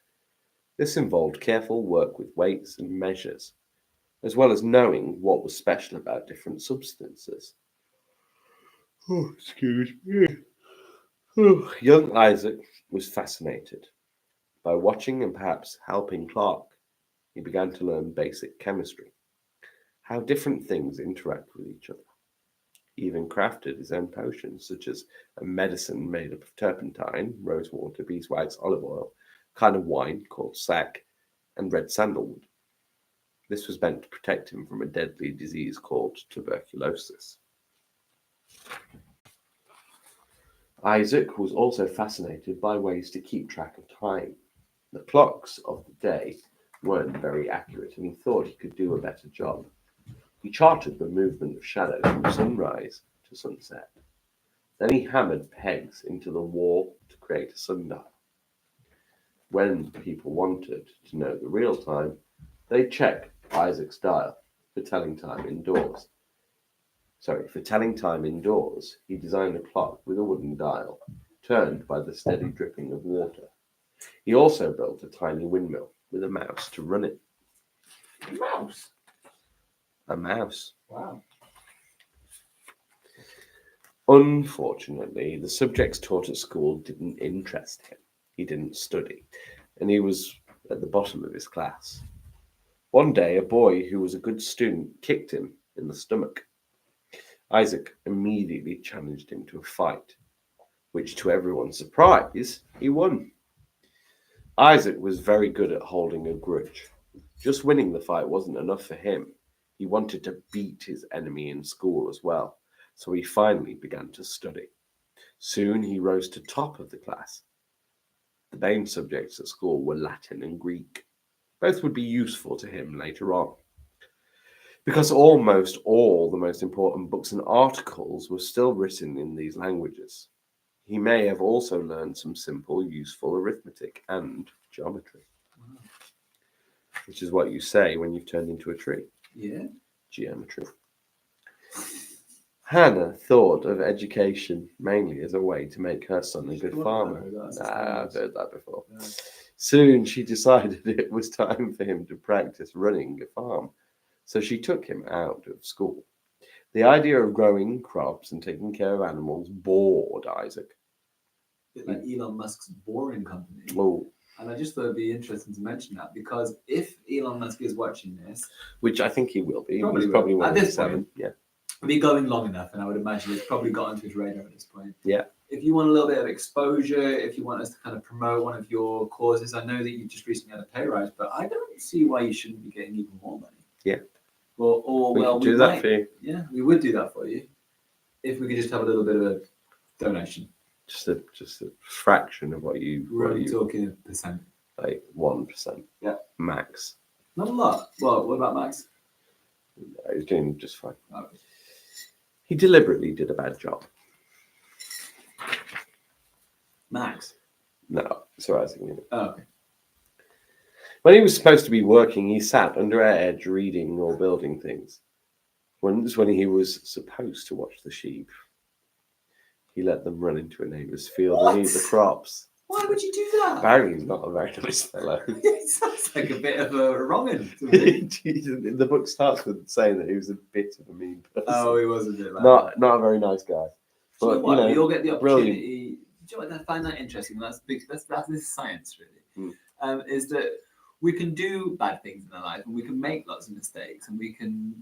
This involved careful work with weights and measures, as well as knowing what was special about different substances. Oh, excuse me. Young Isaac was fascinated. By watching and perhaps helping Clark, he began to learn basic chemistry, how different things interact with each other. even crafted his own potions, such as a medicine made up of turpentine, rosewater, beeswax, olive oil, a kind of wine called sack, and red sandalwood. This was meant to protect him from a deadly disease called tuberculosis. Isaac was also fascinated by ways to keep track of time. The clocks of the day weren't very accurate, and he thought he could do a better job. He charted the movement of shadows from sunrise to sunset. Then he hammered pegs into the wall to create a sundial. When people wanted to know the real time, they'd check Isaac's dial for telling time indoors. For telling time indoors, he designed a clock with a wooden dial, turned by the steady dripping of water. He also built a tiny windmill with a mouse to run it. A mouse? A mouse. Wow. Unfortunately, the subjects taught at school didn't interest him. He didn't study, and he was at the bottom of his class. One day, a boy who was a good student kicked him in the stomach. Isaac immediately challenged him to a fight, which, to everyone's surprise, he won. Isaac was very good at holding a grudge. Just winning the fight wasn't enough for him. He wanted to beat his enemy in school as well, so he finally began to study. Soon he rose to top of the class. The main subjects at school were Latin and Greek. Both would be useful to him later on. Because almost all the most important books and articles were still written in these languages. He may have also learned some simple, useful arithmetic and geometry. Wow. Which is what you say when you've turned into a tree. Yeah. Geometry. Hannah thought of education mainly as a way to make her son a good farmer. I've heard that before. Yeah. Soon she decided it was time for him to practice running a farm. So she took him out of school. The idea of growing crops and taking care of animals bored Isaac. A bit like Elon Musk's Boring Company. Oh. And I just thought it'd be interesting to mention that, because if Elon Musk is watching this, which I think he will be, probably he's probably will. one At of the this seven. point, Yeah. It'll be going long enough, and I would imagine it's probably got onto his radar at this point. Yeah. If you want a little bit of exposure, if you want us to kind of promote one of your causes, I know that you just recently had a pay rise, but I don't see why you shouldn't be getting even more money. Yeah. We could do that for you. Yeah, we would do that for you if we could just have a little bit of a donation. Just a fraction of what you. We're only talking a percent. Like 1%. Yeah. Max. Not a lot. Well, what about Max? He's doing just fine. Okay. He deliberately did a bad job. Max? No, it's all right. Oh, okay. When he was supposed to be working, he sat under a hedge reading or building things. Once, when he was supposed to watch the sheep, he let them run into a neighbour's field and eat the crops. Why would you do that? Barry's not a very nice fellow. It sounds like a bit of a wrong-un to me. The book starts with saying that he was a bit of a mean person. Oh, he was a bit like not a very nice guy. Do you know what? We all get the brilliant. opportunity. Do you know what? I find that interesting. That's big. This is science, really. Mm. Is that we can do bad things in our life, and we can make lots of mistakes, and we can,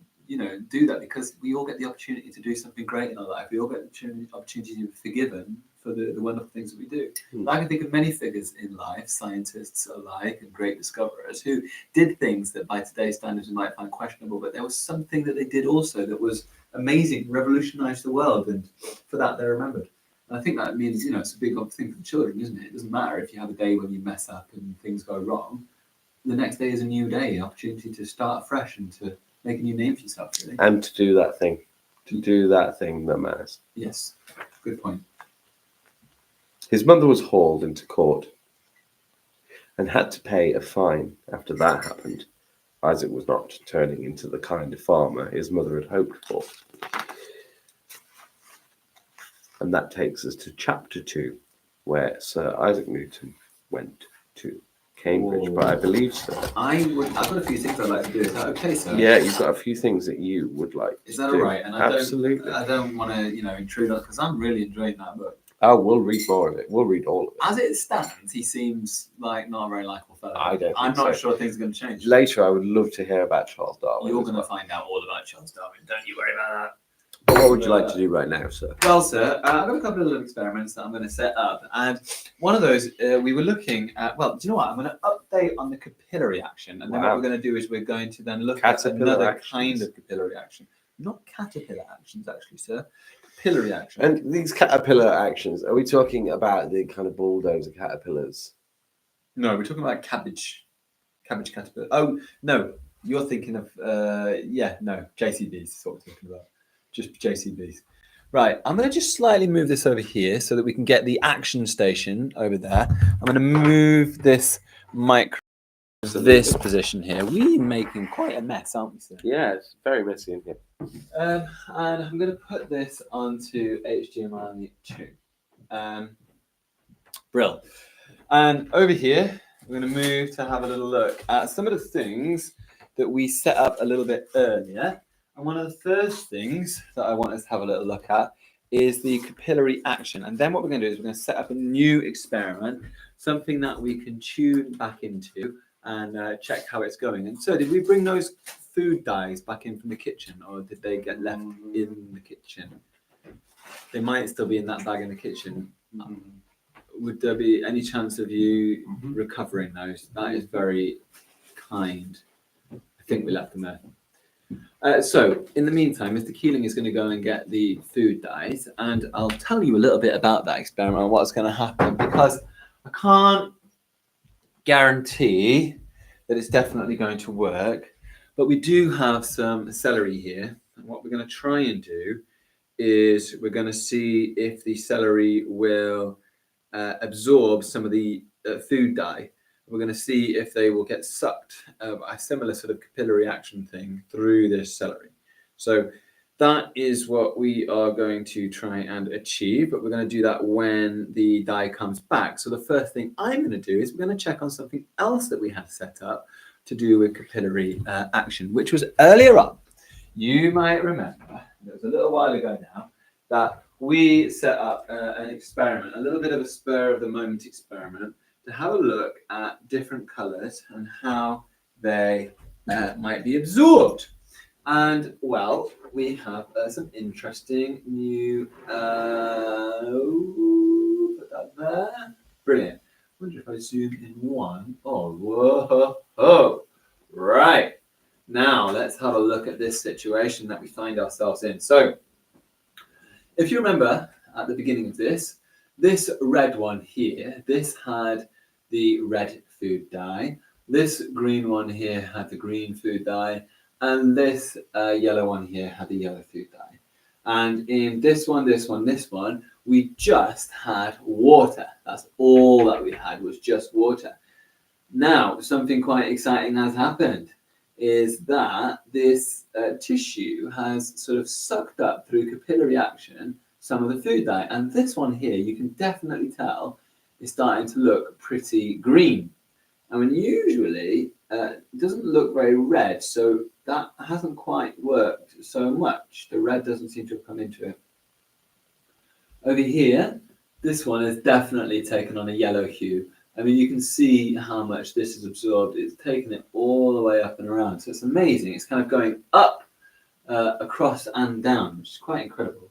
do that because we all get the opportunity to do something great in our life. We all get the opportunity to be forgiven for the wonderful things that we do. Mm. I can think of many figures in life, scientists alike and great discoverers, who did things that by today's standards we might find questionable, but there was something that they did also that was amazing, revolutionized the world, and for that they're remembered. And I think that means, it's a big thing for children, isn't it? It doesn't matter if you have a day when you mess up and things go wrong. The next day is a new day, an opportunity to start fresh and to make a new name for yourself, really. And to do that thing. To do that thing that matters. Yes, good point. His mother was hauled into court and had to pay a fine after that happened. Isaac was not turning into the kind of farmer his mother had hoped for. And that takes us to chapter 2, where Sir Isaac Newton went to Cambridge, but I believe so. I've got a few things I'd like to do. Is that okay, sir? Yeah, you've got a few things that you would like Is that to do. all right? And Absolutely. I don't want to, intrude on, because I'm really enjoying that book. Oh, we'll read more of it. We'll read all of it. As it stands, he seems like not a very likable fellow. I don't think I'm not so. sure things are going to change. Later, I would love to hear about Charles Darwin. You're as going to well. find out all about Charles Darwin. Don't you worry about that. what would you like to do right now, sir? Well, sir, I've got a couple of little experiments that I'm going to set up, and one of those we were looking at. Well, do you know what? I'm going to update on the capillary action, and then what we're going to do is we're going to then look at another kind of capillary action, not caterpillar actions, actually, sir. Capillary action. And these caterpillar actions, are we talking about the kind of bulldozer caterpillars? No, we're talking about cabbage caterpillar. Oh no, you're thinking of JCBs is what we're talking about. Just JCBs. Right, I'm going to just slightly move this over here so that we can get the action station over there. I'm going to move this micro to this position here. We're making quite a mess, aren't we, sir? Yeah, it's very messy in here. And I'm going to put this onto HDMI 2. Brill. And over here, we're going to move to have a little look at some of the things that we set up a little bit earlier. And one of the first things that I want us to have a little look at is the capillary action. And then what we're going to do is we're going to set up a new experiment, something that we can tune back into and check how it's going. And so did we bring those food dyes back in from the kitchen, or did they get left in the kitchen? They might still be in that bag in the kitchen. Would there be any chance of you recovering those? That is very kind. I think we left them there. So, in the meantime, Mr. Keeling is going to go and get the food dyes, and I'll tell you a little bit about that experiment and what's going to happen, because I can't guarantee that it's definitely going to work, but we do have some celery here, and what we're going to try and do is we're going to see if the celery will absorb some of the food dye. We're going to see if they will get sucked, a similar sort of capillary action thing through this celery. So that is what we are going to try and achieve, but we're going to do that when the dye comes back. So the first thing I'm going to do is we're going to check on something else that we had set up to do with capillary action, which was earlier on. You might remember, it was a little while ago now, that we set up an experiment, a little bit of a spur of the moment experiment, to have a look at different colors and how they might be absorbed. And well, we have some interesting new, put that there. Brilliant. I wonder if I zoom in one. Oh, whoa. Right. Now let's have a look at this situation that we find ourselves in. So if you remember at the beginning of this red one here, this had the red food dye. This green one here had the green food dye. And this yellow one here had the yellow food dye. And in this one, we just had water. That's all that we had, was just water. Now, something quite exciting has happened, is that this tissue has sort of sucked up through capillary action some of the food dye. And this one here, you can definitely tell, is starting to look pretty green. I mean, usually it doesn't look very red, so that hasn't quite worked so much. The red doesn't seem to have come into it. Over here, this one has definitely taken on a yellow hue. I mean, you can see how much this is absorbed. It's taken it all the way up and around. So it's amazing. It's kind of going up, across and down, which is quite incredible.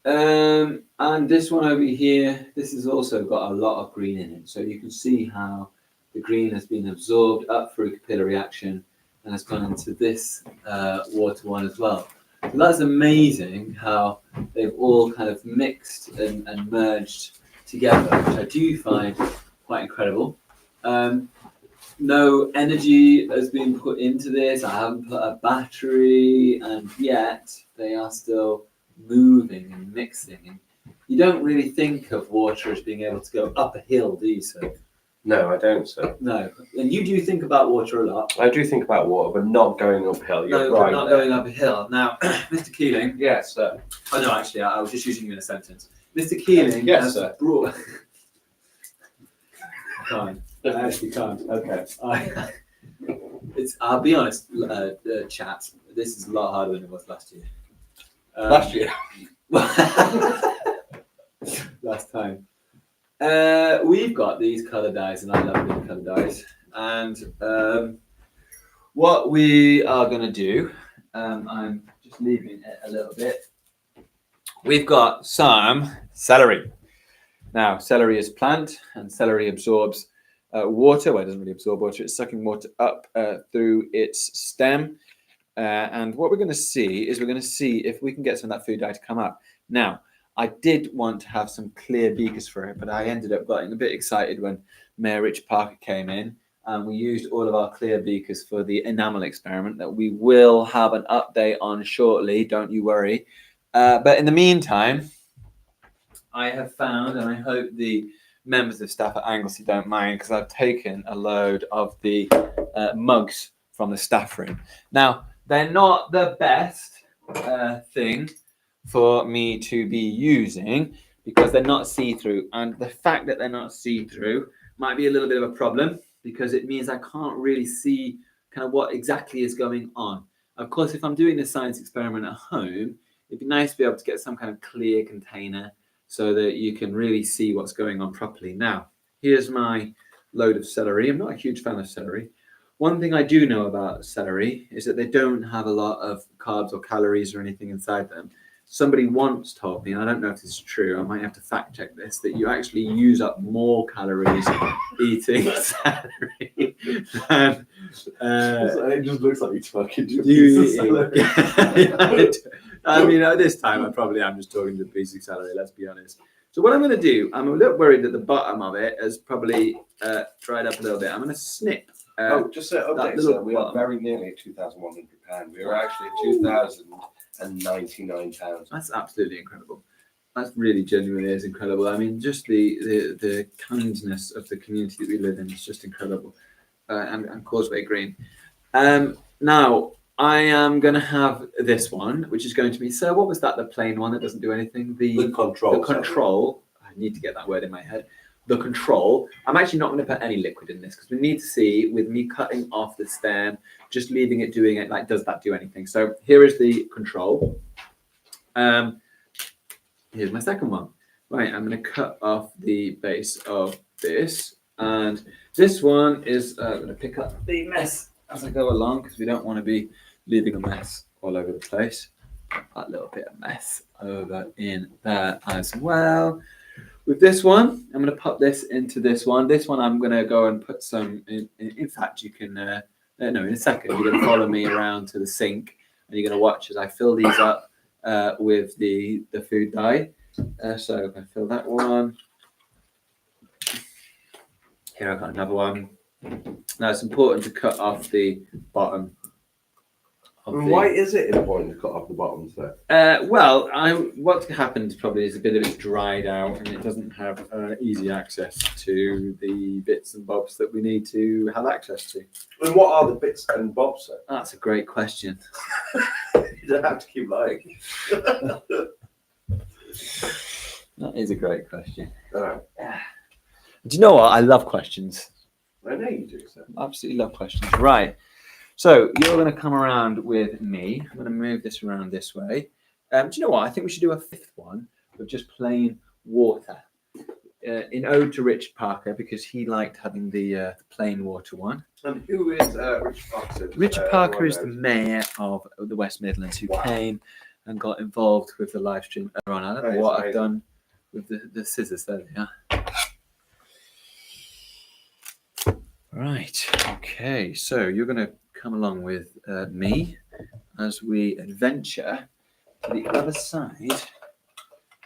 And this one over here, this has also got a lot of green in it. So you can see how the green has been absorbed up through capillary action and has gone into this water one as well. So that's amazing how they've all kind of mixed and merged together, which I do find quite incredible. No energy has been put into this. I haven't put a battery, and yet they are still moving and mixing. And you don't really think of water as being able to go up a hill, do you, sir? No, I don't, sir. No. And you do think about water a lot. I do think about water, but not going uphill. You're No, right. not going up a hill. Now, Mr. Keeling. Yes, sir. Oh, no, actually, I was just using you in a sentence. Mr. Keeling Yes, has sir. brought... I actually can't. Okay. I'll be honest, chat. This is a lot harder than it was last year. Last year? Last time. We've got these colour dyes, and I love these colour dyes. And what we are going to do, I'm just leaving it a little bit we've got some celery. Now, celery is plant, and celery absorbs water. Well, it doesn't really absorb water. It's sucking water up through its stem. And what we're going to see is if we can get some of that food dye to come up. Now, I did want to have some clear beakers for it, but I ended up getting a bit excited when Mayor Rich Parker came in, and we used all of our clear beakers for the enamel experiment that we will have an update on shortly. Don't you worry. But in the meantime, I have found, and I hope the members of staff at Anglesey don't mind, because I've taken a load of the mugs from the staff room. Now, they're not the best thing for me to be using because they're not see-through. And the fact that they're not see-through might be a little bit of a problem because it means I can't really see kind of what exactly is going on. Of course, if I'm doing this science experiment at home, it'd be nice to be able to get some kind of clear container so that you can really see what's going on properly. Now, here's my load of celery. I'm not a huge fan of celery. One thing I do know about celery is that they don't have a lot of carbs or calories or anything inside them. Somebody once told me, and I don't know if this is true, I might have to fact check this, that you actually use up more calories eating celery than... it just looks like you're talking to a piece of celery. I mean, at this time, I probably am just talking to a piece of celery, let's be honest. So what I'm going to do, I'm a little worried that the bottom of it has probably dried up a little bit. I'm going to snip. Just to update, so we are very nearly at £2,100. We are actually at £2,099. That's absolutely incredible. That's really genuinely is incredible. I mean, just the kindness of the community that we live in is just incredible. And Causeway Green. Now, I am going to have this one, which is going to be, so what was that, the plain one that doesn't do anything? The control. The control. I need to get that word in my head. The control. I'm actually not going to put any liquid in this because we need to see, with me cutting off the stem, just leaving it doing it, like, does that do anything? So here is the control. Here's my second one. Right, I'm going to cut off the base of this. And this one is going to pick up the mess as I go along because we don't want to be leaving a mess all over the place. That little bit of mess over in there as well. With this one, I'm going to pop this into this one. This one, I'm going to go and put some, in fact, you can, no, in a second, you're going to follow me around to the sink and you're going to watch as I fill these up with the food dye. So I fill that one. Here I've got another one. Now it's important to cut off the bottom. Why is it important to cut off the bottoms there? Well, what happens probably is a bit of it's dried out and it doesn't have easy access to the bits and bobs that we need to have access to. And what are the bits and bobs, sir? That's a great question. You don't have to keep lying. That is a great question. All right. Do you know what? I love questions. I know you do, sir. Absolutely love questions. Right. So you're going to come around with me. I'm going to move this around this way. Do you know what? I think we should do a fifth one with just plain water. In ode to Rich Parker, because he liked having the plain water one. And who is Rich Parker? Richard Parker is the mayor of the West Midlands who came and got involved with the live stream earlier on. I don't know what I've done with the scissors. There they are. Right. Okay. So you're going to come along with me as we adventure to the other side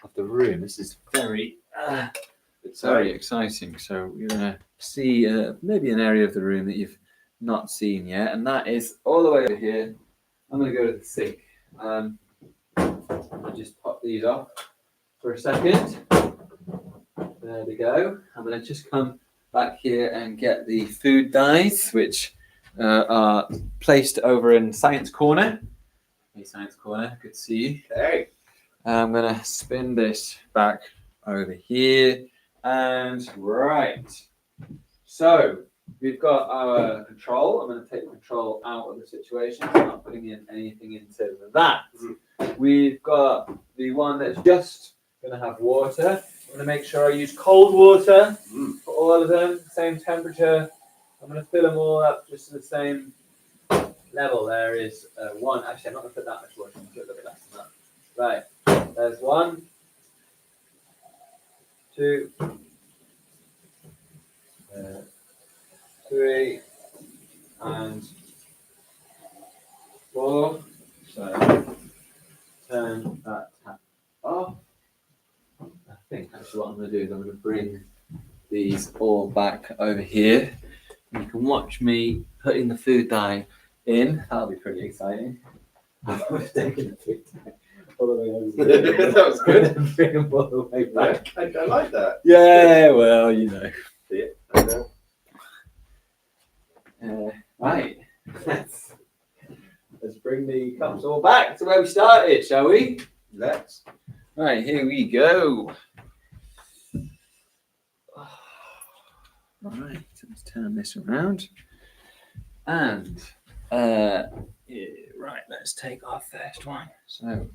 of the room. This is very exciting. So you're going to see maybe an area of the room that you've not seen yet, and that is all the way over here. I'm going to go to the sink. I'll just pop these off for a second. There we go. I'm going to just come back here and get the food dyes, which are placed over in Science Corner. Hey, Science Corner, good to see you. Hey. I'm going to spin this back over here. And right. So we've got our control. I'm going to take the control out of the situation. I'm not putting in anything into that. We've got the one that's just going to have water. I'm going to make sure I use cold water for all of them, same temperature. I'm going to fill them all up just to the same level. There is one. Actually, I'm not going to put that much water. I'm going to put a little bit less than that. Right. There's 1, 2, 3, and 4. So turn that tap off. I think actually what I'm going to do is I'm going to bring these all back over here. You can watch me putting the food dye in. That'll be pretty exciting. I've taken the food dye all the way over there. That was good. Bring them all the way back. I like that. Yeah, well, you know. Yeah, I know. Right. Let's bring the cups all back to where we started, shall we? Let's. Right, here we go. Right, so let's turn this around. And, yeah, right, let's take our first one. So,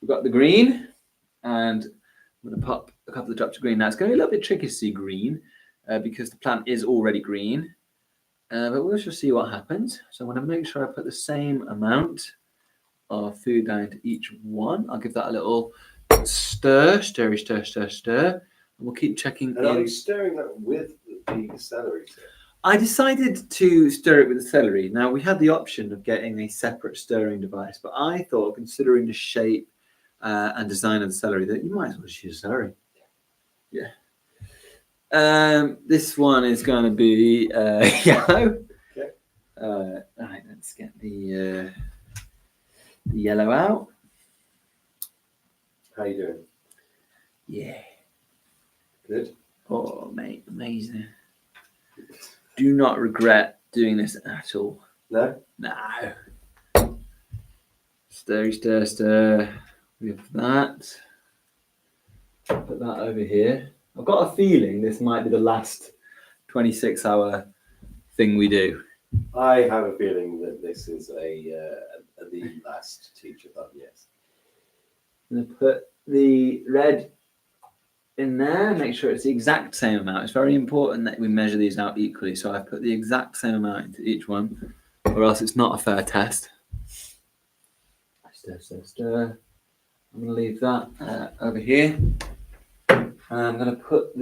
we've got the green, and I'm going to pop a couple of drops of green. Now, it's going to be a little bit tricky to see green because the plant is already green. But we'll just see what happens. So I'm going to make sure I put the same amount of food dye into each one. I'll give that a little stir. And we'll keep checking And are in. you stirring that with the celery? I decided to stir it with the celery. Now, we had the option of getting a separate stirring device, but I thought, considering the shape and design of the celery, that you might as well just use celery. Yeah. This one is going to be yellow. Okay. Right, let's get the yellow out. How you doing? Yeah. Good. Oh, mate, amazing. Do not regret doing this at all. No? No. Stir with that. Put that over here. I've got a feeling this might be the last 26-hour thing we do. I have a feeling that this is the last Teach-A-Thon, yes. I'm going to put the red in there, make sure it's the exact same amount. It's very important that we measure these out equally. So I've put the exact same amount into each one, or else it's not a fair test. Stir. I'm going to leave that over here. And I'm going to put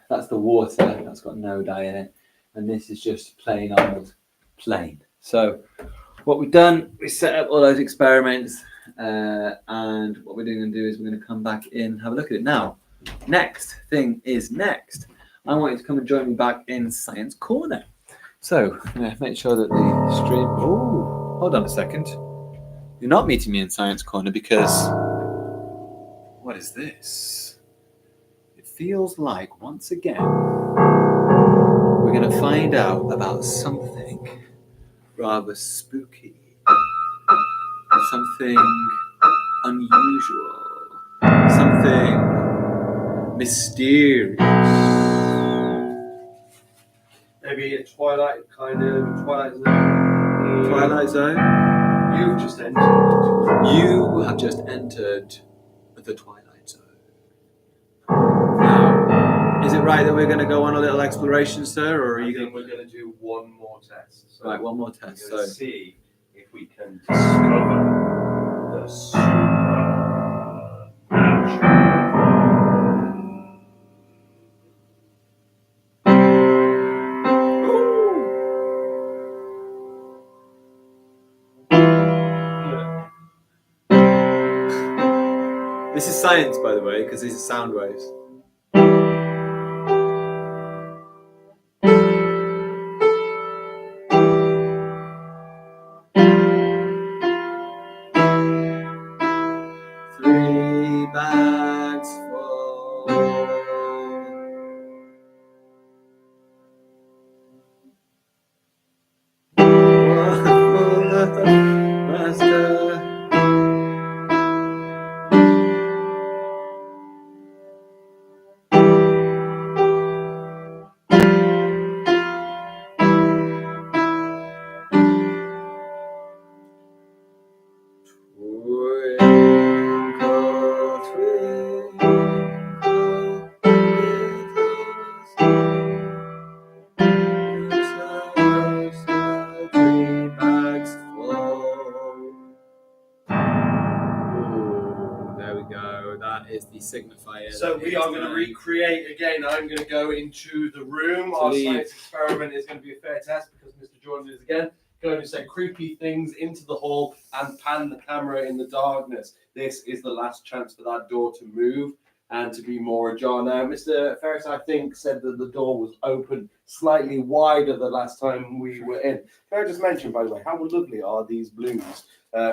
that's the water, that's got no dye in it. And this is just plain old plain. So what we've done, we set up all those experiments. And what we're going to do is we're going to come back in and have a look at it. Now, next thing is next. I want you to come and join me back in Science Corner. So I'm going to make sure that the stream... Oh, hold on a second. You're not meeting me in Science Corner because... What is this? It feels like, once again, we're going to find out about something rather spooky. Something unusual. Something mysterious. Maybe a Twilight Zone. Twilight Zone? You've just entered. You have just entered the Twilight Zone. Now, is it right that we're going to go on a little exploration, sir, or are you going to... We're going to do one more test. So Right, one more test. we're going to So, see if we can discover the this is science, by the way, because these are sound waves. Three bags full. One full of master. Twinkle, twinkle. that is the signifier. So we are going to recreate again. I'm going to go into the room. Our science experiment is going to be a fair test because Mr. Jordan is again going to say creepy things into the hall and pan the camera in the darkness. This is the last chance for that door to move and to be more ajar. Now, Mr. Ferris, I think, said that the door was open slightly wider the last time we were in. Can I just mention, by the way, how lovely are these blues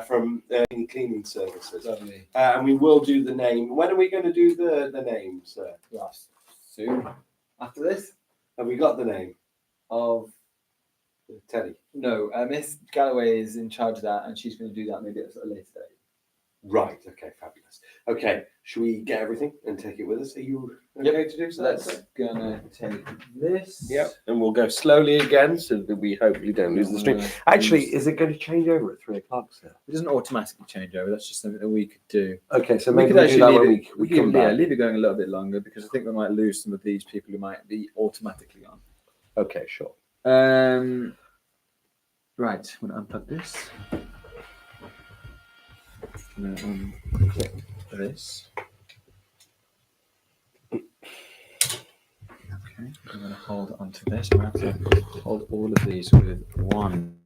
from cleaning services? Lovely. And we will do the name. When are we going to do the name, sir? Yes. Soon. After this? Have we got the name? Of Teddy. no, Miss Galloway is in charge of that, and she's going to do that maybe at a later date. Right. Okay. Fabulous. Okay. Should we get everything and take it with us? Are you okay to do so? Let's gonna take this. Yep. And we'll go slowly again so that we hopefully don't lose the stream. Actually, is it going to change over at 3 o'clock, sir? It doesn't automatically change over. That's just something that we could do. Okay. So We maybe could we'll do actually that leave when it. we come Yeah, back. leave it going a little bit longer because I think we might lose some of these people who might be automatically on. Okay. Sure. Right. I'm gonna unplug this. I'm gonna unclick this. Okay, I'm going to hold onto this. We have to hold all of these with one